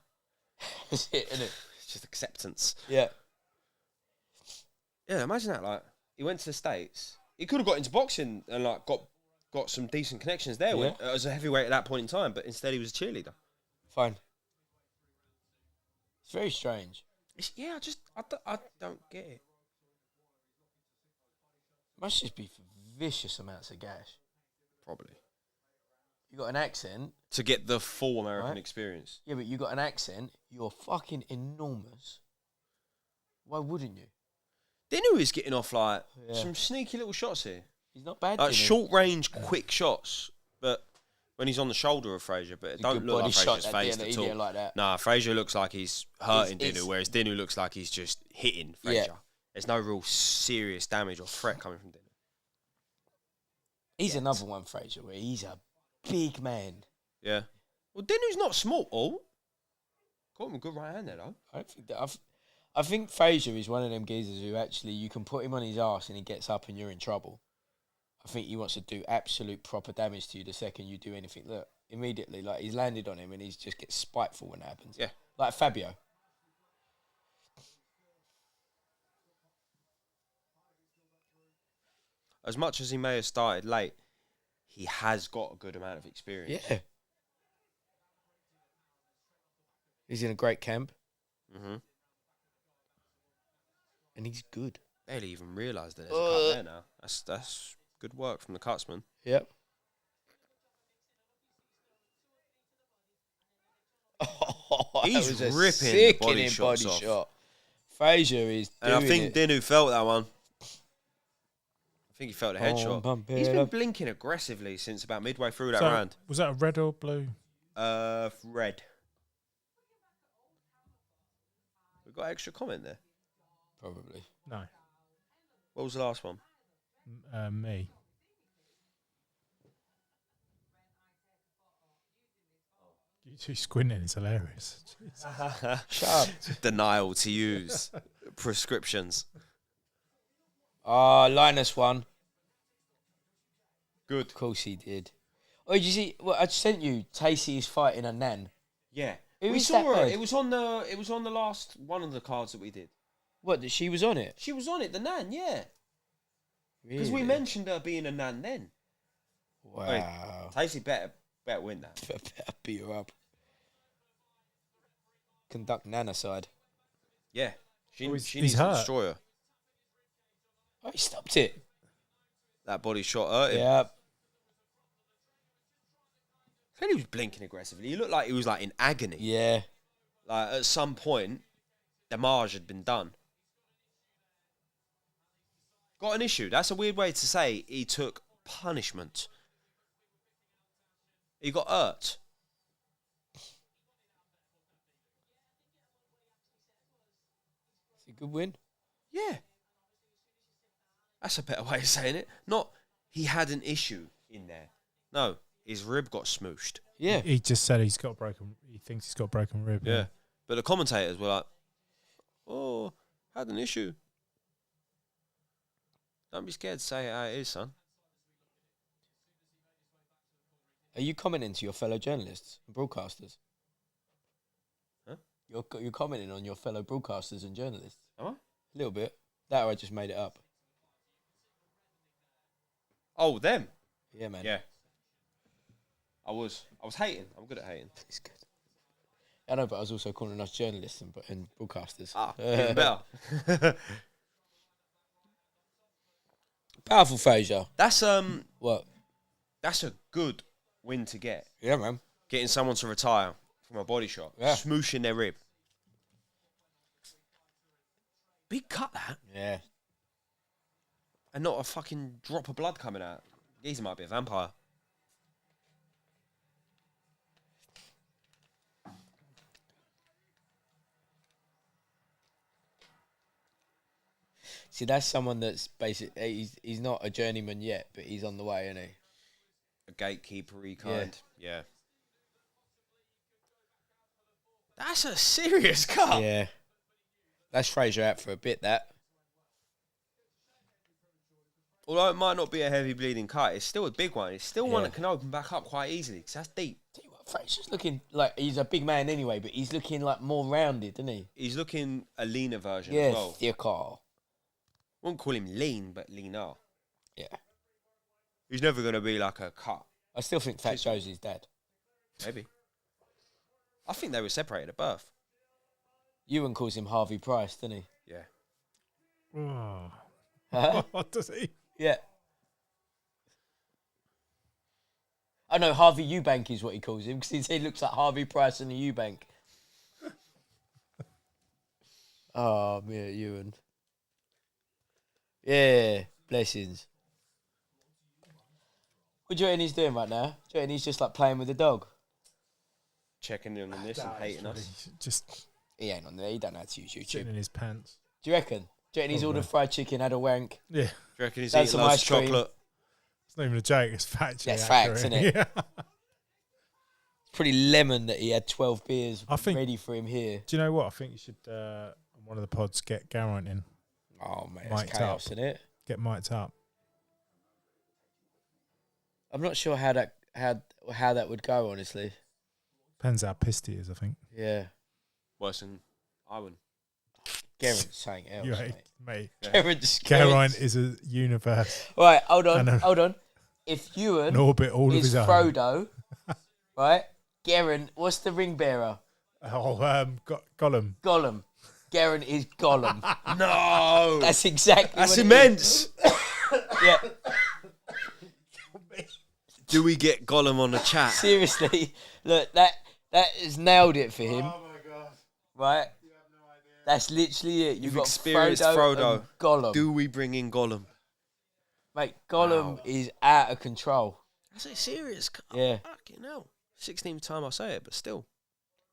That's it, isn't it? It's just acceptance. Yeah. Yeah, imagine that. Like, he went to the States. He could have got into boxing and like got some decent connections there as a heavyweight at that point in time, but instead he was a cheerleader. Fine. It's very strange. I don't get it. Must just be for vicious amounts of gas. Probably. You got an accent. To get the full American experience. Yeah, but you got an accent. You're fucking enormous. Why wouldn't you? Dinu is getting off like some sneaky little shots here. He's not bad. Like short range, quick shots, but when he's on the shoulder of Fraser, but it don't look like Fraser's phased at all. Like that. Nah, Fraser looks like he's hurting Dinu, whereas Dinu looks like he's just hitting Fraser. Yeah. There's no real serious damage or threat coming from Dinu. He's another one, Fraser, where he's a big man. Yeah. Well, Dinu's not small. Oh, caught him a good right hand there, though. I don't think that. I think Fraser is one of them geezers who actually you can put him on his arse and he gets up and you're in trouble. I think he wants to do absolute proper damage to you the second you do anything. Look, immediately, like he's landed on him and he just gets spiteful when it happens. Yeah. Like Fabio. As much as he may have started late, he has got a good amount of experience. Yeah. He's in a great camp. Mm-hmm. And he's good. Barely even realised that there's a cut there now. That's good work from the cutsman. Yep. He's ripping the body shots off. Fraser is doing and I think it. Dinu felt that one. I think he felt a headshot. He's been up. blinking aggressively since about midway through that round. Was that a red or blue? Red. We got extra comment there. Probably. No. What was the last one? Me. You two squinting is hilarious. Shut up. Denial to use prescriptions. Linus won. Good. Of course he did. Oh, did you see? Well, I sent you. Tacey is fighting a nan. Yeah. Who we is saw that her. bird? It was on the last one of the cards that we did. What? That she was on it? She was on it, the nan, yeah. Because Really? we mentioned her being a nan then. Wow. Tacey better win that. Better beat her up. Conduct nanicide. Yeah. She he's needs to hurt. destroy her. Oh, he stopped it. That body shot hurt him. Yeah. And he was blinking aggressively. He looked like he was like in agony. Yeah. Like at some point, damage had been done. Got an issue. That's a weird way to say he took punishment. He got hurt. It's a good win. Yeah. That's a better way of saying it. Not he had an issue in there. No, his rib got smooshed. Yeah. He just said he's got broken. He thinks he's got broken rib. Yeah. But the commentators were like, "Oh, had an issue." Don't be scared to say it how it is, son. Are you commenting to your fellow journalists and broadcasters? Huh? You're commenting on your fellow broadcasters and journalists? Am I? A little bit. That or I just made it up. Oh, them? Yeah, man. Yeah. I was hating. I'm good at hating. It's good. I know, but I was also calling us journalists and broadcasters. Ah, even better. Powerful Fraser. That's What? That's a good win to get. Yeah, man. Getting someone to retire from a body shot. Yeah. Smooshing their rib. Big cut, that. Yeah. And not a fucking drop of blood coming out. He might be a vampire. See, that's someone that's basically he's not a journeyman yet, but he's on the way, isn't he? A gatekeeper-y kind. Yeah. That's a serious cut. Yeah. That's Fraser out for a bit, that. Although it might not be a heavy bleeding cut, it's still a big one. It's still one that can open back up quite easily, because that's deep. Tell you what, Fraser's looking like he's a big man anyway, but he's looking like more rounded, isn't he? He's looking a leaner version Yeah, as well. thicker. Won't call him lean, but leaner. Yeah. He's never going to be like a cut. I still think Fat Joe's his dad. Maybe. I think they were separated at birth. Ewan calls him Harvey Price, doesn't he? Yeah. Oh. Huh? What does he? Yeah. I know Harvey Eubank is what he calls him, because he looks like Harvey Price in a Eubank. Oh, yeah, Ewan. Yeah, blessings. What do you reckon he's doing right now? Do you reckon he's just like playing with the dog? Checking in on this and hating us. Just He ain't on there. He don't know how to use YouTube. sitting in his pants. Do you reckon? Do you reckon he's ordered fried chicken, had a wank? Yeah. Do you reckon he's That's eating some loads of ice cream. chocolate? It's not even a joke. It's factually That's accurate. facts, isn't it? Yeah. It's pretty lemon that he had 12 beers I think- ready for him here. Do you know what? I think you should, on one of the pods, get Geraint in. Oh, mate, that's Mic'd chaos, up. isn't it? Get mic'd up. I'm not sure how that would go, honestly. Depends how pissed he is, I think. Yeah. Worse than Iwan. Geraint's saying else, You mate. hate, mate. Geraint's Geraint is a universe, Right, hold on, And a- hold on. If Ewan an orbit all of is his own. Frodo, right? Geraint, what's the ring bearer? Oh, Gollum. Gollum. Geraint is Gollum. No! That's exactly That's what it immense! is. Yeah, Do we get Gollum on the chat? seriously. Look, that has nailed it for him. Oh my god. Right? That's literally it. You've got experienced Frodo. Frodo. And Gollum. Do we bring in Gollum? Mate, Gollum is out of control. That's a serious cut. Yeah. Fucking hell. 16th time I say it, but still.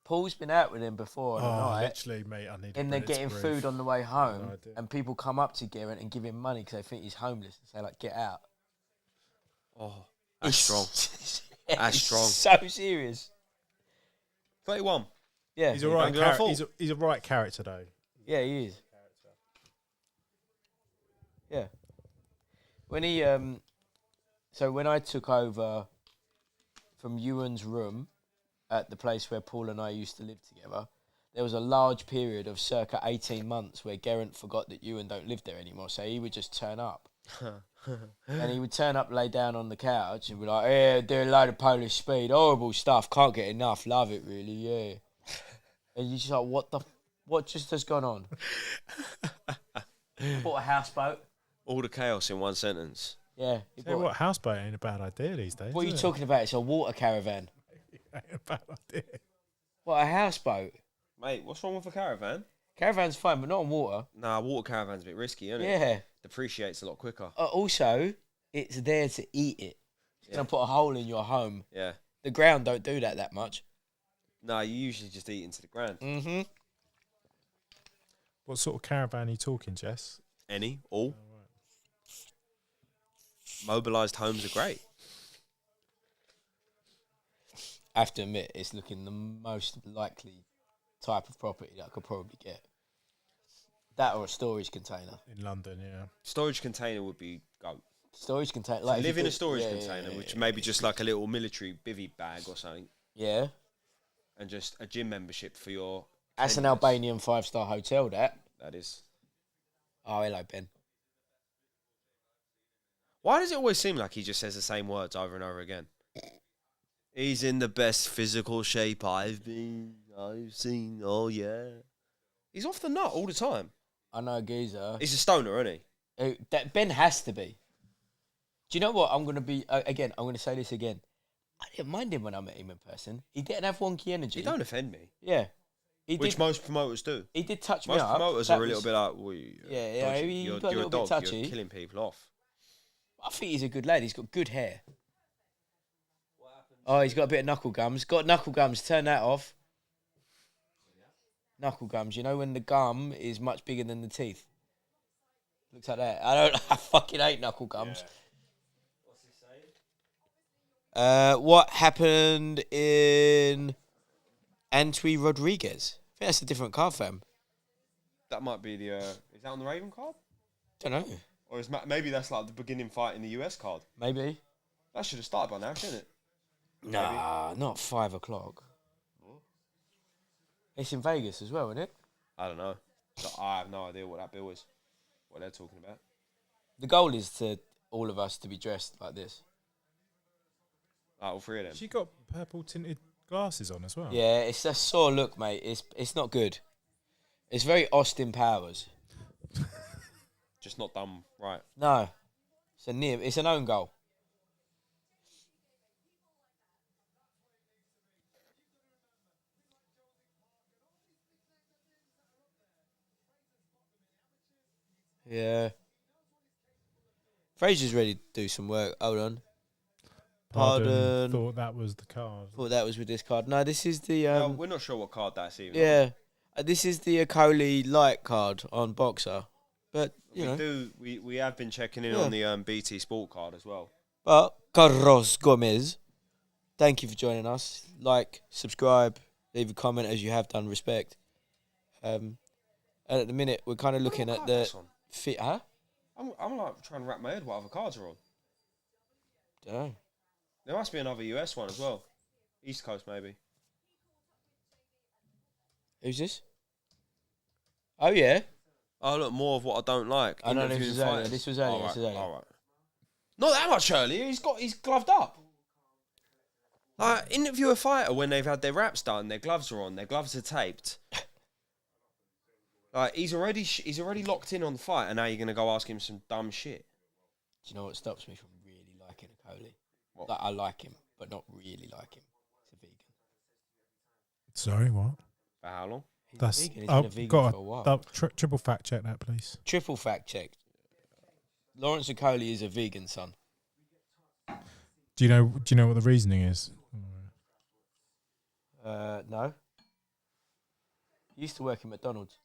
Paul's been out with him before on a Oh, night. literally, mate. I need. And they're getting food on the way home, No idea. and people come up to Geraint and give him money because they think he's homeless and say, like, get out. Oh, that's strong. Yeah, That's it's strong. So serious. 31. Yeah. He's a right. Banged it off all. He's a right character though. Yeah, he is. Yeah. When he so when I took over from Ewan's room at the place where Paul and I used to live together, there was a large period of circa 18 months where Geraint forgot that Ewan don't live there anymore, so he would just turn up. And he would turn up, lay down on the couch and be like, yeah, do a load of Polish speed, horrible stuff, can't get enough, love it really, yeah. And you're just like, what just has gone on? Bought a houseboat. All the chaos in one sentence. Yeah. he Tell you bought- what, houseboat ain't a bad idea these days. What are you is it? talking about? It's a water caravan. Ain't a bad idea. What, a houseboat? Mate, what's wrong with a caravan? Caravan's fine, but not on water. Nah, water caravan's a bit risky, isn't it? Yeah. Depreciates a lot quicker. Also, it's there to eat it. It's going to put a hole in your home. Yeah. The ground don't do that much. Nah, you usually just eat into the ground. Mm-hmm. What sort of caravan are you talking, Jess? Any, all. Mobilised homes are great. I have to admit, it's looking the most likely type of property that I could probably get. That or a storage container. In London, yeah. Storage container would be go. Storage container. Like if live you in a do- storage yeah, container, yeah, which yeah, maybe just like a little military bivvy bag or something, Yeah. and just a gym membership for your. That's an tenuous. Albanian 5-star hotel, that. That is. Oh, hello, Ben. Why does it always seem like he just says the same words over and over again? He's in the best physical shape I've seen. Oh yeah. He's off the nut all the time. I know a geezer. He's a stoner, isn't he? That Ben has to be. Do you know what? I'm going to be, again, I'm going to say this again. I didn't mind him when I met him in person. He didn't have wonky energy. He don't offend me. Yeah. Which most promoters do. He did touch me Most up. promoters are a little bit like, well, Yeah, he you're got a a little bit dog. touchy. You're killing people off. I think he's a good lad. He's got good hair. Oh, he's got a bit of knuckle gums. Got knuckle gums. Turn that off. Knuckle gums. You know when the gum is much bigger than the teeth. Looks like that. I fucking hate knuckle gums. Yeah. What's he saying? What happened in Antwi Rodriguez? I think that's a different card, fam. That might be the. Is that on the Raven card? Don't know. Or is maybe that's like the beginning fight in the US card? Maybe. That should have started by now, shouldn't it? Nah, not 5 o'clock. It's in Vegas as well, isn't it? I don't know. So I have no idea what that bill is. What they're talking about. The goal is to all of us to be dressed like this. All three of them. She got purple tinted glasses on as well. Yeah, it's a sore look, mate. It's not good. It's very Austin Powers. Just not done right. No, it's an own goal. Yeah. Fraser's ready to do some work. Hold on. Pardon. Thought that was the card. Thought that was with this card. No, this is the No, we're not sure what card that's even. yeah. This is the Okolie light card on Boxer. But you know, we have been checking in on the BT Sport card as well. But Carlos Gomez, thank you for joining us. Like, subscribe, leave a comment as you have done. Respect. And at the minute, we're kind of looking at the fit. Huh? I'm like trying to wrap my head what other cards are on. Don't know. There must be another US one as well. East Coast maybe. Who's this? Oh yeah. Oh look, more of what I don't like. I know this Interviewing was earlier. fighters. This was earlier. All right, This was earlier. all right. Not that much earlier. He's gloved up. Like interview a fighter when they've had their wraps done, their gloves are on, their gloves are taped. Like he's already locked in on the fight, and now you're gonna go ask him some dumb shit. Do you know what stops me from really liking Okolie? What? Like, I like him, but not really like him. He's a vegan. Sorry, what? For how long? He's That's a vegan. He's been a vegan for a while. Triple fact check that, please. Triple fact check. Lawrence Okolie is a vegan, son. Do you know what the reasoning is? No. He used to work in McDonald's.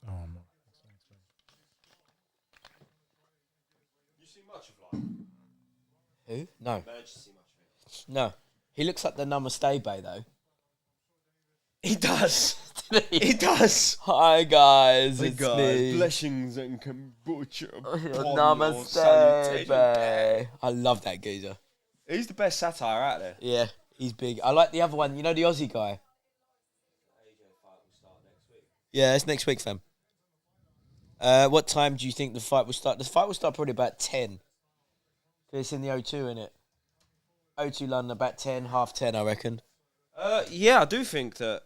Oh, I'm not. You see much of like? Who? No. Managed to see much of it. No. He looks like the Namaste Bay, though. He does. He does. Hi, guys. Hey It's guys, me. blessings and kombucha. upon your Namaste salutation. Bay. I love that geezer. He's the best satire out there. Yeah, he's big. I like the other one. You know the Aussie guy? Yeah, it's next week, fam. What time do you think the fight will start? The fight will start probably about 10. It's in the O2, innit? O2 London, about 10, half 10, I reckon. Yeah, I do think that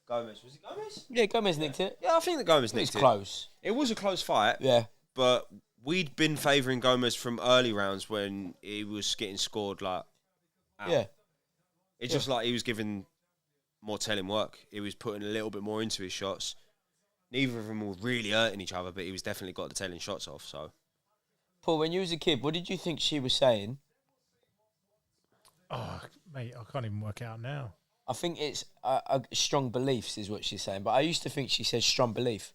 Gomez, was it Gomez? Yeah, Gomez nicked it. Yeah, I think that Gomez It was nicked it. close. It was a close fight, Yeah. but we'd been favouring Gomez from early rounds when he was getting scored like out. Yeah. It's just like he was giving more telling work. He was putting a little bit more into his shots. Neither of them were really hurting each other, but he was definitely got the telling shots off. So, Paul, when you was a kid, what did you think she was saying? Oh, mate, I can't even work it out now. I think it's strong beliefs is what she's saying, but I used to think she said strong belief.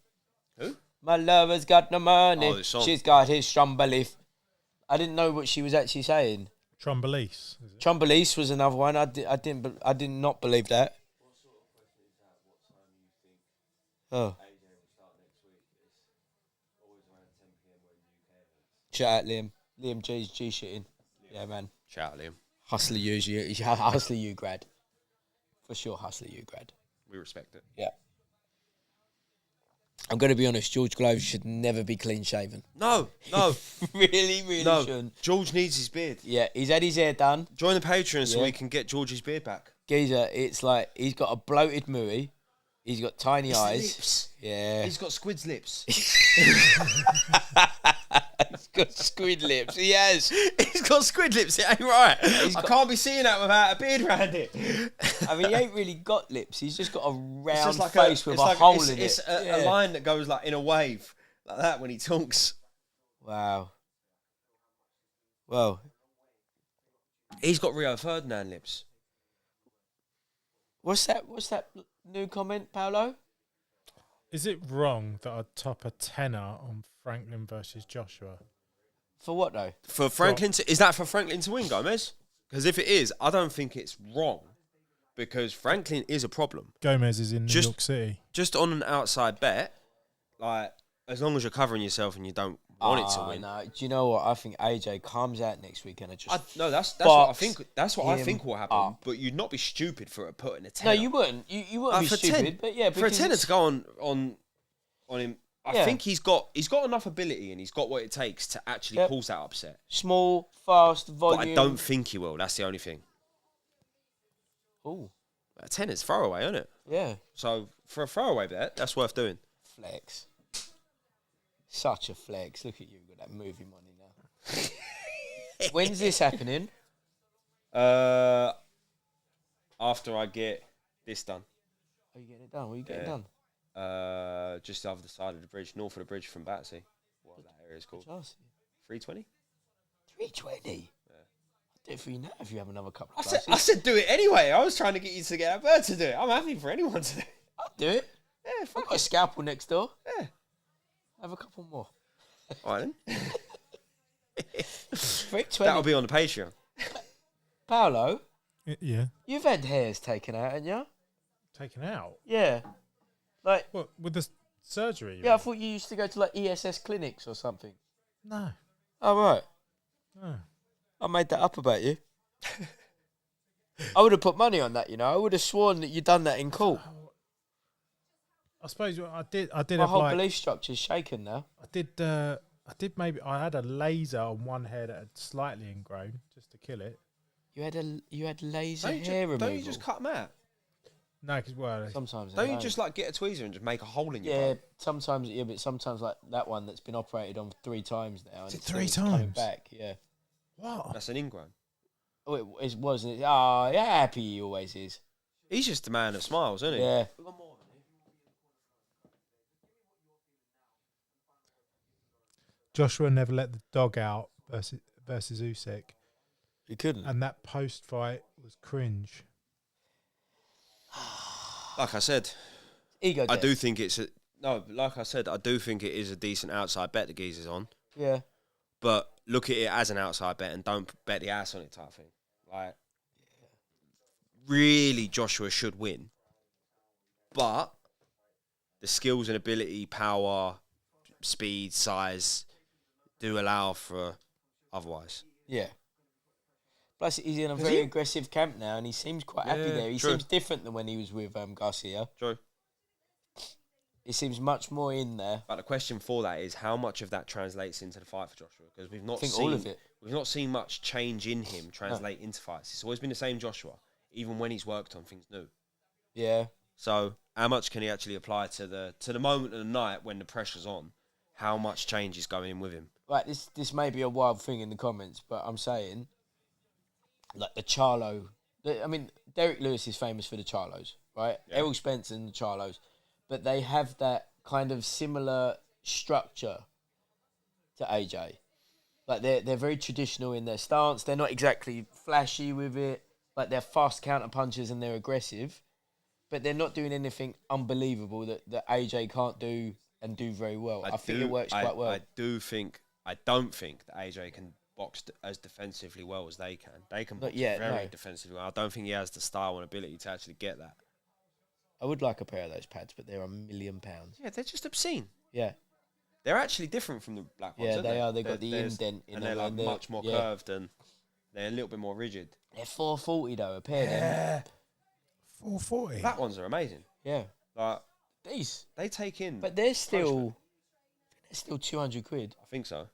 who? My lover's got no money. Oh, this song. She's got his strong belief. I didn't know what she was actually saying. Trombolice. Is it? Trombolice was another one. I did not believe that. Oh. Shout out Liam. Liam G's G-shitting. Yeah, man. Shout out Liam. Hustler you grad. For sure, hustler you grad. We respect it. Yeah. I'm going to be honest, George Gloves should never be clean shaven. No. really No, shouldn't. George needs his beard. Yeah, he's had his hair done. Join the Patreon so we can get George's beard back. Geezer, it's like he's got a bloated mooey. He's got tiny eyes. Lips. Yeah. He's got squid's lips. He's got squid lips. He has. He's got squid lips. It ain't right. I can't be seeing that without a beard around it. I mean, he ain't really got lips. He's just got a round like face with a hole in it. It's a line that goes like in a wave, like that when he talks. Wow. Well, he's got Rio Ferdinand lips. What's that new comment, Paolo? Is it wrong that I'd top a tenner on Franklin versus Joshua? For what though? For Franklin is that for Franklin to win, Gomez? Because if it is, I don't think it's wrong. Because Franklin is a problem. Gomez is in New York City. Just on an outside bet, like as long as you're covering yourself and you don't want it to win. No, do you know what? I think AJ comes out next week and it just. That's what I think. That's what I think will happen. Up. But you'd not be stupid for putting a tenner. No, you wouldn't. You wouldn't be stupid. But yeah, for a tenner to go on him, I think he's got enough ability and he's got what it takes to actually cause that upset. Small, fast, volume. But I don't think he will. That's the only thing. Ooh. A tenner's throwaway, isn't it? Yeah. So for a throwaway bet, that's worth doing. Flex. Such a flex. Look at you with that movie money now. When's this happening? After I get this done. Are you getting it done? What are you getting done? Just over the side of the bridge, north of the bridge from Batsy. What that area is called? 320? 320? Yeah. I'll do it for you now if you have another couple of glasses. I said do it anyway. I was trying to get you to get a bird to do it. I'm happy for anyone to do it. I'll do it. Yeah, I've got a scalpel next door. Yeah. Have a couple more. All right then. 320. That'll be on the Patreon. Yeah. Paolo, you've had hairs taken out, haven't you? Taken out? Yeah. Like What, with the surgery? Yeah, I thought you used to go to like ESS clinics or something. No. Oh, right. No. I made that up about you. I would have put money on that, you know. I would have sworn that you'd done that in court. I suppose I did. My have whole like, belief structure's shaken now. I did maybe. I had a laser on one hair that had slightly ingrown just to kill it. You had laser hair removal. Don't you just cut them out? No, because Sometimes don't you just like get a tweezer and just make a hole in your yeah, bum? sometimes but sometimes like that one that's been operated on 3 times now. Is and it 3 still coming times? back, yeah. What? That's an ingrown. Oh, it wasn't. Oh, yeah, happy he always is. He's just a man of smiles, isn't he? Yeah. Joshua never let the dog out versus Usyk. He couldn't. And that post fight was cringe. Like I said, Ego I death. do think it's like I said, I do think it is a decent outside bet the geezer's on. Yeah. But look at it as an outside bet and don't bet the ass on it type thing. Like, really, Joshua should win. But the skills and ability, power, speed, size do allow for otherwise. Yeah. Plus, he's in a very aggressive camp now, and he seems quite happy there. He seems different than when he was with Garcia. True. He seems much more in there. But the question for that is how much of that translates into the fight for Joshua? Because we've not seen all of it. We've not seen much change in him translate into fights. It's always been the same Joshua, even when he's worked on things new. Yeah. So how much can he actually apply to the moment of the night when the pressure's on? How much change is going in with him? Right, this may be a wild thing in the comments, but I'm saying, like the Charlo. Derek Lewis is famous for the Charlos, right? Yeah. Errol Spence and the Charlos. But they have that kind of similar structure to AJ. Like they're very traditional in their stance. They're not exactly flashy with it. Like they're fast counter punchers and they're aggressive. But they're not doing anything unbelievable that AJ can't do and do very well. I think it works quite well. I don't think that AJ can box as defensively well as they can. They can box very defensively well. I don't think he has the style and ability to actually get that. I would like a pair of those pads, but they're £1 million. Yeah, they're just obscene. Yeah. They're actually different from the black ones, Yeah, they are. They've got the indent in and them. they're like much more curved and they're a little bit more rigid. They're $440 though, a pair of them. $440. Black ones are amazing. Yeah. Like These. They take in. But they're still 200 quid. I think so.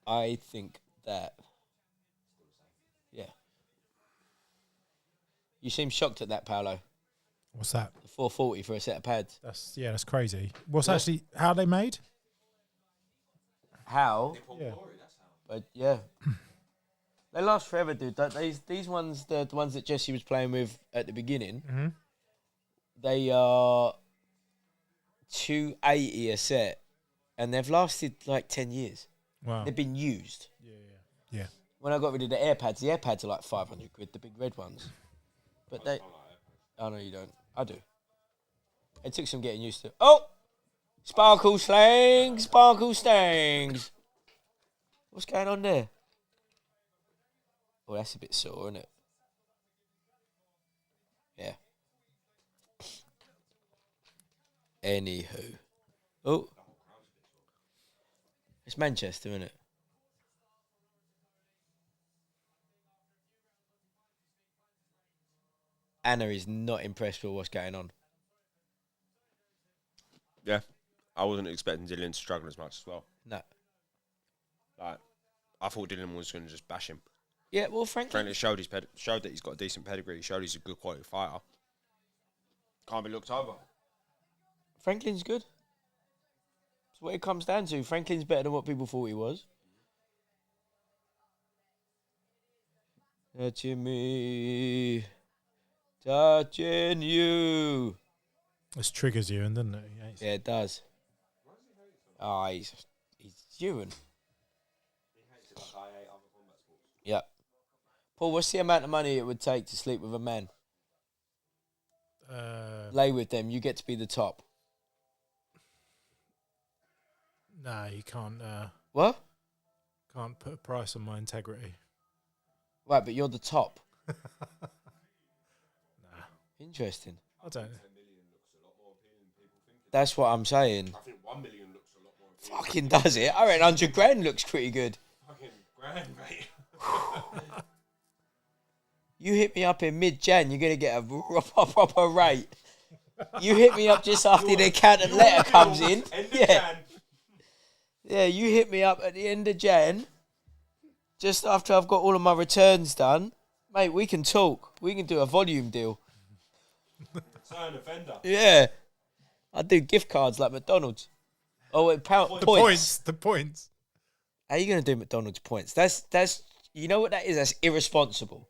I think that. Yeah. You seem shocked at that, Paolo. What's that? The 440 for a set of pads. That's crazy. What's actually how are they made? How? Yeah. But yeah. They last forever, dude. These ones, the ones that Jesse was playing with at the beginning, they are 280 a set, and they've lasted like 10 years. Wow. They've been used. Yeah. When I got rid of the AirPads are like 500 quid, the big red ones. But they... Oh, no, you don't. I do. It took some getting used to. Oh! Sparkle slangs, sparkle stangs. What's going on there? Oh, that's a bit sore, isn't it? Yeah. Anywho. Oh. It's Manchester, isn't it? Anna is not impressed with what's going on. Yeah. I wasn't expecting Dylan to struggle as much as well. No. Like, I thought Dylan was going to just bash him. Yeah, well, Franklin showed that he's got a decent pedigree. He showed he's a good quality fighter. Can't be looked over. Franklin's good. That's what it comes down to. Franklin's better than what people thought he was. Touching me, touching you. This triggers you, and doesn't it? Yeah, it does. Oh, he's Ewan. Yeah. Paul, what's the amount of money it would take to sleep with a man? Lay with them. You get to be the top. Nah, you can't. What? Can't put a price on my integrity. Right, but you're the top. Nah. Interesting. I don't. That's what I'm saying. I think 1 million looks a lot more. Fucking does it? I reckon 100 grand looks pretty good. Fucking grand, mate. You hit me up in mid-Jan, you're going to get a proper rate. You hit me up just after the accountant letter comes in. Yeah. Yeah, you hit me up at the end of Jan, just after I've got all of my returns done. Mate, we can talk. We can do a volume deal. Turn offender. Yeah. I do gift cards like McDonald's. Oh, wait, points. The points. How are you going to do McDonald's points? That's you know what that is? That's irresponsible.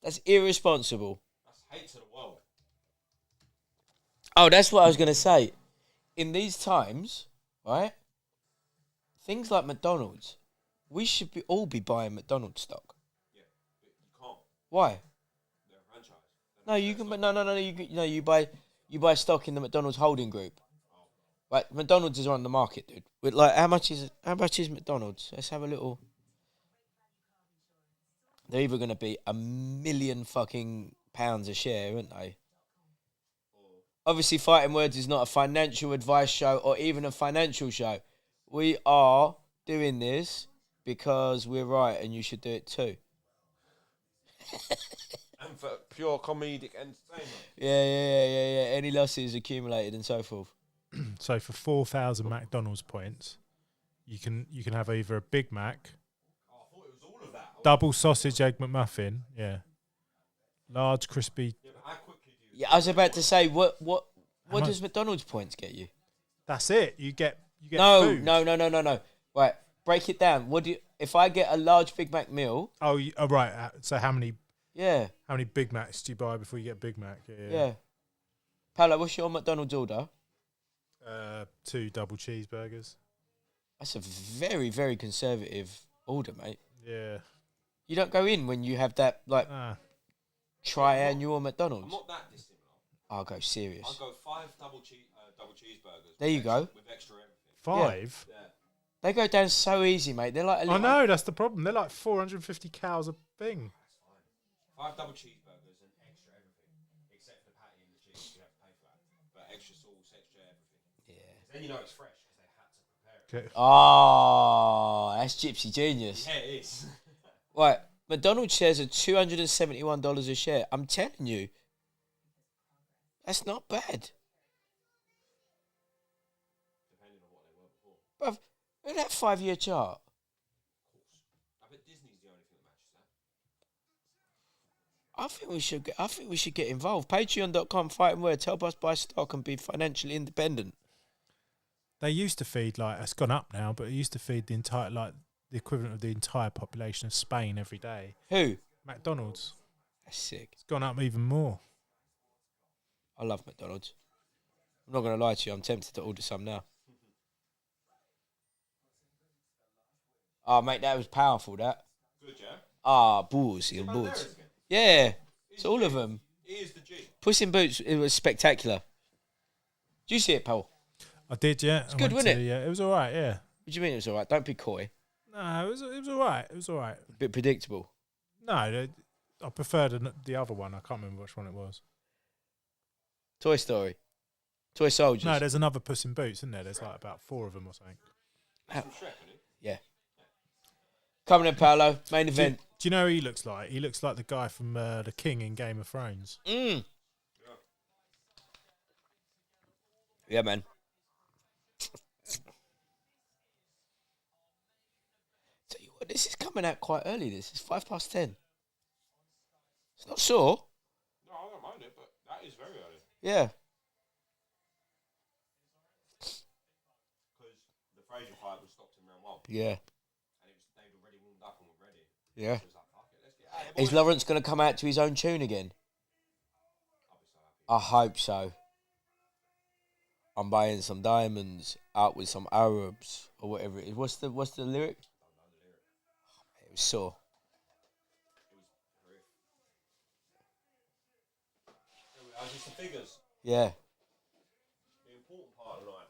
That's irresponsible. That's hate to the world. Oh, that's what I was going to say. In these times, right, things like McDonald's, we should all be buying McDonald's stock. Yeah, but you can't. Why? They're a franchise. No, you can. No. You buy stock in the McDonald's holding group. Right, McDonald's is on the market, dude. With like, how much is McDonald's? Let's have a little. They're either going to be £1 million fucking pounds a share, aren't they? Obviously, Fighting Words is not a financial advice show or even a financial show. We are doing this because we're right, and you should do it too. And for pure comedic entertainment. Yeah. Any losses accumulated and so forth. So for 4,000 McDonald's points, you can have either a Big Mac, double sausage egg McMuffin, large crispy. Yeah, I was about to say, what does McDonald's points get you? That's it. You get No. food. Right, break it down. If I get a large Big Mac meal? Oh, right. So how many? Yeah. How many Big Macs do you buy before you get Big Mac? Yeah. Paolo, what's your McDonald's order? 2 double cheeseburgers. That's a very, very conservative order, mate. Yeah. You don't go in when you have that triannual McDonald's. I'm not that dissimilar. I'll go serious. I'll go 5 double cheeseburgers. There you go. With extra everything. 5? Yeah. They go down so easy, mate. They're like a I little... know, that's the problem. They're like 450 cows a thing. That's fine. 5 double cheeseburgers and extra everything. Except the patty and the cheese, you have to pay for that. But extra sauce, extra everything. Yeah. Then you know it's fresh because they had to prepare it. Oh, that's gypsy genius. Yeah, it is. Right, McDonald's shares are $271 a share. I'm telling you, that's not bad. Depending on what they were before. Bruv, look at that 5-year chart. I bet Disney's the only thing that matches that. I think we should get involved. Patreon.com, fighting words, help us buy stock and be financially independent. They used to feed, like, it's gone up now, but it used to feed the entire, like, the equivalent of the entire population of Spain every day. Who? McDonald's. That's sick. It's gone up even more. I love McDonald's. I'm not going to lie to you. I'm tempted to order some now. Oh, mate, that was powerful, that. Good, yeah? Ah, balls and balls. Yeah, it's all of them. He is the G. Puss in Boots, it was spectacular. Did you see it, Paul? I did, yeah. It's good, wasn't it? Yeah, it was all right, yeah. What do you mean it was all right? Don't be coy. No, it was all right. It was all right. A bit predictable. No, I preferred the other one. I can't remember which one it was. Toy Story. Toy Soldiers. No, there's another Puss in Boots, isn't there? There's like about 4 of them or something. Yeah. Coming in, Paolo. Main event. Do you know who he looks like? He looks like the guy from The King in Game of Thrones. Yeah, man. Tell you what, this is coming out quite early. This is 10:05. It's not sore. No, I don't mind it, but that is very early. Yeah. Because the Fraser fight was stopped in round 1. Yeah. And they'd already warmed up and were ready. Yeah. So it was like, fuck it, let's get out of here, Is boys. Lawrence going to come out to his own tune again? I'll be so happy. I hope so. I'm buying some diamonds out with some Arabs or whatever it is. What's the lyric? I don't know the lyric. It was sore. It was horrific. There we are, just the figures. Yeah. The important part of the night.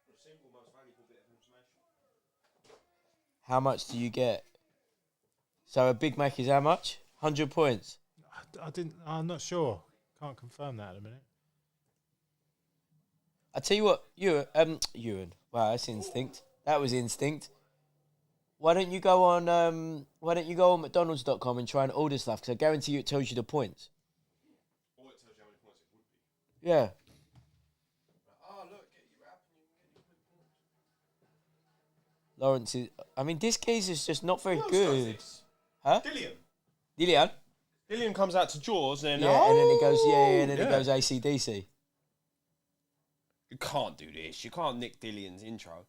The single most valuable bit of information. How much do you get? So a Big Mac is how much? 100 points. I'm not sure. Can't confirm that at the minute. I tell you what, Ewan. Wow, that's instinct. That was instinct. Why don't you go on McDonald's.com and try and order stuff? Because I guarantee you it tells you the points. Or it tells you how many points it would be. Yeah. Like, oh, look, get your app and you can get your points. Lawrence is. I mean, this case is just not very Who else good. does this? Huh? Dillian. Dillian? Dillian comes out to Jaws and then... Yeah, and then it goes. Yeah, and then yeah. it goes AC/DC. You can't do this. You can't nick Dillian's intro.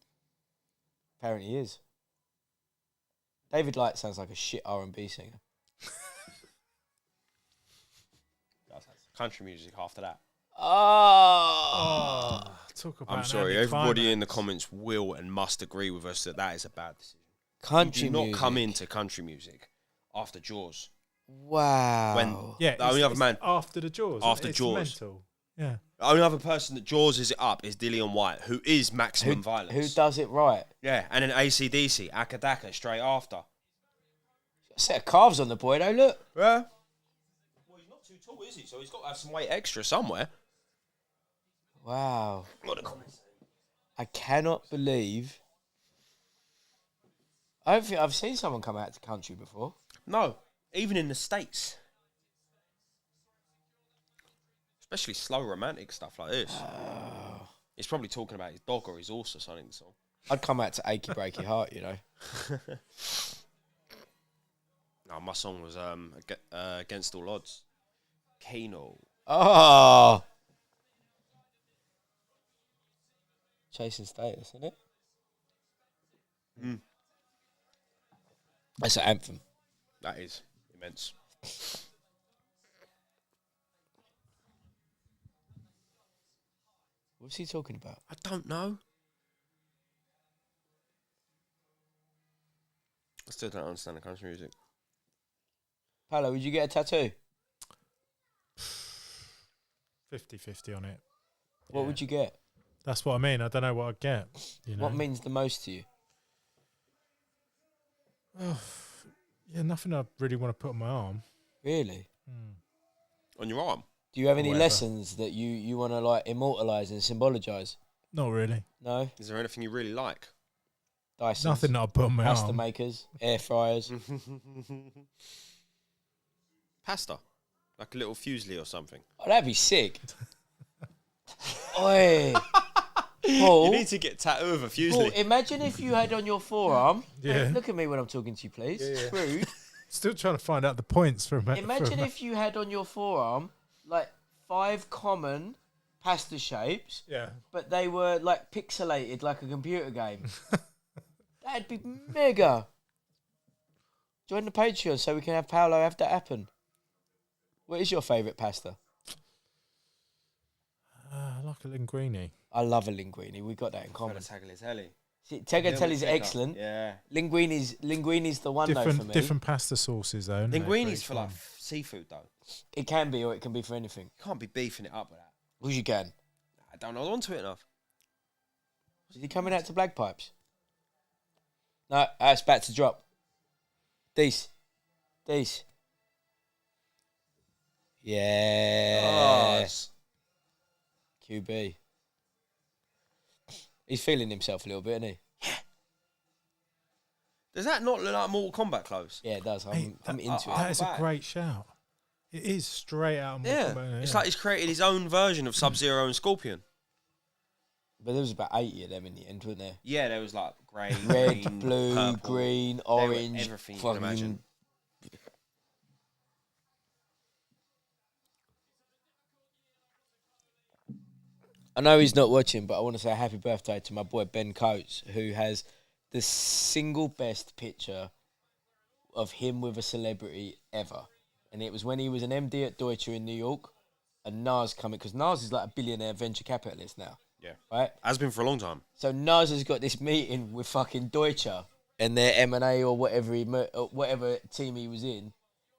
Apparently, he is. David Light sounds like a shit R&B singer. Country music after that. Oh. Talk about I'm sorry, everybody in the comments will and must agree with us that that is a bad decision. Country You do not music. come into country music after Jaws. Wow. When Yeah, the only other man, after the Jaws. After it's Jaws. mental. Yeah. the only other person that Jaws is it up is Dillian White, who is Maximum Violence. Who does it right? Yeah, and then AC/DC, Akadaka straight after. A set of calves on the boy, though, look. Yeah. Well, he's not too tall, is he? So he's got to have some weight extra somewhere. Wow. What the comments say? I cannot believe. I don't think I've seen someone come out to country before. No, even in the States. Especially slow romantic stuff like this. He's probably talking about his dog or his horse or something. So. I'd come out to Achy Breaky Heart, you know. No, my song was Against All Odds. Keno. Oh. Chasing Status, isn't it? Mm. That's an anthem. That is immense. What's he talking about? I don't know. I still don't understand the country music. Paolo, would you get a tattoo? 50-50 on it. What Yeah. would you get? That's what I mean. I don't know what I'd get. You know? What means the most to you? Yeah, nothing I really want to put on my arm. Really? On your arm? Do you have any Whatever. lessons that you want to like immortalise and symbologise? Not really. No? Is there anything you really like? Dyson. Nothing that I put on my Pasta arm. makers, air fryers. Pasta, like a little fusilli or something. Oh, that'd be sick. Oi. Paul, You need to get tattoo of a Paul, fusilli. imagine if you had on your forearm. Yeah. Look at me when I'm talking to you, please. Rude. Still trying to find out the points from it. Imagine if you had on your forearm like 5 common pasta shapes, Yeah. but they were like pixelated like a computer game. That'd be mega. Join the Patreon so we can have Paolo have that happen. What is your favourite pasta? I like a linguine. I love a linguine. We got that in common. Tagliatelle. Tagliatelle is excellent. Yeah. Linguine's the one though for me. Different pasta sauces though. Linguine's for like seafood though. It can be, or it can be for anything. You can't be beefing it up with that. Because you can. I don't know onto it enough. Is he coming out to Bagpipes? No, it's about to drop. Dees. Yeah. QB. He's feeling himself a little bit, isn't he? Does that not look like Mortal Kombat clothes? Yeah, it does. I'm into it. That is a back. great shout. It is straight out of Yeah. Mortal Kombat, It's like he's created his own version of Sub-Zero and Scorpion. But there was about 80 of them in the end, wasn't there? Yeah, there was like grey, Red, green, blue, purple. green, They were orange. everything you can fucking- imagine. I know he's not watching, but I want to say happy birthday to my boy Ben Coates, who has the single best picture of him with a celebrity ever. And it was when he was an MD at Deutsche in New York, and Nas coming, because Nas is like a billionaire venture capitalist now. Yeah. Right? Has been for a long time. So Nas has got this meeting with fucking Deutsche and their M&A or whatever team he was in,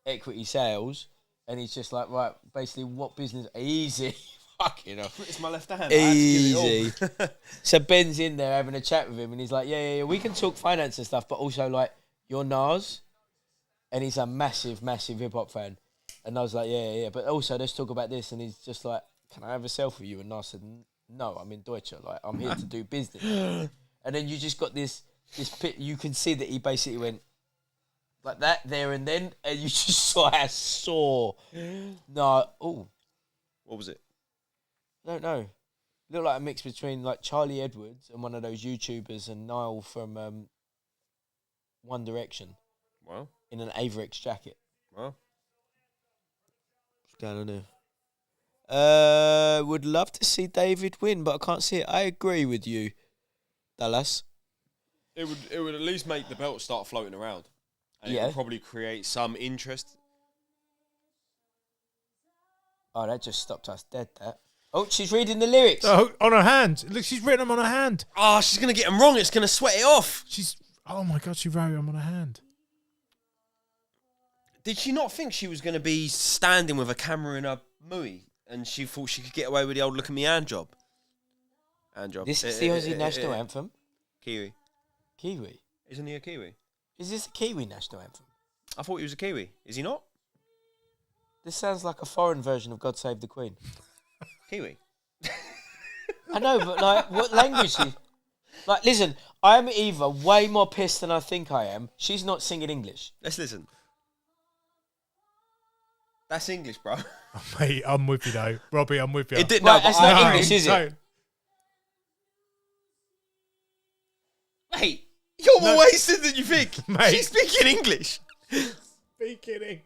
equity sales, and he's just like, right, basically what business? Easy. Fucking hell. It's my left hand. Easy. So Ben's in there having a chat with him, and he's like, yeah, we can talk finance and stuff, but also like, you're Nas, and he's a massive hip hop fan. And I was like, yeah, but also let's talk about this. And he's just like, can I have a selfie with you? And I said, no, I'm in Deutsche. Like, I'm here to do business. And then you just got this pit. You can see that he basically went like that there and then, and you just saw how sore. No, What was it? I don't know. Looked like a mix between like Charlie Edwards and one of those YouTubers and Niall from One Direction Well, in an Averex jacket. well. What's going on there? Would love to see David win, but I can't see it. I agree with you, Dallas. It would at least make the belt start floating around. And it Yeah. would probably create some interest. Oh, that just stopped us dead, that. Oh, she's reading the lyrics. Oh, on her hand. Look, she's written them on her hand. Oh, she's going to get them wrong. It's going to sweat it off. Oh my God, she wrote them on her hand. Did she not think she was going to be standing with a camera in a mooey? And she thought she could get away with the old look at me hand job? Hand job. This is the Aussie national anthem. Kiwi. Kiwi. Isn't he a Kiwi? Is this the Kiwi national anthem? I thought he was a Kiwi. Is he not? This sounds like a foreign version of God Save the Queen. Kiwi. I know, but like, what language is... Like, listen, I'm either way more pissed than I think I am. She's not singing English. Let's listen. That's English, bro. Oh, mate, I'm with you though. Robbie, I'm with you. It did, Right, no, but that's not I- English, is it? Don't. Mate, you're more wasted than you think. Mate. She's speaking English. Speaking English.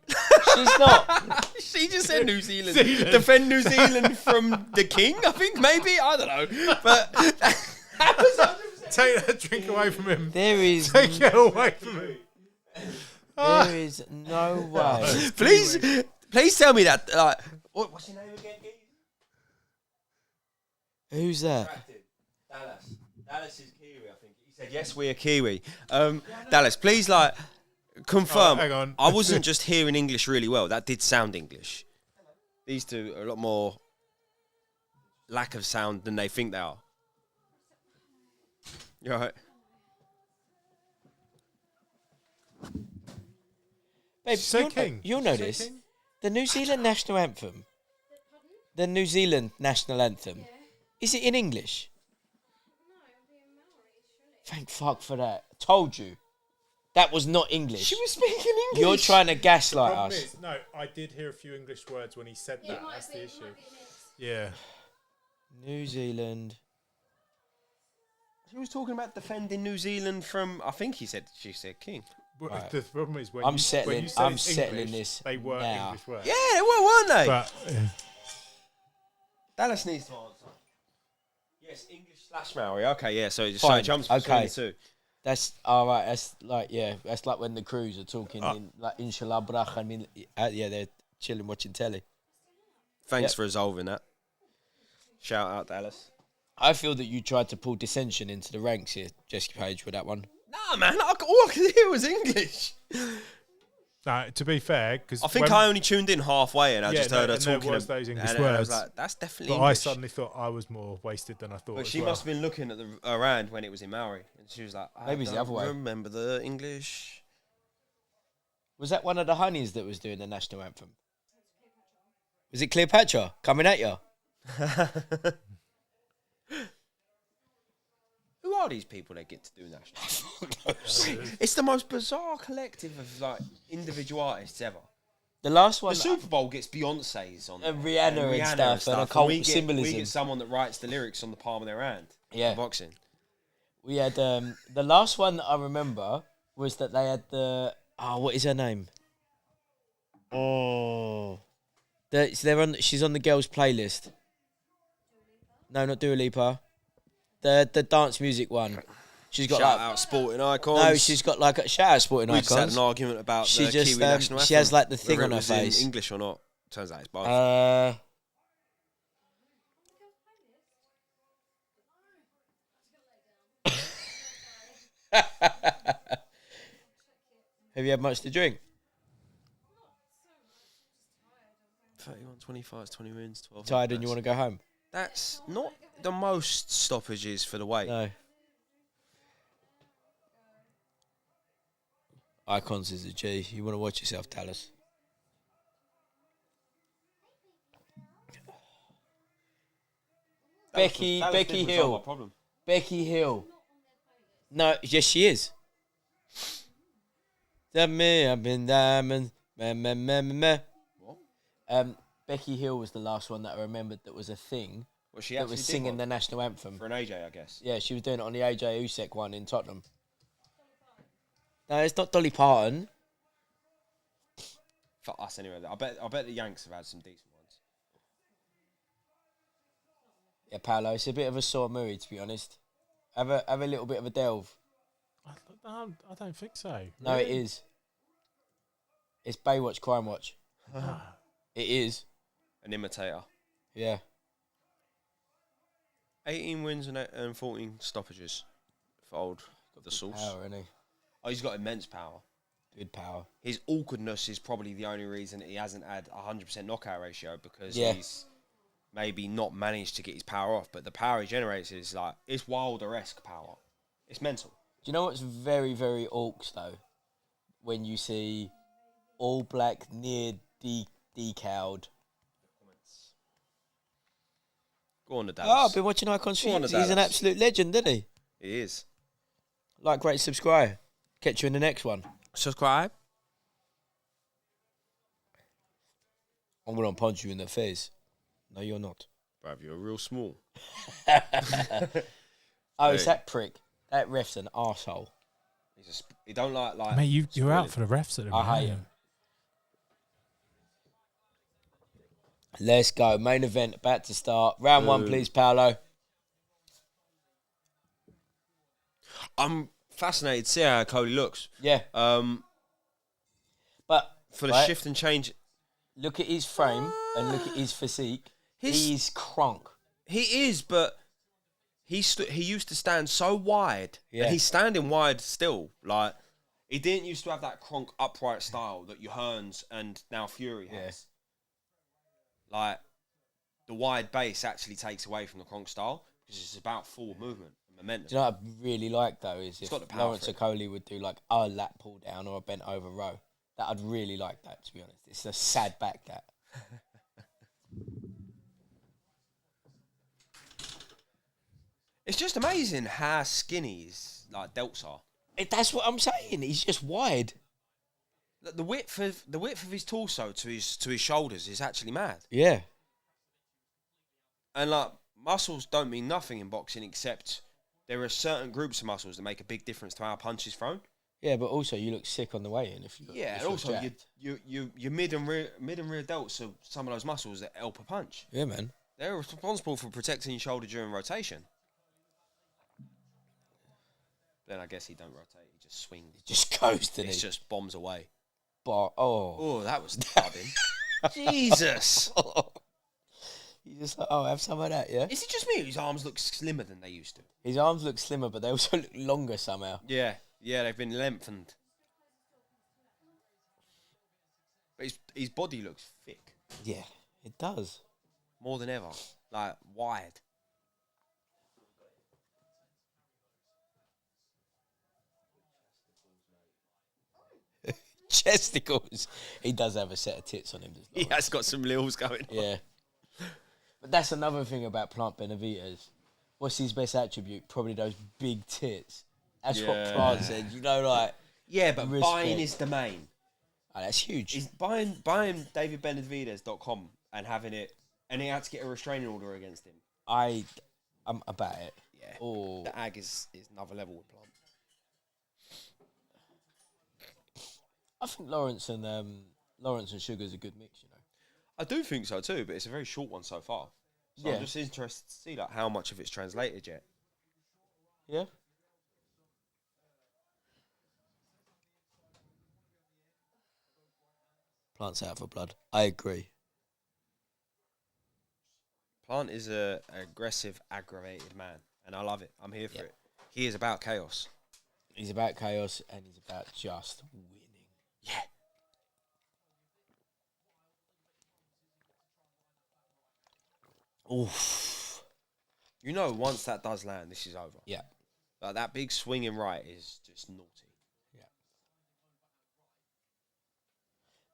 She's not. She just said New Zealand. Zealand. Defend New Zealand from the king, I think, maybe. I don't know. But that was 100%. Take that drink away from him. There is... Take it away from him. There is no way. Please tell me that. What's your name again, Geese? Who's that? Dallas. Dallas is Kiwi, I think. He said, yes, we're Kiwi. Dallas, please, confirm. Oh, hang on. I wasn't just hearing English really well. That did sound English. These two are a lot more lack of sound than they think they are. You all right? Babe, Say king. you'll know Say this. king. The New Zealand national anthem. The New Zealand national anthem. Is it in English? Thank fuck for that. Told you. That was not English. She was speaking English. You're trying to gaslight Problem us. is, no, I did hear a few English words when he said that. That's the issue. Yeah. New Zealand. She was talking about defending New Zealand from. I think she said King. Well, Right. the problem is when I'm you, settling- when you said I'm it's settling English, this they were now. English words. Yeah, they were, weren't they? But Dallas needs to answer. Yes, English / Maori. Okay, yeah. So it Fine, jumps between okay. the two. That's all right. That's like that's like when the crews are talking in like inshallah brach. I mean, yeah, they're chilling watching telly. Thanks Yep. for resolving that. Shout out Dallas. I feel that you tried to pull dissension into the ranks here, Jessica Page, with that one. Nah, man. All I could hear was English. no, to be fair, because I think I only tuned in halfway and I just heard her and there talking. was those English and I was words. like, that's definitely But I English. suddenly thought I was more wasted than I thought. But as she well. must have been looking at the around when it was in Maori, and she was like, Maybe it's the other way. Remember the English? Was that one of the honeys that was doing the national anthem? Was it Cleopatra coming at you? Who are these people that get to do national? It's the most bizarre collective of like individual artists ever. The last one, The Super Bowl gets Beyonce's on and there, Rihanna and stuff, and occult we symbolism. get someone that writes the lyrics on the palm of their hand. Yeah. for boxing. We had the last one that I remember was that they had the what is her name? Oh, she's on the girls' playlist. No, not Dua Lipa. The dance music one. She's got Shout like out Sporting Icons. no, she's got like a shout out Sporting We Icons. just had an argument about She the just, Kiwi national she anthem, has, like, the thing whether on it her was in face. English or not. Turns out it's both. Have you had much to drink? 31, 25, 20 wins, 12. Tired and you want to go home? That's not the most stoppages for the weight. No. Icons is a G. You want to watch yourself, Dallas. Becky Hill. Becky Hill. No, yes, she is. I've been diamond. Becky Hill was the last one that I remembered that was a thing. Well, she that actually was did singing one the national anthem. for an AJ, I guess. Yeah, she was doing it on the AJ Usek one in Tottenham. No, it's not Dolly Parton. For us, anyway. I bet the Yanks have had some decent ones. Yeah, Paolo, it's a bit of a sore mood, to be honest. Have a little bit of a delve. I don't think so. No, it is. It's Baywatch Crime Watch. It is. An imitator. Yeah. 18 wins and 14 stoppages for old the Sauce. Power, isn't he? Oh, he's got immense power. Good power. His awkwardness is probably the only reason he hasn't had 100% knockout ratio because Yeah. he's maybe not managed to get his power off. But the power he generates is like, it's Wilder-esque power. It's mental. Do you know what's very, very orcs, though? When you see all black near decaled. Go on to Oh, Dallas. I've been watching Icons for Go on years. to He's an Dallas. absolute legend, isn't he? He is. Like, great, subscribe. Catch you in the next one. Subscribe. I'm going to punch you in the face. No, you're not. Bruv, you're real small. Oh, it's Hey. that prick. That ref's an arsehole. He don't like. Mate, you're out spoiling. for the refs at the I hate minute. him. Let's go. Main event about to start. Round one, please, Paolo. I'm fascinated to see how Okolie looks. Yeah. But For the right, shift and change. look at his frame and look at his physique. He's crunk. He is, but he used to stand so wide. Yeah. And he's standing wide still. Like, he didn't used to have that cronk upright style that your Hearns and now Fury has. Like, the wide base actually takes away from the cronk style because it's about forward movement and momentum. Do you know what I really like, though, is if got the power Lawrence for it. Okolie would do like a lat pull down or a bent over row. That I'd really like that, to be honest. It's a sad back, that. It's just amazing how skinny like delts are. That's what I'm saying. He's just wide. The width of his torso to his shoulders is actually mad. Yeah. And like muscles don't mean nothing in boxing, except there are certain groups of muscles that make a big difference to how a punch is thrown. Yeah, but also you look sick on the way in if you. Yeah, and also your mid and rear delts are some of those muscles that help a punch. Yeah, man. They're responsible for protecting your shoulder during rotation. Then I guess he don't rotate. He just swings. He just goes to It just bombs away. But Oh, that was dubbing. Jesus. He's just like, oh, have some of that, yeah? Is it just me? His arms look slimmer than they used to. His arms look slimmer, but they also look longer somehow. Yeah, they've been lengthened. But his body looks thick. Yeah, it does. More than ever. Like, wide. Chesticles. He does have a set of tits on him. He has got some lils going on. Yeah. But that's another thing about Plant Benavides. What's his best attribute? Probably those big tits. That's what Plant said. You know, like... Yeah, but respect. buying his domain. Oh, that's huge. He's buying DavidBenavides.com and having it... And he had to get a restraining order against him. I'm about it. Yeah. Oh. The ag is another level with Plant. I think Lawrence and Sugar's a good mix, you know. I do think so too, but it's a very short one so far. So I'm just interested to see like how much of it's translated yet. Yeah. Plant's out for blood. I agree. Plant is a aggressive, aggravated man, and I love it. I'm here for it. He is about chaos. He's about chaos, and he's about just winning. Yeah. Oof. You know, once that does land, this is over. Yeah. Like that big swinging right is just naughty. Yeah.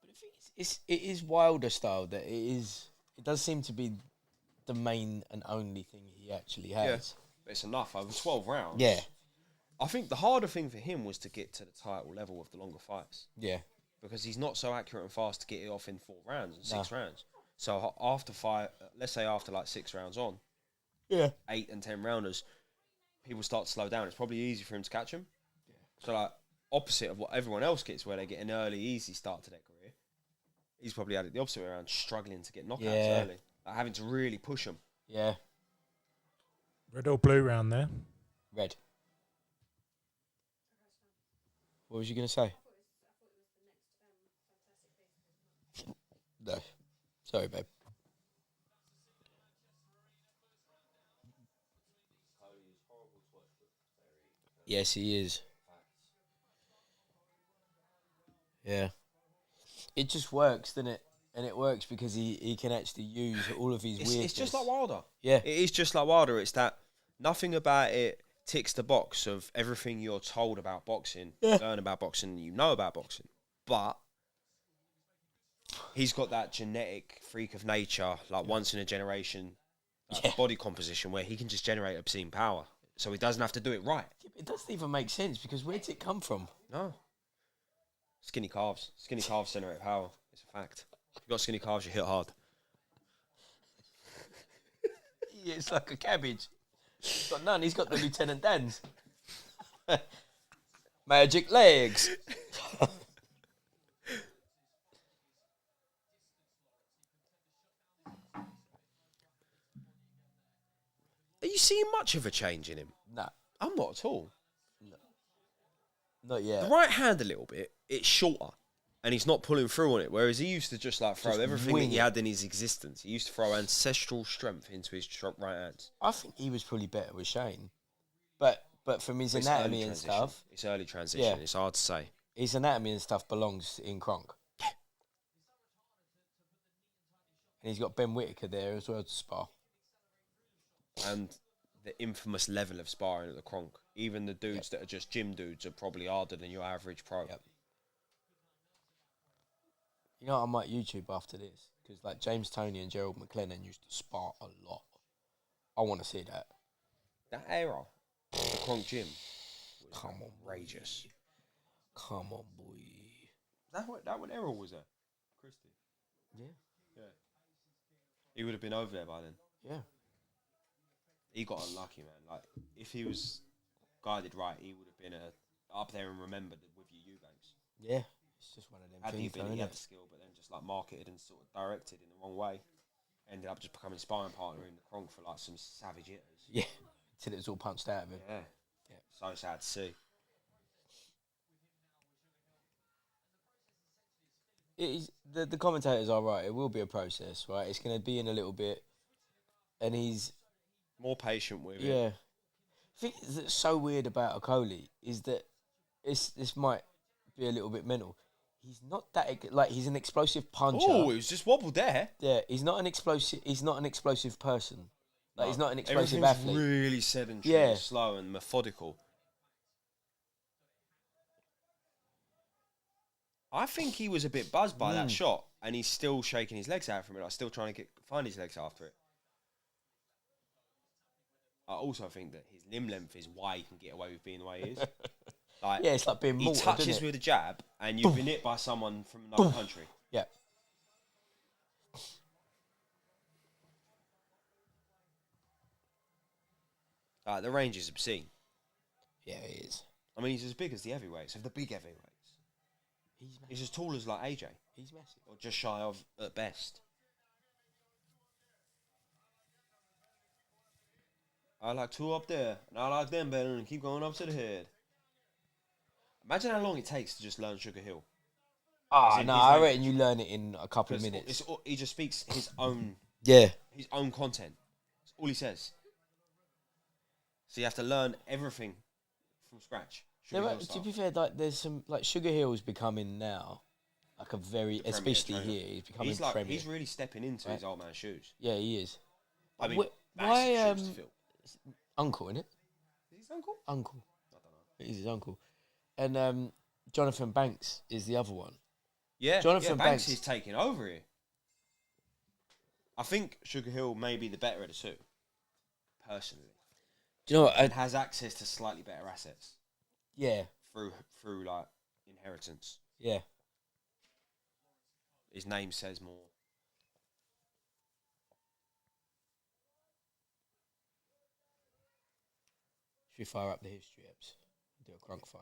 But the thing is, it is Wilder style that it does seem to be the main and only thing he actually has. Yeah. But it's enough over 12 rounds. Yeah. I think the harder thing for him was to get to the title level of the longer fights. Yeah. Because he's not so accurate and fast to get it off in 4 rounds and 6 rounds. So after 5, let's say after like 6 rounds on, 8 and 10 rounders, people start to slow down. It's probably easy for him to catch him. Yeah. So like opposite of what everyone else gets, where they get an early, easy start to their career, he's probably had it the opposite way around, struggling to get knockouts early, like having to really push them. Yeah. Red or blue round there? Red. What was you going to say? No. Sorry, babe. Yes, he is. Yeah. It just works, doesn't it? And it works because he can actually use all of his weirdness. It's just like Wilder. Yeah. It is just like Wilder. It's that nothing about it ticks the box of everything you're told about boxing, learn about boxing, you know about boxing. But he's got that genetic freak of nature, like once in a generation body composition where he can just generate obscene power. So he doesn't have to do it right. It doesn't even make sense because where did it come from? No. Skinny calves. Skinny calves generate power. It's a fact. If you've got skinny calves, you hit hard. Yeah, it's like a cabbage. He's got none. He's got the Lieutenant Dan's. Magic legs. Are you seeing much of a change in him? No. I'm not at all. No. Not yet. The right hand a little bit, it's shorter. And he's not pulling through on it. Whereas he used to just like throw everything that he had in his existence. He used to throw ancestral strength into his right hands. I think he was probably better with Shane. But from his anatomy and stuff. It's early transition. It's hard to say. His anatomy and stuff belongs in Kronk. And he's got Ben Whittaker there as well to spar. And the infamous level of sparring at the Kronk. Even the dudes that are just gym dudes are probably harder than your average pro. Yep. You know, I might YouTube after this because like James Toney and Gerald McLennan used to spar a lot. I want to see that. That era, the Kronk gym, Come on, outrageous. Come on, boy. That when Errol was there? Christie. Yeah. He would have been over there by then. Yeah. He got unlucky, man. Like, if he was guided right, he would have been up there and remembered with your U games. Yeah. It's just one of them Had the things, ability, though, had innit? the skill, but then just like marketed and sort of directed in the wrong way. Ended up just becoming sparring partner in the Kronk for like some savage hitters. Yeah. Till it was all punched out of him. Yeah. So sad to see. It is, the commentators are right. It will be a process, right? It's going to be in a little bit. And he's... More patient with it. Yeah. The thing that's so weird about Okolie is that this might be a little bit mental. He's not that... Like, he's an explosive puncher. Oh, it was just wobbled there. Yeah, he's not an explosive person. Like, he's not an explosive Everything's athlete. really sedentary, Yeah. slow and methodical. I think he was a bit buzzed by that shot, and he's still shaking his legs out from it. Like, still trying to find his legs after it. I also think that his limb length is why he can get away with being the way he is. Like, Yeah, it's like being he mortared, touches isn't it? with a jab, and you've been hit by someone from another country. Yeah. The range is obscene. Yeah, he is. I mean, he's as big as the heavyweights, of the big heavyweights. He's as tall as like AJ, He's massive. or just shy of at best. I like two up there, and I like them better, and keep going up to the head. Imagine how long it takes to just learn Sugar Hill. Ah, in no, his I language. reckon you learn it in a couple of Because minutes. he just speaks his own Yeah. content. That's all he says. So you have to learn everything from scratch. Sugar Hill To style. be fair, like there's some like Sugar Hill's becoming now like a very, The premier especially trainer. here, he's becoming premier. He's really stepping into his old man's shoes. Yeah, he is. I mean, Why massive shoes to fill. uncle, innit? Is his uncle? Uncle. I don't know. He's his uncle. And Jonathan Banks is the other one. Yeah, Jonathan Banks Banks is taking over here. I think Sugar Hill may be the better of the two, personally. Do you know what? And has access to slightly better assets Yeah, through like inheritance. yeah. His name says more. Should we fire up the history apps? Do a crunk fire.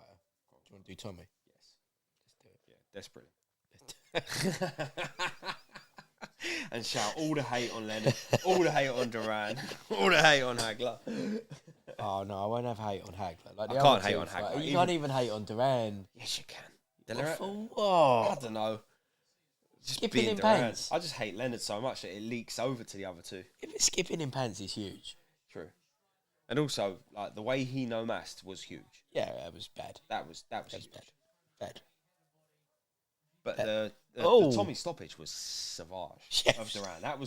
Do you want to do Tommy? Yes. Yeah, desperately. And shout all the hate on Leonard, all the hate on Duran, all the hate on Hagler. Oh no, I won't have hate on Hagler. Like I the can't other hate two, on Hagler. like, you can't even hate on Duran. Yes, you can. For I what? don't know. Just Skipping being in Duran. pants. I just hate Leonard so much that it leaks over to the other two. If it's skipping in pants is huge. True. And also, like the way he no masked was huge. Yeah, that was bad. That was huge. Bad. But Bad. the Tommy stoppage was savage Yes. of Duran. That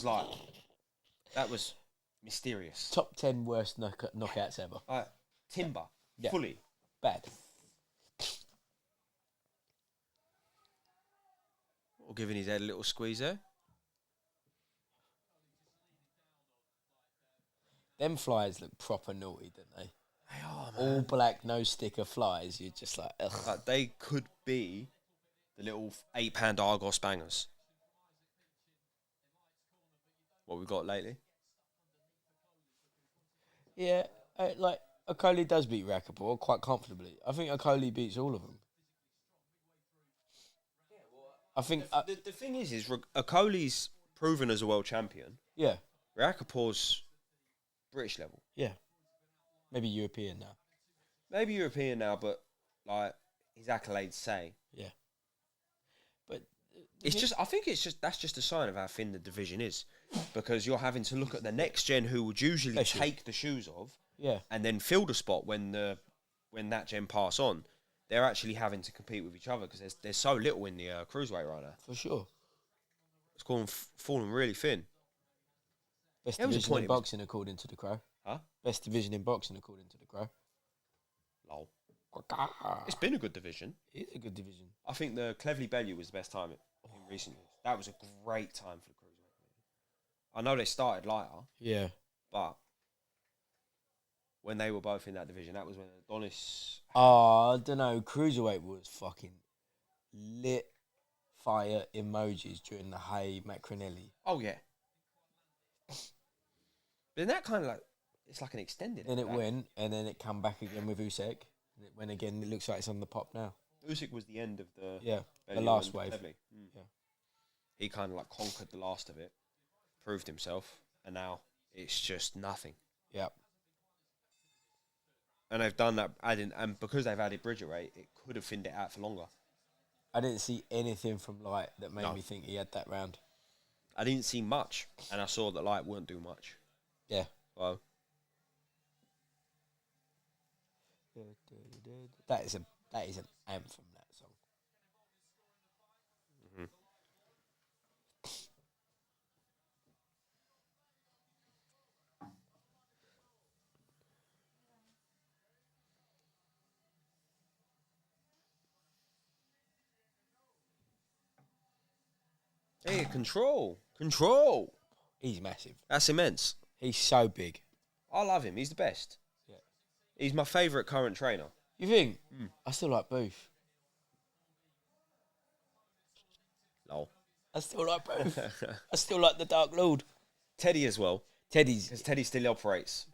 was mysterious. Top 10 worst knockouts ever. Timber, Yeah. fully. Bad. Or giving his head a little squeeze there. Them flies look proper naughty, don't they? They are, All black, no sticker flies. You're just like, ugh. Like, they could be the little £8 Argos bangers. What we've got lately. Yeah, like, Okolie does beat Rappaport quite comfortably. I think Okolie beats all of them. I think... The thing is Okolie's proven as a world champion. yeah, Rakapor's British level. yeah. Maybe European now. Maybe European now, but like his accolades say. Yeah. But... It's just, I think that's just a sign of how thin the division is, because you're having to look at the next gen who would usually take the shoes of, yeah, and then fill the spot when that gen pass on. They're actually having to compete with each other because there's so little in the cruiserweight right now. for sure. It's falling really thin. Best There was a division point in it was- boxing, according to the Crow. Huh? Best division in boxing, according to the Crow. Lol. It's been a good division. It's a good division. I think the Cleverly Bellew was the best time in recent years. That was a great time for the cruiserweight. I know they started lighter, Yeah. but when they were both in that division. That was when Adonis. I don't know. Cruiserweight was fucking lit fire emojis during the Hay Macronelli. Oh yeah. But then that kind of like it's like an extended. Then it went, and then it come back again with Usyk. And it went again. It looks like it's on the pop now. Usyk was the end of the the last wave. Yeah. He kind of like conquered the last of it, proved himself, and now it's just nothing. Yeah. And they've done that, and because they've added Bridgerweight, it could have thinned it out for longer. I didn't see anything from Light that made me think he had that round. I didn't see much, and I saw that Light wouldn't do much. Yeah. Well, that is an anthem, that song. mm-hmm. Hey, control. He's massive. That's immense. He's so big. I love him. He's the best. Yeah. He's my favourite current trainer. You think? I still like Booth. Lol. I still like Booth. I still like the Dark Lord. Teddy as well. Because Teddy still operates.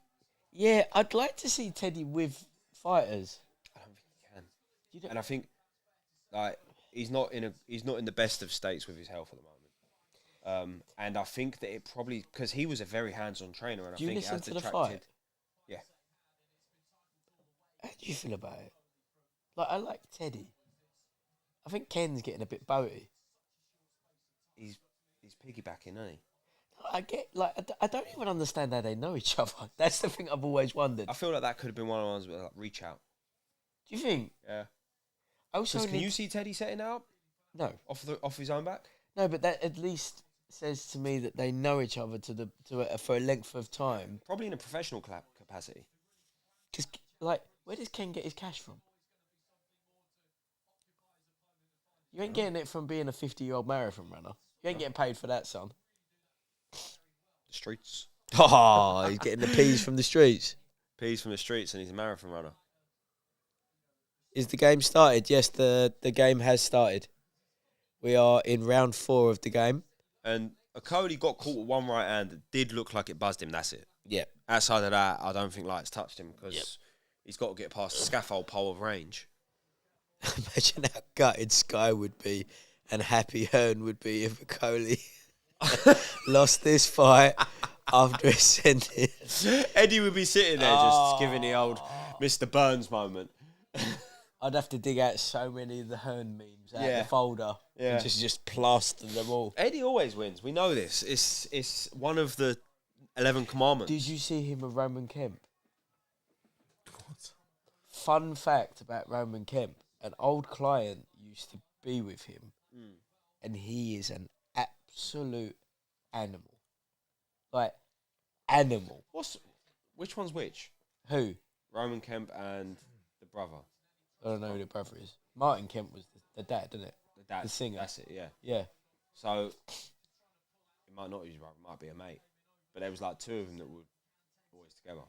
Yeah, I'd like to see Teddy with fighters. I don't think he can. And I think like he's not in the best of states with his health at the moment. And I think that it probably because he was a very hands-on trainer, and Do you I think listen it has to the detracted. fight? Yeah. How do you feel about it? Like, I like Teddy. I think Ken's getting a bit boaty. He's piggybacking, isn't he? I get I don't even understand how they know each other. That's the thing I've always wondered. I feel like that could have been one of the ones with like reach out. Do you think? Yeah. Also, Can you see Teddy setting it up No, off his own back? no, but that at least says to me that they know each other for a length of time. Probably in a professional capacity. Because like, where does Ken get his cash from? You ain't getting it from being a 50-year-old marathon runner. You ain't getting paid for that, son. The streets. Oh, he's getting the peas from the streets. Peas from the streets, and he's a marathon runner. Is the game started? Yes, the game has started. We are in round 4 of the game. And Okolie got caught with one right hand that did look like it buzzed him. That's it. Yeah. Outside of that, I don't think Light's touched him because he's got to get past the scaffold pole of range. Imagine how gutted Sky would be and happy Hearn would be if Okolie lost this fight after ascending. Eddie would be sitting there just giving the old Mr. Burns moment. I'd have to dig out so many of the Hearn memes out of Yeah. the folder and just plaster them all. Eddie always wins. We know this. It's one of the 11 commandments. Did you see him with Roman Kemp? What? Fun fact about Roman Kemp. An old client used to be with him, and he is an absolute animal. Like, animal. Which one's which? Who? Roman Kemp and the brother. I don't know who the brother is. Martin Kemp was the dad, didn't it? The dad. The singer. That's it, yeah. Yeah. So, it might not be his brother, it might be a mate. But there was like 2 of them that were always together.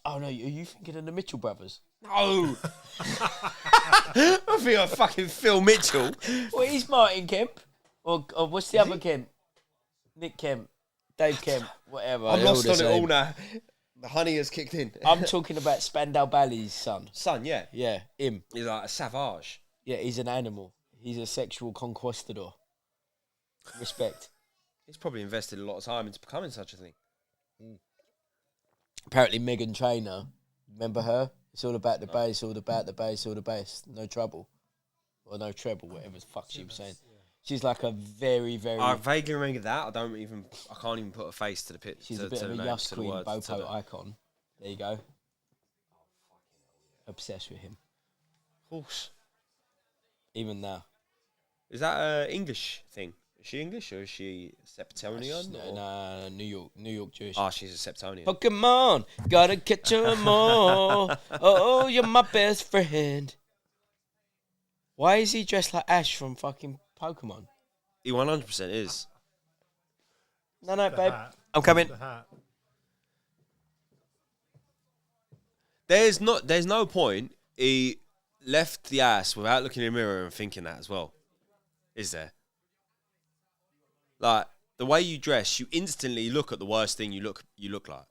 Oh, no, are you thinking of the Mitchell brothers? No! I think I'm fucking Phil Mitchell. Well, he's Martin Kemp. Or what's the other Kemp? Nick Kemp. Dave Kemp. Whatever. I'm they're all lost the on it same. all now. The honey has kicked in. I'm talking about Spandau Ballet's son. Son, yeah. Yeah, him. He's like a savage. Yeah, he's an animal. He's a sexual conquistador. Respect. He's probably invested a lot of time into becoming such a thing. Apparently, Megan Trainor, remember her? It's all about the bass, all about the bass, all the bass. No trouble. Or no treble, whatever the fuck she was saying. She's like a very, very... I vaguely remember that. I can't even put a face to the picture. She's a bit of a Yas Queen Bopo icon. There you go. Obsessed with him. Of course. Even now. Is that an English thing? Is she English or is she Septonian? No, New York Jewish. Oh, she's a Septonian. Pokemon, gotta catch 'em all. Oh, you're my best friend. Why is he dressed like Ash from fucking Pokemon? He 100% is. No, babe. Hat. I'm coming. The hat. There's no point. He left the ass without looking in the mirror and thinking that as well. Is there? Like, the way you dress, you instantly look at the worst thing you look like.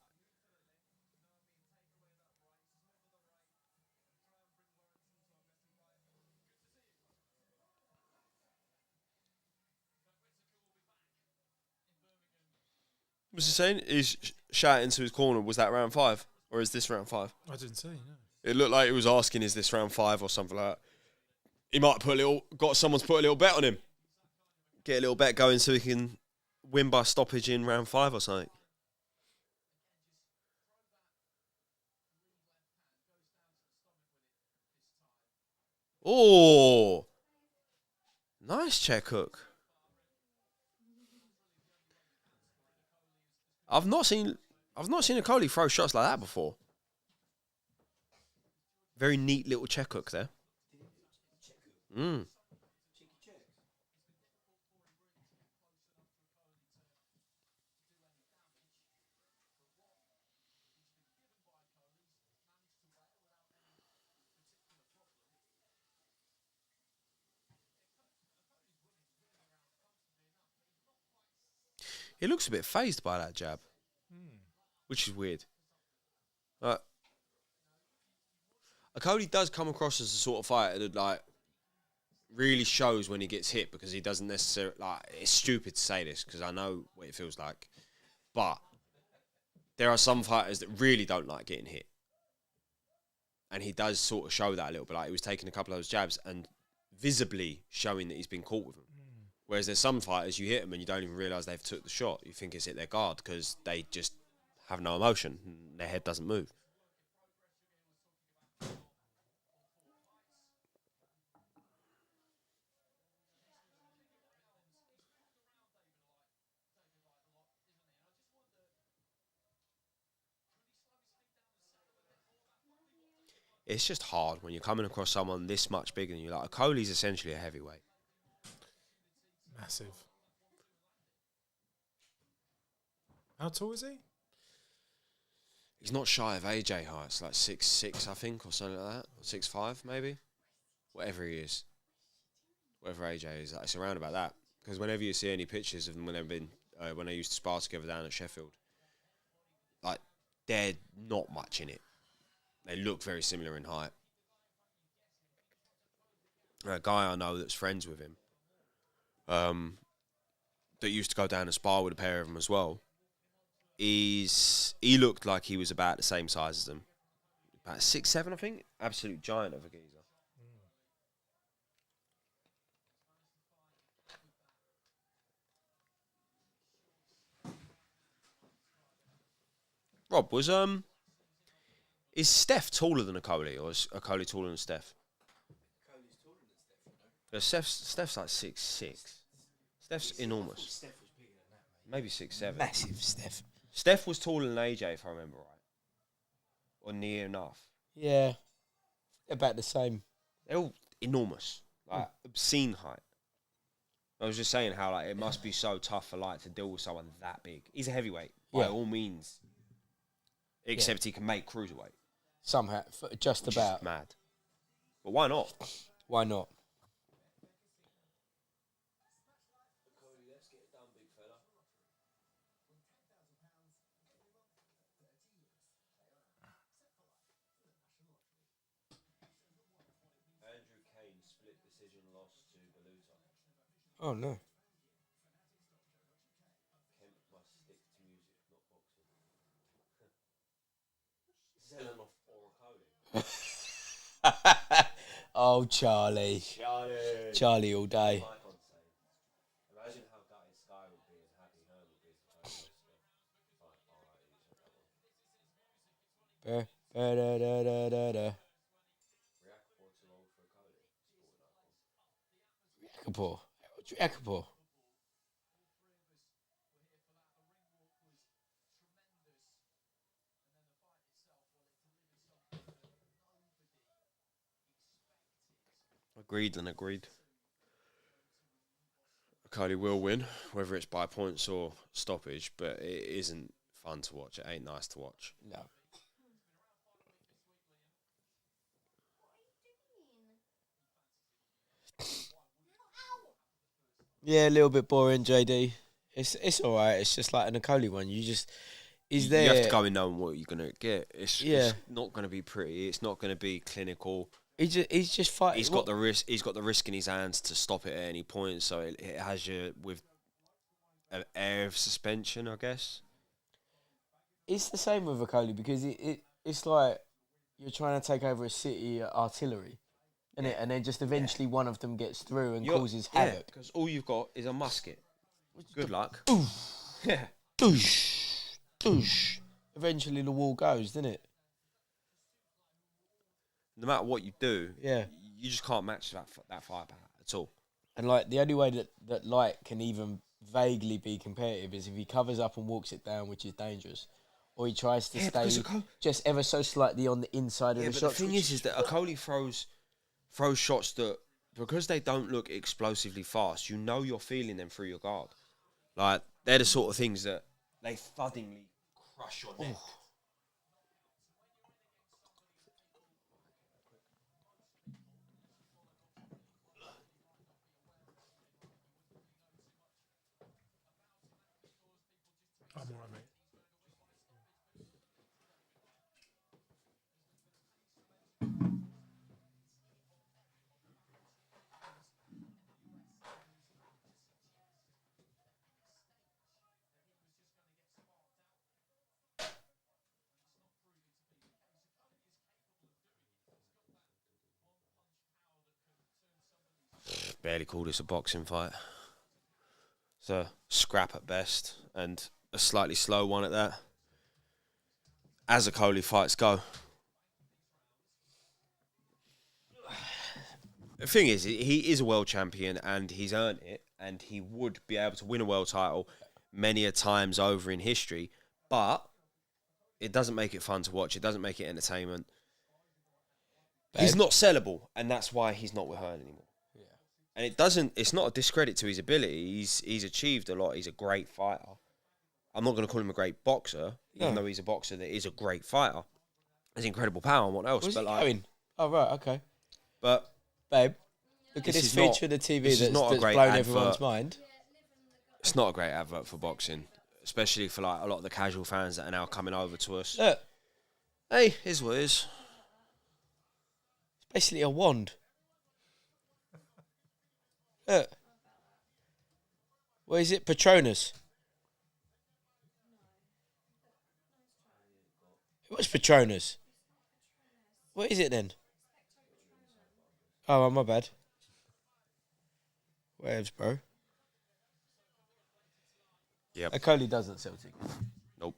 What's he saying? He's shouting to his corner. Was that round 5? Or is this round 5? I didn't see, no. It looked like he was asking, is this round 5 or something like that. He might got someone to put a little bet on him. Get a little bet going so he can win by stoppage in round 5 or something. Oh, nice check hook. I've not seen Okolie throw shots like that before. Very neat little check hook there. He looks a bit phased by that jab, which is weird. Okolie does come across as the sort of fighter that like really shows when he gets hit because he doesn't necessarily like. It's stupid to say this because I know what it feels like, but there are some fighters that really don't like getting hit, and he does sort of show that a little bit. Like he was taking a couple of those jabs and visibly showing that he's been caught with them. Whereas there's some fighters, you hit them and you don't even realise they've took the shot. You think it's hit their guard because they just have no emotion. And their head doesn't move. It's just hard when you're coming across someone this much bigger than you. Like, Okolie's essentially a heavyweight. Massive. How tall is he? He's not shy of AJ height. It's like 6'6", I think, or something like that. 6'5", maybe. Whatever he is. Whatever AJ is. Like, it's around about that. Because whenever you see any pictures of them when they used to spar together down at Sheffield, like, they're not much in it. They look very similar in height. A guy I know that's friends with him, that used to go down and spar with a pair of them as well, he looked like he was about the same size as them. About 6'7", I think. Absolute giant of a geezer. Rob, is Steph taller than Okolie, or is Okolie taller than Steph? Okolie's taller than Steph, Steph's like 6'6". Steph's enormous. Steph was bigger than that, mate. Maybe 6'7". Massive Steph. Steph was taller than AJ, if I remember right. Or near enough. Yeah. About the same. They're all enormous. Like, obscene height. I was just saying how like it must be so tough for like to deal with someone that big. He's a heavyweight, by all means. Except he can make cruiserweight. Somehow, just Which about. is mad. But why not? Why not? Let's get it done, big fella. Andrew Kane split decision loss to Beluta. Oh, no. Kemp must stick to music, not boxing. Zelenoff or Okolie. Oh, Charlie. Charlie all day. Imagine how gutted Sky would be and happy Hearn would be if Okolie Da-da-da-da-da. Reacapor. Reacapor. Agreed and agreed. Okolie will win, whether it's by points or stoppage, but it isn't fun to watch. It ain't nice to watch. No. Yeah, a little bit boring, JD. It's all right. It's just like an Okolie one. He's there. You have to go in knowing what you're gonna get. It's not gonna be pretty. It's not gonna be clinical. He's just fighting. He's got the risk. He's got the risk in his hands to stop it at any point. So it has you with an air of suspension, I guess. It's the same with Okolie because it's like you're trying to take over a city artillery, isn't it? And then just eventually one of them gets through and causes havoc. Because all you've got is a musket. Good luck. Yeah. Doosh, doosh. Eventually the wall goes, doesn't it? No matter what you do, Yeah. you just can't match that firepower at all. And like the only way that Light can even vaguely be competitive is if he covers up and walks it down, which is dangerous. Or he tries to stay just ever so slightly on the inside of the shot. The thing is that Okolie throws shots that, because they don't look explosively fast, you know you're feeling them through your guard. Like, they're the sort of things that they thuddingly crush your neck. I'm all right, mate. Barely call this a boxing fight. It's a scrap at best, and a slightly slow one at that. As Okolie fights go. The thing is, he is a world champion, and he's earned it, and he would be able to win a world title many a times over in history, but it doesn't make it fun to watch. It doesn't make it entertainment. He's not sellable, and that's why he's not with her anymore. Yeah. And it's not a discredit to his ability. He's achieved a lot. He's a great fighter. I'm not going to call him a great boxer, even though he's a boxer that is a great fighter. Has incredible power and what else. Where's but he like, going? Oh, right, okay. But babe, look at this feature of the TV that's blown everyone's mind. It's not a great advert for boxing, especially for like a lot of the casual fans that are now coming over to us. Look, Hey, here's what it is. it's basically a wand. Look. What is it? Patronus. What's Patronus? What is it then? Oh, my bad. Whatevs, bro. Yep. Okolie doesn't sell tickets. Nope.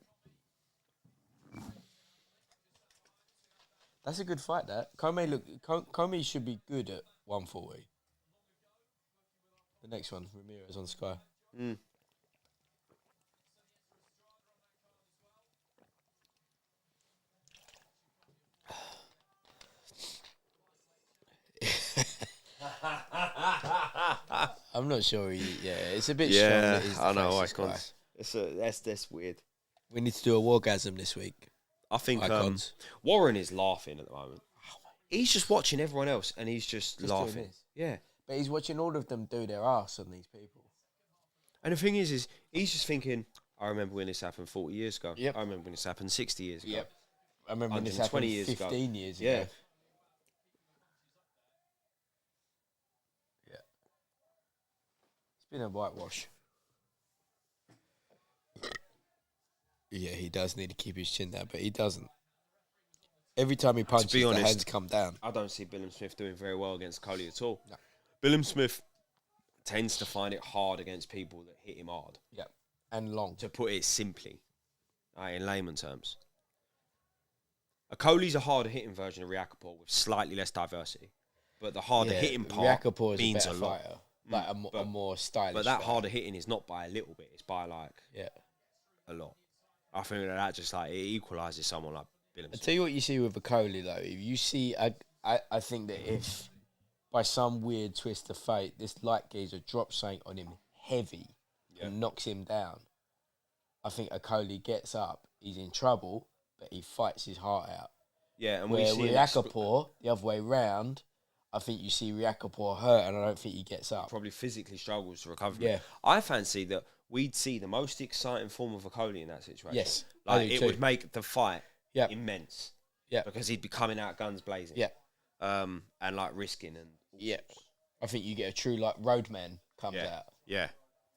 That's a good fight, that. Comey should be good at 140. The next one, Ramirez on Sky. Mm. I'm not sure. It's a bit Yeah, strong. I know. Icons. That's weird. We need to do a wargasm this week. I think Icons. Warren is laughing at the moment. He's just watching everyone else, and he's just laughing. Yeah. But he's watching all of them do their arse on these people. And the thing is he's just thinking, I remember when this happened 40 years ago. Yep. I remember when this happened 60 years ago. Yep. I remember when this happened 15 years ago. Yeah. It's been a whitewash. Yeah, he does need to keep his chin down, but he doesn't. Every time he punches, the hands come down. I don't see Billam Smith doing very well against Okolie at all. No. Billam Smith tends to find it hard against people that hit him hard. Yeah, and long. To put it simply, in layman terms. Okolie's a harder hitting version of Riakapour with slightly less diversity. But the harder hitting part means a lot. Fighter, like a more stylish. But that harder hitting is not by a little bit, it's by like a lot. I think that just like it equalises someone like Billam. I tell you what you see with Okolie though. If you see, I think that if by some weird twist of fate, this light geezer drops something on him heavy and knocks him down, I think Okolie gets up. He's in trouble, but he fights his heart out. Yeah, and where with Riakapour, the other way round, I think you see Riakapor hurt, and I don't think he gets up. Probably physically struggles to recover. Yeah. I fancy that we'd see the most exciting form of Okolie in that situation. Yes, like it would make the fight immense. Yeah, because he'd be coming out guns blazing. Yeah, and like risking and I think you get a true like roadman comes out. Yeah,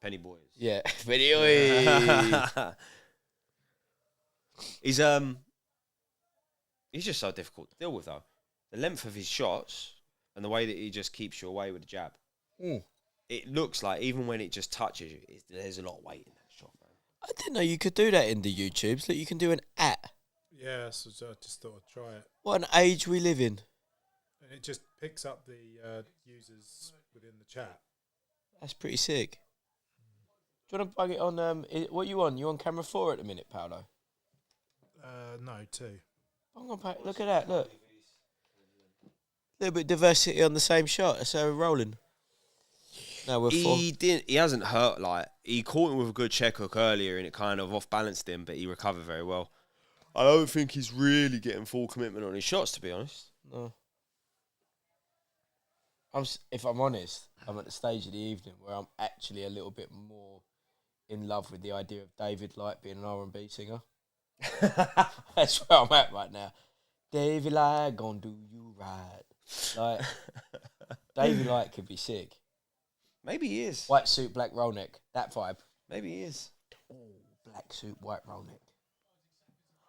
Penny Boys. Yeah, Penny Boys. He's just so difficult to deal with though. The length of his shots and the way that he just keeps you away with the jab. It looks like even when it just touches you, there's a lot of weight in that shot, man. I didn't know you could do that in the YouTubes. That you can do an at. Yeah, so I just thought I'd try it. What an age we live in. And it just picks up the users within the chat. That's pretty sick. Do you want to bug it on? What you on? You on camera 4 at the minute, Paolo? No, 2. Hang on, look at that. Look. A little bit of diversity on the same shot. So we're rolling. No, we're 4. He hasn't hurt. Like he caught him with a good check hook earlier, and it kind of off balanced him, but he recovered very well. I don't think he's really getting full commitment on his shots, to be honest. No. If I'm honest, I'm at the stage of the evening where I'm actually a little bit more in love with the idea of David Light being an R&B singer. That's where I'm at right now. David Light gonna do you right. Like, David Light could be sick. Maybe he is. White suit, black roll neck. That vibe. Maybe he is. Oh, black suit, white roll neck.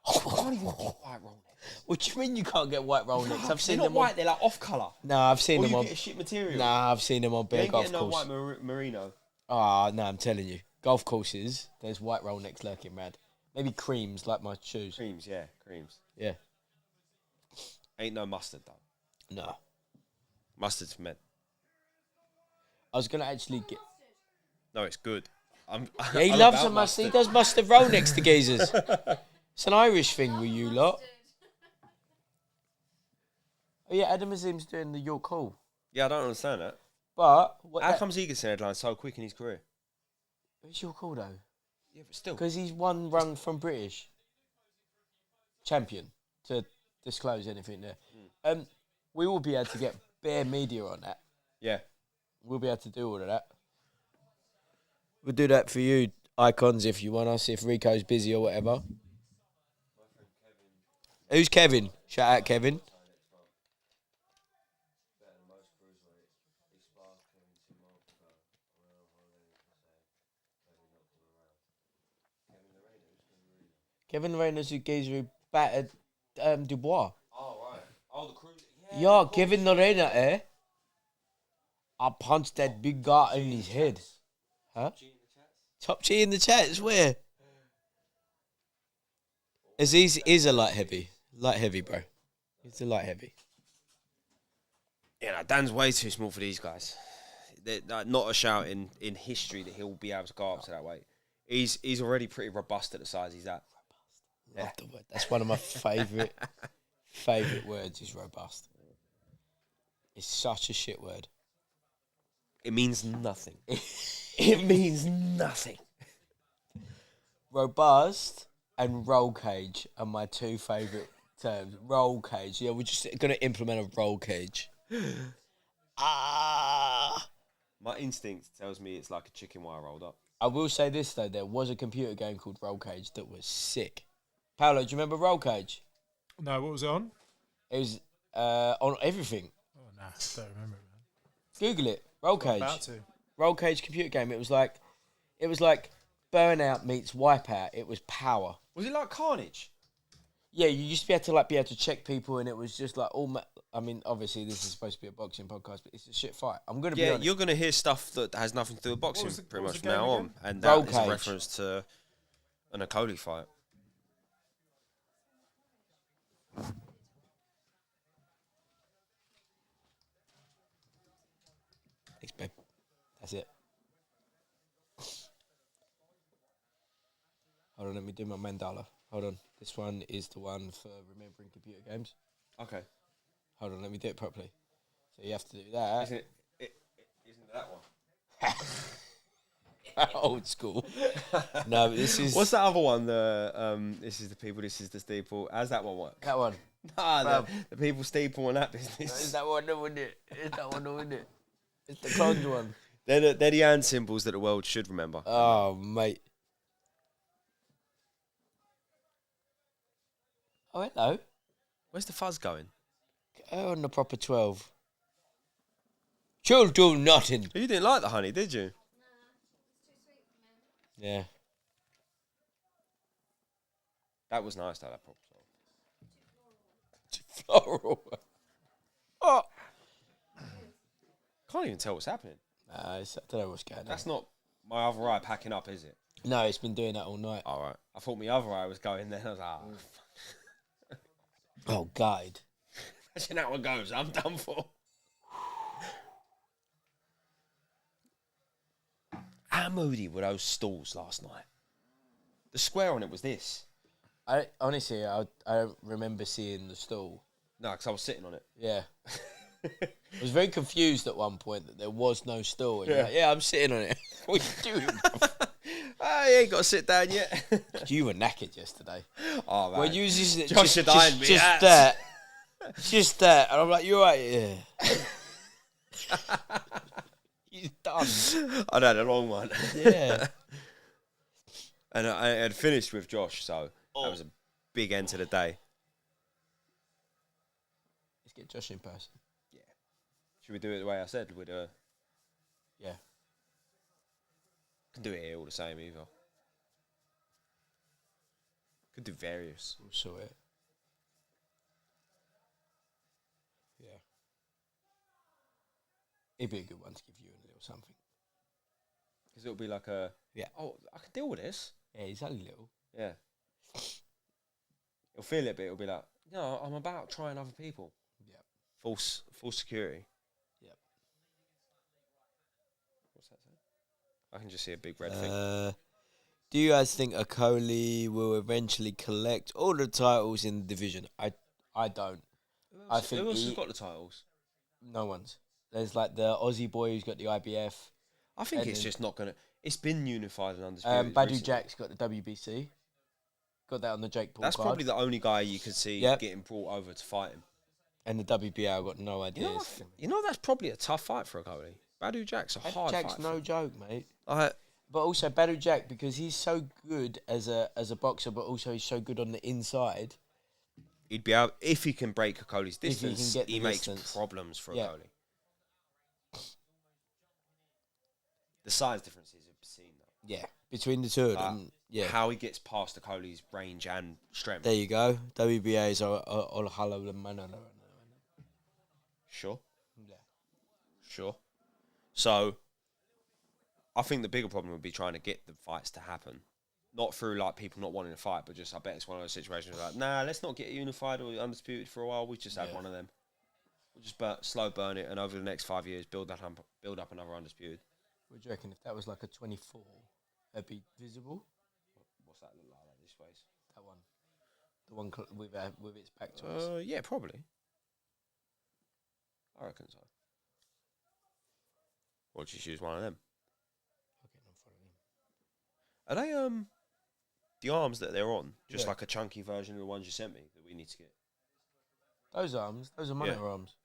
I can't even get white roll necks. What do you mean you can't get white roll necks? I've seen they're them not white, they're like off colour. No, I've seen or them you on. Get a shit material. Nah, I've seen them on bare golf courses. courses. No white merino. Ah, no, I'm telling you. Golf courses, there's white roll necks lurking mad. Maybe creams, like my shoes. Creams, yeah, creams. Yeah. Ain't no mustard, though. No. Mustard's for men. I was going to actually get... No, it's good. Yeah, he loves a mustard. He does mustard roll necks to geezers. It's an Irish thing with you lot. Oh, yeah, Adam Azim's doing the York Hall. Yeah, I don't understand that. But... How comes he gets an headline so quick in his career? Who's York Hall, though? Yeah, but still. Because he's one rung from British champion, to disclose anything there. We will be able to get bare media on that. Yeah. We'll be able to do all of that. We'll do that for you, icons, if you want us, if Rico's busy or whatever. Who's Kevin? Shout out, Kevin. Kevin Reynolds, who geezer who battered Dubois. Oh, right. Oh, the cruiser. Yeah, Kevin Lorena, eh? I punched that big guy in his head. Huh? Top G in the chats, where? Aziz is a light heavy. Light heavy, bro. He's a light heavy. Yeah, no, Dan's way too small for these guys. Not a shout in history that he'll be able to go up to that weight. He's already pretty robust at the size he's at. Love the word. That's one of my favourite words is robust. It's such a shit word. It means nothing. It means nothing. Robust and roll cage are my 2 favourite terms. Roll cage. Yeah, we're just going to implement a roll cage. My instinct tells me it's like a chicken wire rolled up. I will say this, though. There was a computer game called Roll Cage that was sick. Paolo, do you remember Roll Cage? No, what was it on? It was on everything. Oh, no, I don't remember it, man. Google it. Roll Cage. I'm about to. Roll Cage computer game. It was like Burnout meets Wipeout. It was power. Was it like Carnage? Yeah, you used to be able to check people, and it was just like all. I mean, obviously this is supposed to be a boxing podcast, but it's a shit fight. I'm gonna be honest. You're gonna hear stuff that has nothing to do with boxing pretty much from now on, and Roll that is a Cage. reference to an Okolie fight. Thanks, babe. That's it. Hold on, let me do my mandala. Hold on. This one is the one for remembering computer games. Okay. Hold on, let me do it properly. So you have to do that. Isn't it that one? Old school. No, but this is... What's that other one? This is the people, this is the steeple. How's that one work? That one. Nah, the people steeple on that business. Is that one, isn't it? Is that one, isn't it? It's the cons one. They're the hand symbols that the world should remember. Oh, mate. Oh, hello. Where's the fuzz going? Go on the proper 12. She'll do nothing. You didn't like the honey, did you? Yeah. That was nice to have that proper Floral. Oh. Can't even tell what's happening. I don't know what's going on. That's not my other eye packing up, is it? No, it's been doing that all night. All right. I thought my other eye was going there. I was like, Oh, God. imagine that one goes. I'm done for. How moody were those stalls last night? The square on it was this. I honestly, I don't remember seeing the stall. No, because I was sitting on it. Yeah. I was very confused at one point that there was no stall. And you're like, yeah, I'm sitting on it. What are you doing, bro? Oh, you ain't got to sit down yet. You were knackered yesterday. Oh, man. Well, you was just Josh had me. Just that. Just that. And I'm like, you're right, yeah. He's done. I'd had a long one. Yeah. And I had finished with Josh, so that was a big end to the day. Let's get Josh in person. Yeah. Should we do it the way I said? Yeah. Can do it here all the same either. Could do various. We'll sort it. Yeah. It'd be a good one to give you a little something. Because it'll be like a... Yeah. Oh, I can deal with this. Yeah, he's only little. Yeah. He'll feel it, but it'll be like, no, I'm about trying other people. Yeah. False security. Yep. What's that say? I can just see a big red thing. Do you guys think Okolie will eventually collect all the titles in the division? I don't. I think who else has got the titles? No one's. There's like the Aussie boy who's got the IBF. I think And it's then- just not going to... It's been unified and undisputed. Badu recently. Jack's got the WBC. Got that on the Jake Paul That's card. probably the only guy you could see Yep. getting brought over to fight him. And the WBA, I've got no idea. You know that's probably a tough fight for Okolie. Badu Jack's a hard Jack's fight. no joke, mate. Like, But also Badu Jack, because he's so good as a boxer, but also he's so good on the inside. he'd be able, if he can break Okolie's If he can distance, get the he makes distance. problems for Yeah. Okolie. The size difference is obscene, though. Yeah, between the two of them. Yeah, How he gets past Okolie's range and strength. there you go. WBA is all hollow. Sure. Yeah. Sure. So, I think the bigger problem would be trying to get the fights to happen. Not through, like, people not wanting to fight, but just, I bet it's one of those situations like, nah, let's not get unified or undisputed for a while. We just have one of them. We'll just slow burn it, and over the next 5 years, build up another undisputed. What do you reckon? If that was like a 24, that'd be visible? What's that look like this ways? That one. The one with its back to us. Yeah, probably. I reckon so. Or just use one of them. Okay, no following him. Are they the arms that they're on just Yeah. like a chunky version of the ones you sent me that we need to get? Those arms, those are monitor arms.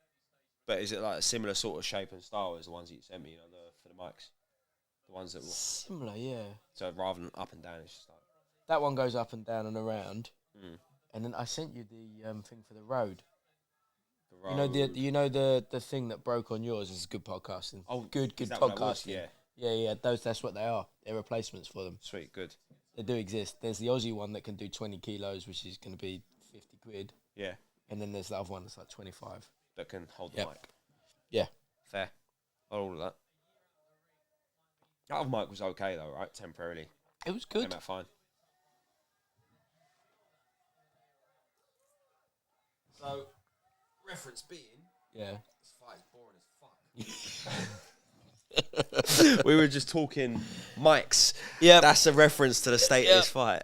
But is it like a similar sort of shape and style as the ones that you sent me? You know, for the mics, the ones that were Similar, yeah. so rather than up and down, it's just like That one goes up and down and around. mm. And then I sent you the thing for the road. the You know the thing that broke on yours is good podcasting. Oh, good is that what that was? podcasting. Yeah, Yeah. That's what they are. They're replacements for them. sweet, good. They do exist. There's the Aussie one that can do 20 kilos, which is going to be 50 quid. Yeah, And then there's the other one that's like 25. that can hold the Yep. mic. Yeah. Fair. All of that. That other mic was okay though, right? Temporarily. It was Came good. out fine. So, reference being, Yeah. this fight is boring as fuck. We were just talking mics. Yeah. That's a reference to the state of this fight.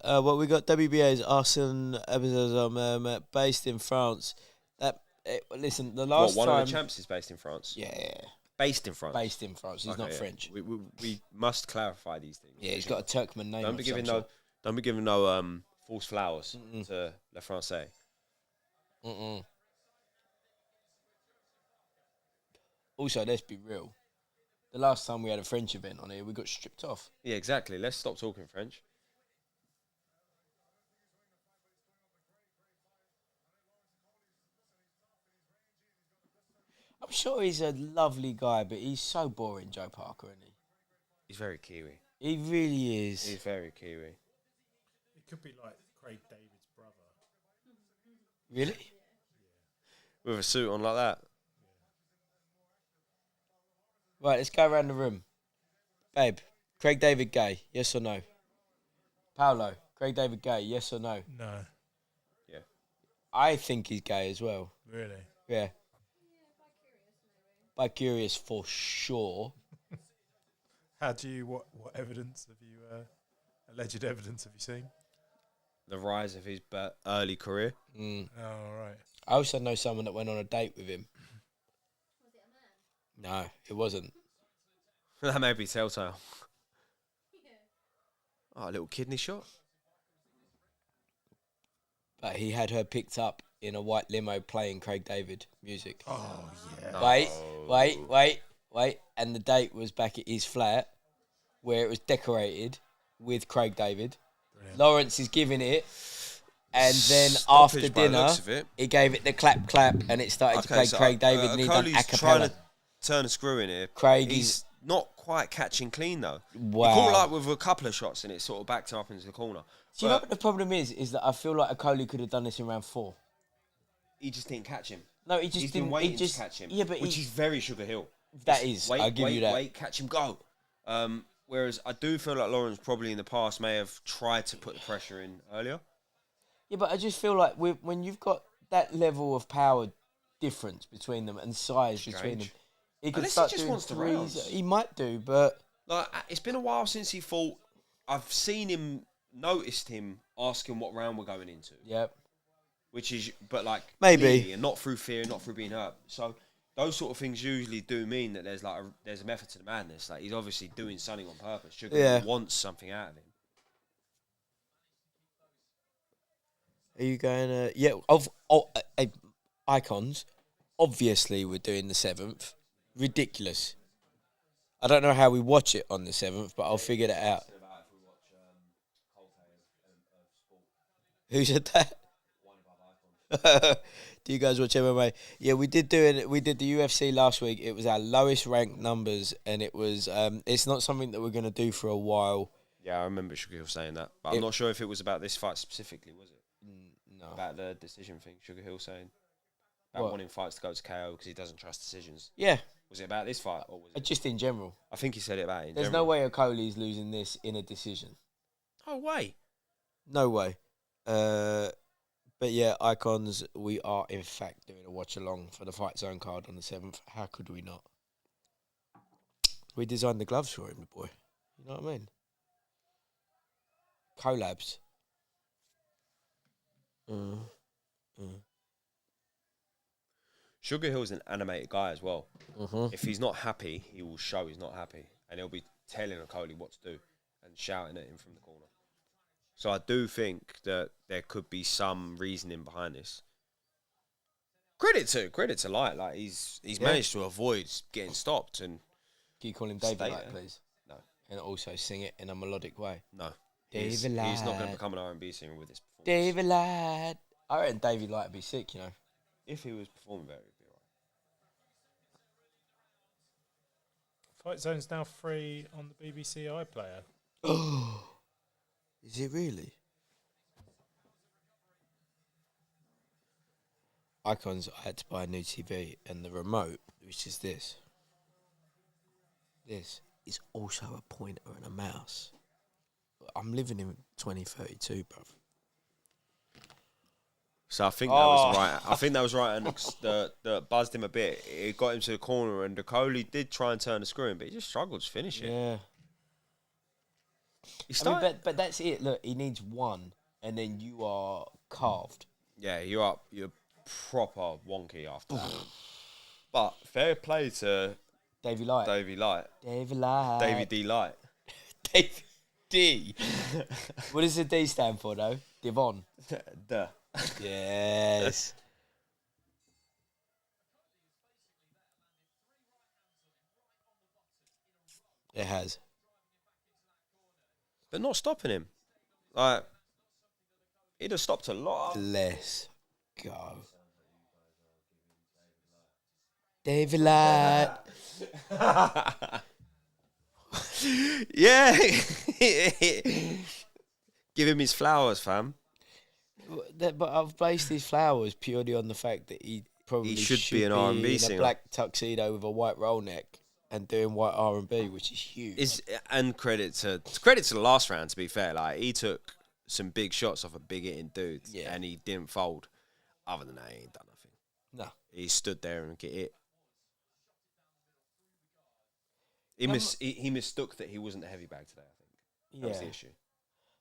Well, we got WBA's Arsenal episodes based in France. Listen, the last One time. of the champs is based in France. Yeah. Based in France. Based in France. He's not yeah. French. We must clarify these things. Yeah, he's got a Turkmen name. Don't be giving no false flowers to Le Français. Also, let's be real. The last time we had a French event on here, we got stripped off. Yeah, exactly. Let's stop talking French. I'm sure he's a lovely guy, but he's so boring, Joe Parker, isn't he? He's very Kiwi. He really is. He's very Kiwi. It could be like Craig David's brother. Really? With a suit on like that. Right, let's go around the room. Babe, Craig David gay, yes or no? Paolo, Craig David gay, yes or no? No. Yeah. I think he's gay as well. Really? Yeah. By curious for sure. What evidence have you, alleged evidence have you seen? The rise of his early career. Mm. Oh, right. I also know someone that went on a date with him. Was it a man? No, it wasn't. That may be telltale. Oh, a little kidney shot. But he had her picked up in a white limo playing Craig David music. Oh, yeah. Wait. And the date was back at his flat where it was decorated with Craig David. Brilliant. Lawrence is giving it. And then Stoppage after by the dinner, looks of it. he gave it the clap, and it started to play Craig David, and he done a Okolie's cappella. trying to turn a screw in here. Craig He's not quite catching clean, though. Wow. He caught like with a couple of shots, and it sort of backed him up into the corner. Do you know what the problem is? Is that I feel like Okolie could have done this in round 4. He just didn't catch him. No, he just He's didn't. been waiting he just, to catch him. Yeah, but which is very Sugar Hill. That is. Wait, I'll give you that. Wait, catch him, go. Whereas I do feel like Lawrence probably in the past may have tried to put the pressure in earlier. Yeah, but I just feel like when you've got that level of power difference between them and size between them, he could Unless start he just doing wants the threes. rounds. He might do, but Like it's been a while since he fought. I've seen him, noticed him asking what round we're going into. yeah. Which is, but like Maybe. clearly, and not through fear, not through being hurt. So those sort of things usually do mean that there's a method to the madness. Like he's obviously doing something on purpose. Sugar wants something out of him. Are you going? Icons. Obviously, we're doing the 7th. Ridiculous. I don't know how we watch it on the 7th, but I'll figure that out. Who said that? Do you guys watch MMA? Yeah, we did do it. We did the UFC last week. It was our lowest ranked numbers, and it was. It's not something that we're going to do for a while. Yeah, I remember Sugar Hill saying that, but I'm not sure if it was about this fight specifically. Was it? No. About the decision thing. Sugar Hill saying about wanting fights to go to KO because he doesn't trust decisions. Yeah. Was it about this fight or was it? Just in general. I think he said it about it in There's general. no way Okolie's losing this in a decision. Oh way. No way. But yeah, Icons, we are in fact doing a watch along for the Fight Zone card on the 7th. How could we not? We designed the gloves for him, the boy. You know what I mean? Collabs. Sugar Hill's an animated guy as well. Mm-hmm. If he's not happy, he will show he's not happy, and he'll be telling Okolie what to do and shouting at him from the corner. So I do think that there could be some reasoning behind this. Credit to Light, like he's managed to avoid getting stopped and Can you call him David Stay Light, there. please? No. And also sing it in a melodic way. no. David He's not going Light. to become an R&B singer with this performance. David Light. I reckon David Light would be sick, you know. If he was performing better, he'd be alright. Fight Zone's now free on the BBC iPlayer. Oh, is it really? Icons, I had to buy a new TV, and the remote, which is this, is also a pointer and a mouse. I'm living in 2032, bruv. So I think that was right. I think that was right, and that buzzed him a bit. It got him to the corner, and Okolie did try and turn the screw in, but he just struggled to finish it. Yeah. He I started. mean, but that's it. Look, he needs one, and then you are carved. Yeah, you're proper wonky after that. But fair play to Davey Light. Davey Light. Davey Light. Davey D Light. Davey D. What does the D stand for, though? Devon. Duh. Yes. It has. But not stopping him. Like, he'd have stopped a lot. Let's go. Davey Light. Yeah. Give him his flowers, fam. But I've based his flowers purely on the fact that he probably should be an R&B in singer. a black tuxedo with a white roll neck and doing white R&B, which is huge. And credit to the last round, to be fair. Like, he took some big shots off a big hitting dude, and he didn't fold. Other than that, he ain't done nothing. No. He stood there and get hit. He mistook that he wasn't the heavy bag today, I think. That was the issue.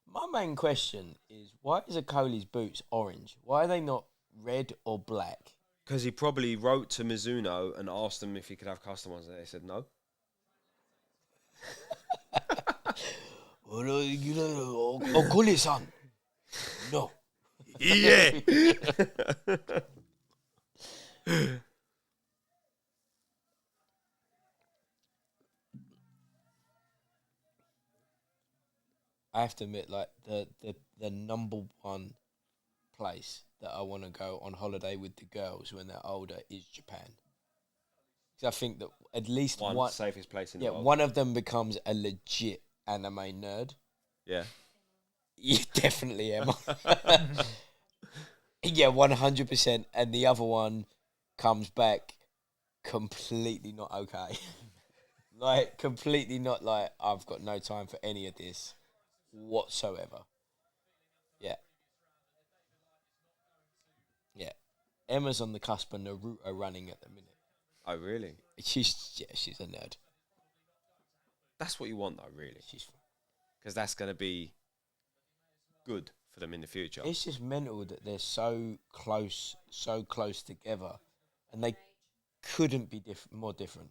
My main question is, why is Okolie's boots orange? Why are they not red or black? Because he probably wrote to Mizuno and asked them if he could have custom ones, and they said no. Okolie-san. No. Yeah. I have to admit, like, the number one place that I want to go on holiday with the girls when they're older is Japan. Because I think that at least one safest place in the world. one of them becomes a legit anime nerd. Yeah. You definitely am. Yeah, 100%. And the other one comes back completely not okay. Like, completely not like, I've got no time for any of this whatsoever. Yeah. Yeah. Emma's on the cusp of Naruto running at the minute. Oh, really? She's a nerd. That's what you want, though, really. She's. Because that's going to be good for them in the future. It's just mental that they're so close together, and they couldn't be more different.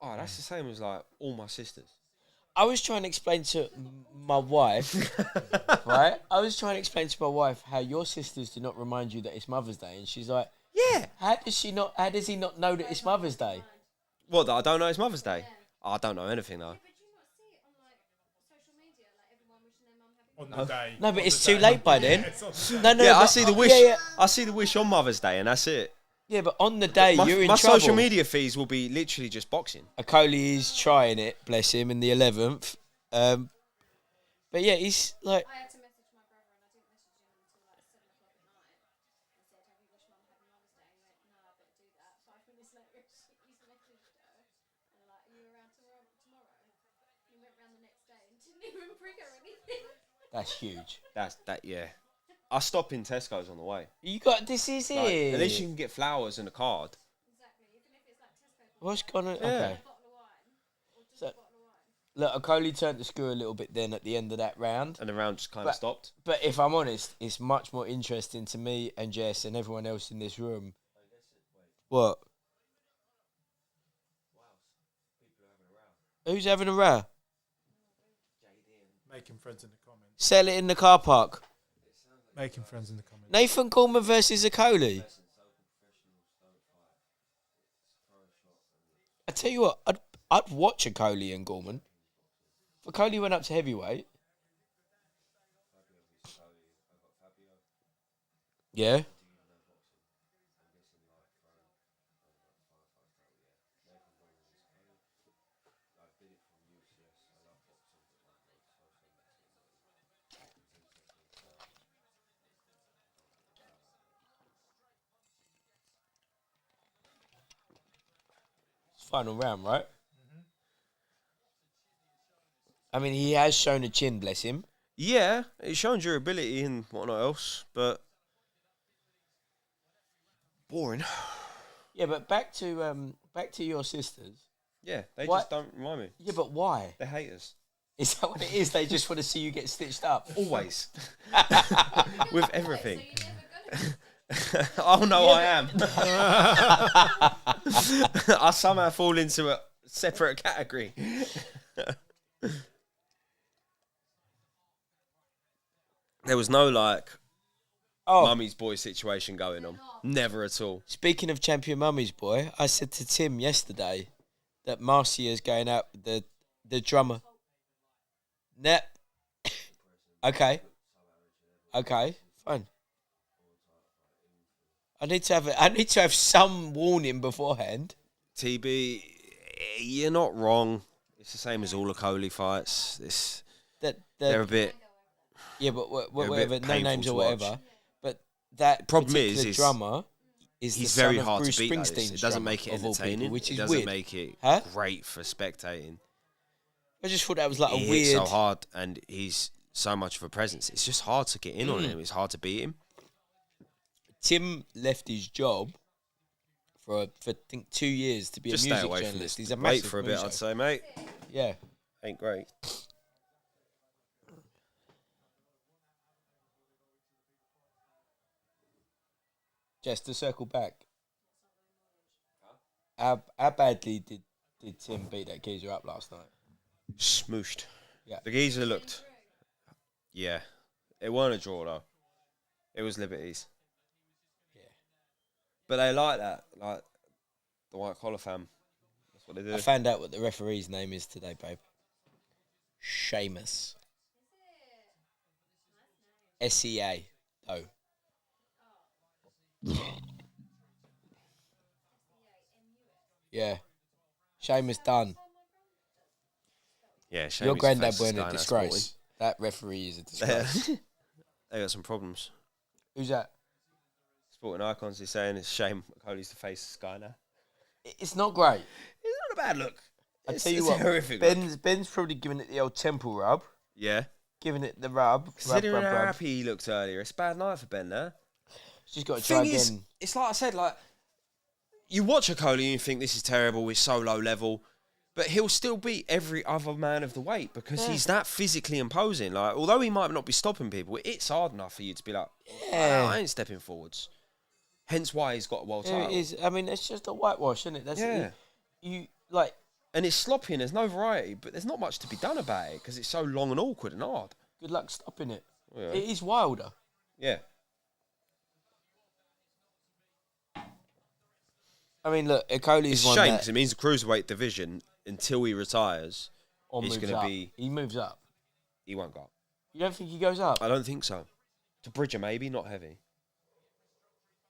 Oh, that's the same as, like, all my sisters. I was trying to explain to my wife, right? I was trying to explain to my wife how your sisters do not remind you that it's Mother's Day, and she's like, Yeah. How does he not know that it's Mother's Day? What, that I don't know it's Mother's Day? Oh, I don't know anything, though. On the day. No, but it's too late by then. No, Yeah, I but- see the wish. Yeah. I see the wish on Mother's Day, and that's it. Yeah, but on the day, My, you're in my trouble. social media feeds will be literally just boxing. Okolie is trying it, bless him, in the 11th. But yeah, he's like... I had to message my brother and I didn't message him until like 7 o'clock at night. I said, have you wished Mum happy Mother's Day? And he went, no, I better do that. 5 minutes later, he's messaged her. And they're like, are you around tomorrow? He went round the next day and didn't even bring her anything. That's huge. Yeah. I stop in Tesco's on the way. You got... This is Like, it. at least you can get flowers and a card. Exactly. Even if it's like Tesco. What's going on? Yeah. Okay. A bottle of wine. Or just So- a bottle of wine. Look, Okolie turned the screw a little bit then at the end of that round. And the round just kind of stopped. But if I'm honest, it's much more interesting to me and Jess and everyone else in this room. What? Who's having a row? Making friends in the comments. Sell it in the car park. Making friends in the comments. Nathan Coleman versus Okolie. I tell you what, I'd watch Okolie and Gorman. If Okolie went up to heavyweight. Yeah. Final round, right? I mean, he has shown a chin, bless him. Yeah, it's shown durability and whatnot else, but boring. Yeah, but back to your sisters. Yeah, they Why- just don't remind me. Yeah, but why? They hate us. Is that what it is? They just want to see you get stitched up. Always. With everything. So you never go. Oh no, I am. I somehow fall into separate category. There was no like mummy's boy situation going on. Never at all. Speaking of champion mummy's boy, I said to Tim yesterday that Marcia's going out with the drummer. Net. Okay, fine. I need to have some warning beforehand. TB, you're not wrong. It's the same as all Okolie fights. They're a bit. Yeah, but whatever, no painful names to or watch. whatever. But that Problem particular is drummer is he's the son very of hard Bruce to beat. Like this. Springsteen's It doesn't drummer, make it of all entertaining. people, which It is doesn't weird. make it Huh? great for spectating. I just thought that was like He a hits weird. so hard, and he's so much of a presence. It's just hard to get in on him. It's hard to beat him. Tim left his job for I think 2 years to be Just a stay music away from journalist. this. He's a Wait massive for a bit, muso. I'd say, mate. Yeah. Ain't great. Just to circle back, how badly did Tim beat that geezer up last night? Smooshed. Yeah. The geezer looked. Yeah. It weren't a draw, though. It was Liberties. Yeah. But they like that. Like, the white collar fam. That's what they do. I found out what the referee's name is today, babe. Seamus. SEA, though. Yeah. Seamus done. Yeah, Your Seamus granddad faces weren't a Sky, that's disgrace. That referee is a disgrace. sporting. They got some problems. Who's that? Sporting icons is saying it's a shame Okolie's the face of Sky now. It's not great. It's not a bad look. I It's- tell you it's what, horrific look. Ben's probably giving it the old temple rub. Yeah. Giving it the rub. Considering rub, how rub. happy he looked earlier, it's a bad night for Ben there. She's got to try Thing is, again. it's like I said, like, you watch Okolie and you think this is terrible, it's so low level, but he'll still beat every other man of the weight because he's that physically imposing. Like, although he might not be stopping people, it's hard enough for you to be like, Yeah. I ain't stepping forwards. Hence why he's got a world Yeah, title. it is. I mean, it's just a whitewash, isn't it? That's Yeah. You like. And it's sloppy and there's no variety, but there's not much to be done about it because it's so long and awkward and hard. Good luck stopping it. Yeah. It is wilder. Yeah. I mean, look, Okolie's It's a one shame that because it means the cruiserweight division, until he retires, or is moves gonna up. be- He moves up. he won't go up. You don't think he goes up? I don't think so. To Bridger, maybe, not heavy.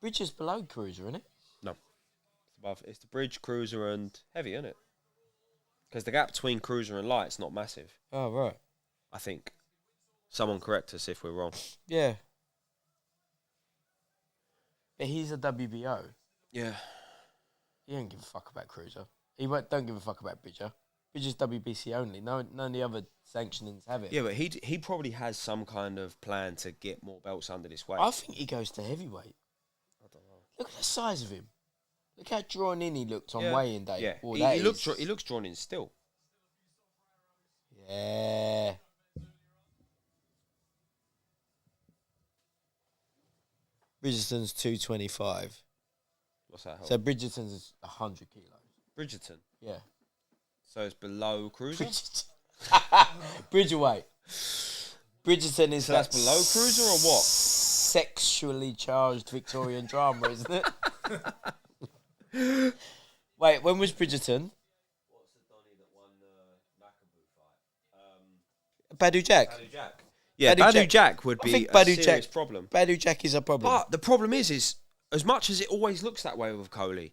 Bridges below Cruiser, isn't it? No. It's above. It's the bridge, cruiser, and heavy, isn't it? Because the gap between cruiser and light's not massive, Oh right. I think. Someone correct us if we're wrong. Yeah. But he's a WBO. Yeah. He don't give a fuck about Cruiser. Don't give a fuck about Bridger. Bridger's WBC only. None of the other sanctionings have it. Yeah, but he probably has some kind of plan to get more belts under this weight. I think he goes to heavyweight. I don't know. Look at the size of him. Look how drawn in he looked on Yeah. weigh-in day. Yeah, Well, he looks drawn in still. Yeah. Bridgerton's 225. What's that? So Bridgerton's is 100 kilos. Bridgerton. Yeah. So it's below cruiser. Bridgerton. Bridgerweight. Bridgerton is So that's below cruiser or what? Sexually charged Victorian drama, isn't it? Wait, when was Bridgerton? What's the Donny that won the Macabu fight? Badu Jack. Badu Jack. Yeah, Badu Badu Jack would I be think a Badu serious Jack- problem. Badu Jack is a problem. But the problem is as much as it always looks that way with Okolie,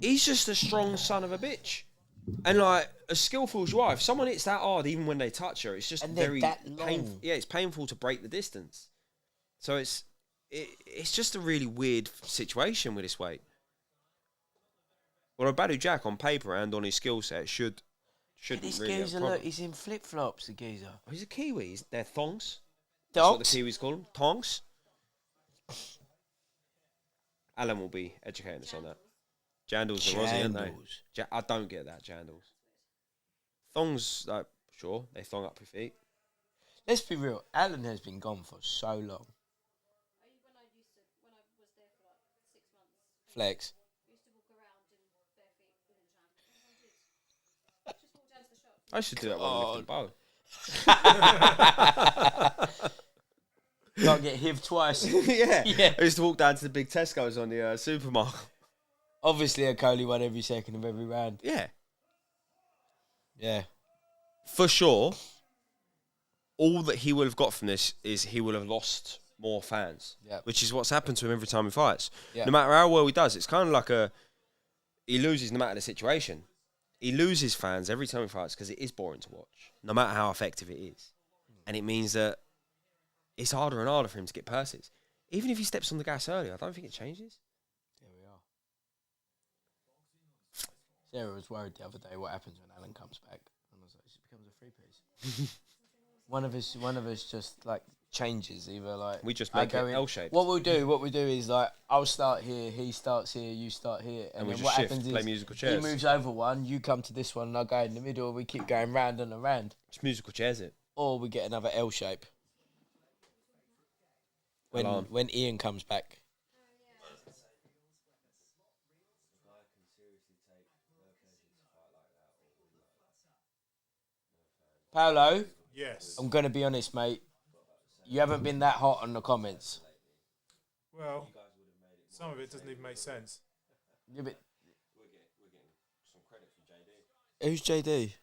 he's just a strong son of a bitch. And like, as skillful as you are, if someone hits that hard, even when they touch her, it's just And they're very that painful. long. Yeah, it's painful to break the distance. So it's just a really weird situation with this weight. Well, a Badu Jack on paper and on his skill set shouldn't this really have a geezer, problem. look, he's in flip-flops, the geezer. Oh, he's a Kiwi. They're thongs. That's what the Dogs? Kiwis call them. Tongs. Alan will be educating us on that. Jandals are Aussie, aren't they? Jandals. I don't get that, jandals. Thongs, like, sure, they thong up your feet. Let's be real. Alan has been gone for so long. When I was there for like 6 months, Flex. I used to walk around in bare feet within the I should do that while I'm lifting bow. Can't get HIV twice. Yeah. Yeah. I used to walk down to the big Tesco's on the supermarket. Obviously, Okolie won every second of every round. Yeah. Yeah. For sure, all that he would have got from this is he would have lost more fans. Yeah. Which is what's happened to him every time he fights. Yeah. No matter how well he does, it's kind of like he loses no matter the situation. He loses fans every time he fights because it is boring to watch, no matter how effective it is. And it means that it's harder and harder for him to get purses. Even if he steps on the gas early, I don't think it changes. There we are. Sarah was worried the other day what happens when Alan comes back. And I was like, it becomes a three-piece. one of us just, like, changes. Either, like... We just I make go it in- L-shaped. What we do is, like, I'll start here, he starts here, you start here. And we then just what shift, happens play is musical he chairs. moves over one, you come to this one, and I go in the middle, and we keep going round and around. It's musical chairs, it. Or we get another L shape. Alarm. When Ian comes back. Paolo, Yes. I'm going to be honest, mate. You haven't been that hot on the comments. Well, some of it doesn't even make sense. Yeah, but who's JD?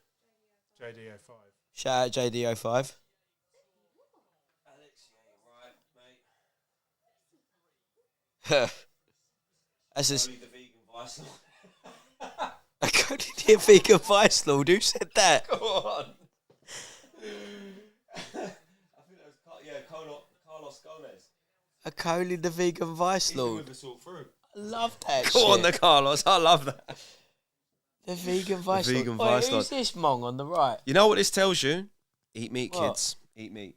JD05. Shout out JD05. That's just I can't hear vegan vice lord. Who said that? Go on. I think that was Carlos Gomez. Okolie the vegan vice lord. us all through. I love that Go on, shit. the Carlos. I love that. The vegan vice lord. vegan Wait, vice who's lord. this mong on the right? You know what this tells you? Eat meat, What? kids. Eat meat.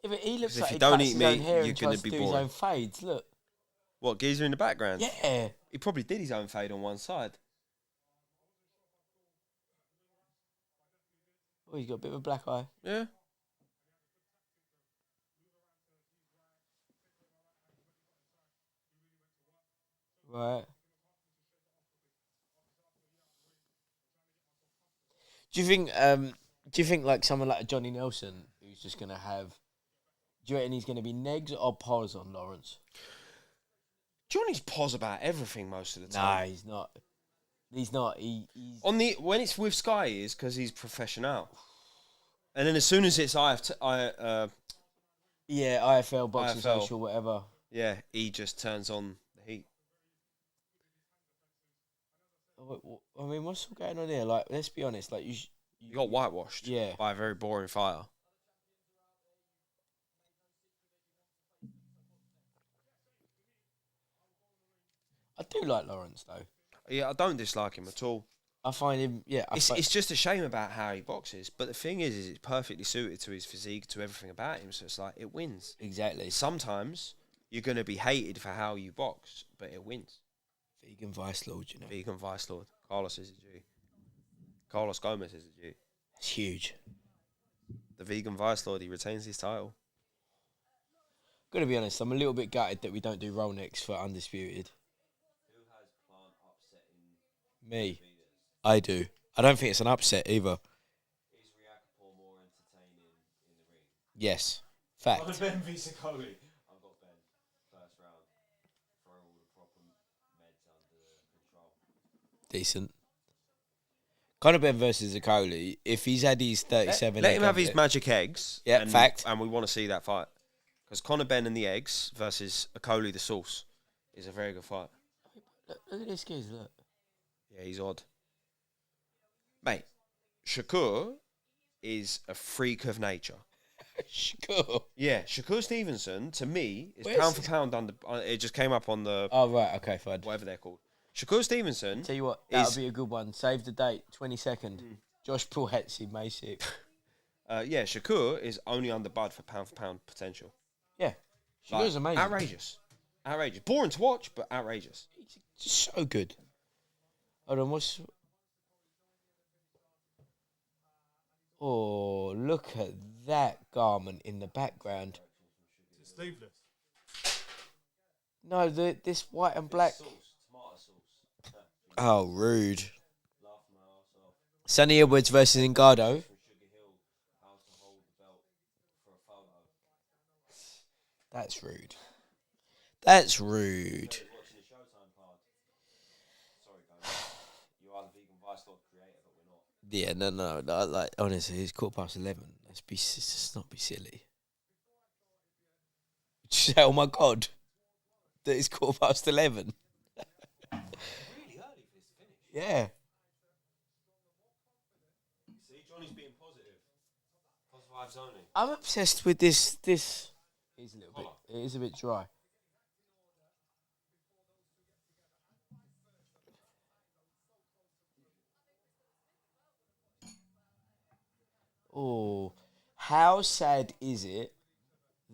Yeah, but he looks 'Cause if like you he don't cuts eat his meat, own hair you're and gonna tries to be do his boring. own fades. Look. What, geezer in the background? Yeah. He probably did his own fade on one side. Oh, he's got a bit of a black eye. Yeah. Right. Do you think like someone like a Johnny Nelson who's just gonna have? Do you reckon he's gonna be negs or pos on Lawrence? Johnny's pos about everything most of the Nah, time. he's not. He's not. He's When it's with Sky, he is because he's professional. And then as soon as it's yeah, IFL, boxing IFL. social, whatever. yeah, he just turns on the heat. I mean, what's going on here? Like, let's be honest. Like, You got whitewashed Yeah. by a very boring fighter. I do like Lawrence though. Yeah, I don't dislike him at all. I find him. Yeah, It's just a shame about how he boxes. But the thing is it's perfectly suited to his physique, to everything about him. So it's like, it wins. exactly. Sometimes you're going to be hated for how you box, but it wins. Vegan vice lord, you know. Vegan Vice Lord. Carlos is a G. Carlos Gomez is a G. It's huge. The Vegan Vice Lord, he retains his title. Gotta be honest, I'm a little bit gutted that we don't do roll necks for Undisputed. Who has Plant upsetting? Me. I do. I don't think it's an upset either. Is Riakapor more entertaining in the ring? Yes. Fact. Ben v. Okolie. I've got Ben. First round. Throw all the proper meds under control. Decent. Conor Ben versus Okolie. If he's had his 37... Let him have his magic eggs. Yeah, and, fact. And we want to see that fight. Because Conor Ben and the eggs versus Okolie the sauce is a very good fight. Look at this kid, look. Yeah, he's odd. Mate, Shakur is a freak of nature. Sure. Yeah, Shakur Stevenson, to me, is Where's pound for this- pound under... it just came up on the... Oh, right, okay, fine. whatever they're called. Shakur Stevenson... Tell you what, is- that'll be a good one. Save the date, 22nd. Josh Pulhetzi, Masick. yeah, Shakur is only under Bud for pound potential. Yeah. She Like, was amazing. Outrageous. Outrageous. Boring to watch, but outrageous. He's just so good. Hold on, what's... Oh, look at that garment in the background. Is it sleeveless? No, this white and black. Oh, rude. Sonny Edwards versus Ngannou. That's rude. That's rude. Yeah, no. Like honestly, it's 11:15. Let's just not be silly. Did you say, oh my god, that it's 11:15? Really early for this to finish. Yeah. See, Johnny's being positive. Positive vibes only. I'm obsessed with this. This is a little bit. It is a bit dry. Oh, how sad is it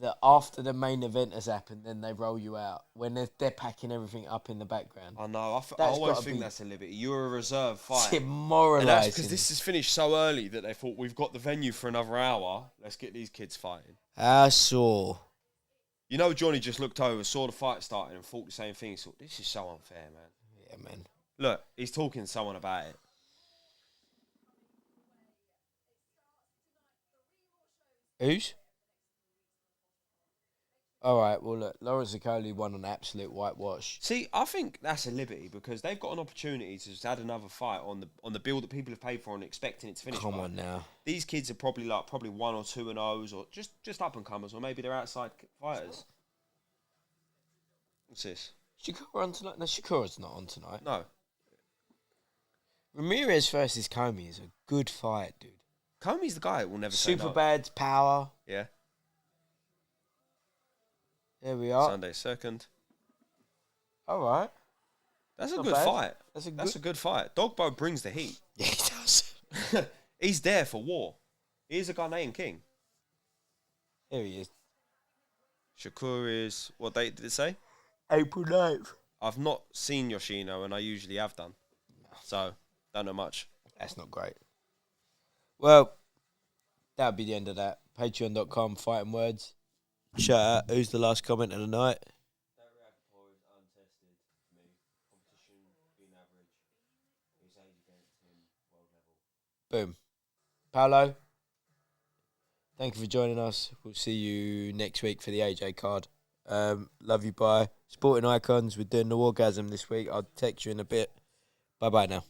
that after the main event has happened, then they roll you out when they're packing everything up in the background? I know. I always think that's a liberty. You're a reserve fight. Demoralising. And that's because this is finished so early that they thought we've got the venue for another hour. Let's get these kids fighting. How sore. You know, Johnny just looked over, saw the fight starting, and thought the same thing. He thought, this is so unfair, man. Yeah, man. Look, he's talking to someone about it. Who's? All right, well, look, Lawrence Okolie won an absolute whitewash. See, I think that's a liberty because they've got an opportunity to just add another fight on the bill that people have paid for and expecting it to finish. Come on now. These kids are probably 1 or 2 and 0s or just up and comers, or maybe they're outside fighters. What's this? Shakur on tonight? No, Shakur's not on tonight. No. Ramirez versus Comey is a good fight, dude. Comey's the guy that will never say Super no. bad power. Yeah. There we are. Sunday 2nd. All right. That's a Not good bad. fight. That's a good fight. Dogbo brings the heat. Yeah, he does. He's there for war. He's a Ghanaian king. Here he is. Shakur is... What date did it say? April 9th. I've not seen Yoshino, and I usually have done. So, don't know much. That's not great. Well, that would be the end of that. Patreon.com, fighting words. Shout out. Who's the last comment of the night? Boom. Paolo, thank you for joining us. We'll see you next week for the AJ card. Love you, bye. Sporting Icons, we're doing the Wargasm this week. I'll text you in a bit. Bye-bye now.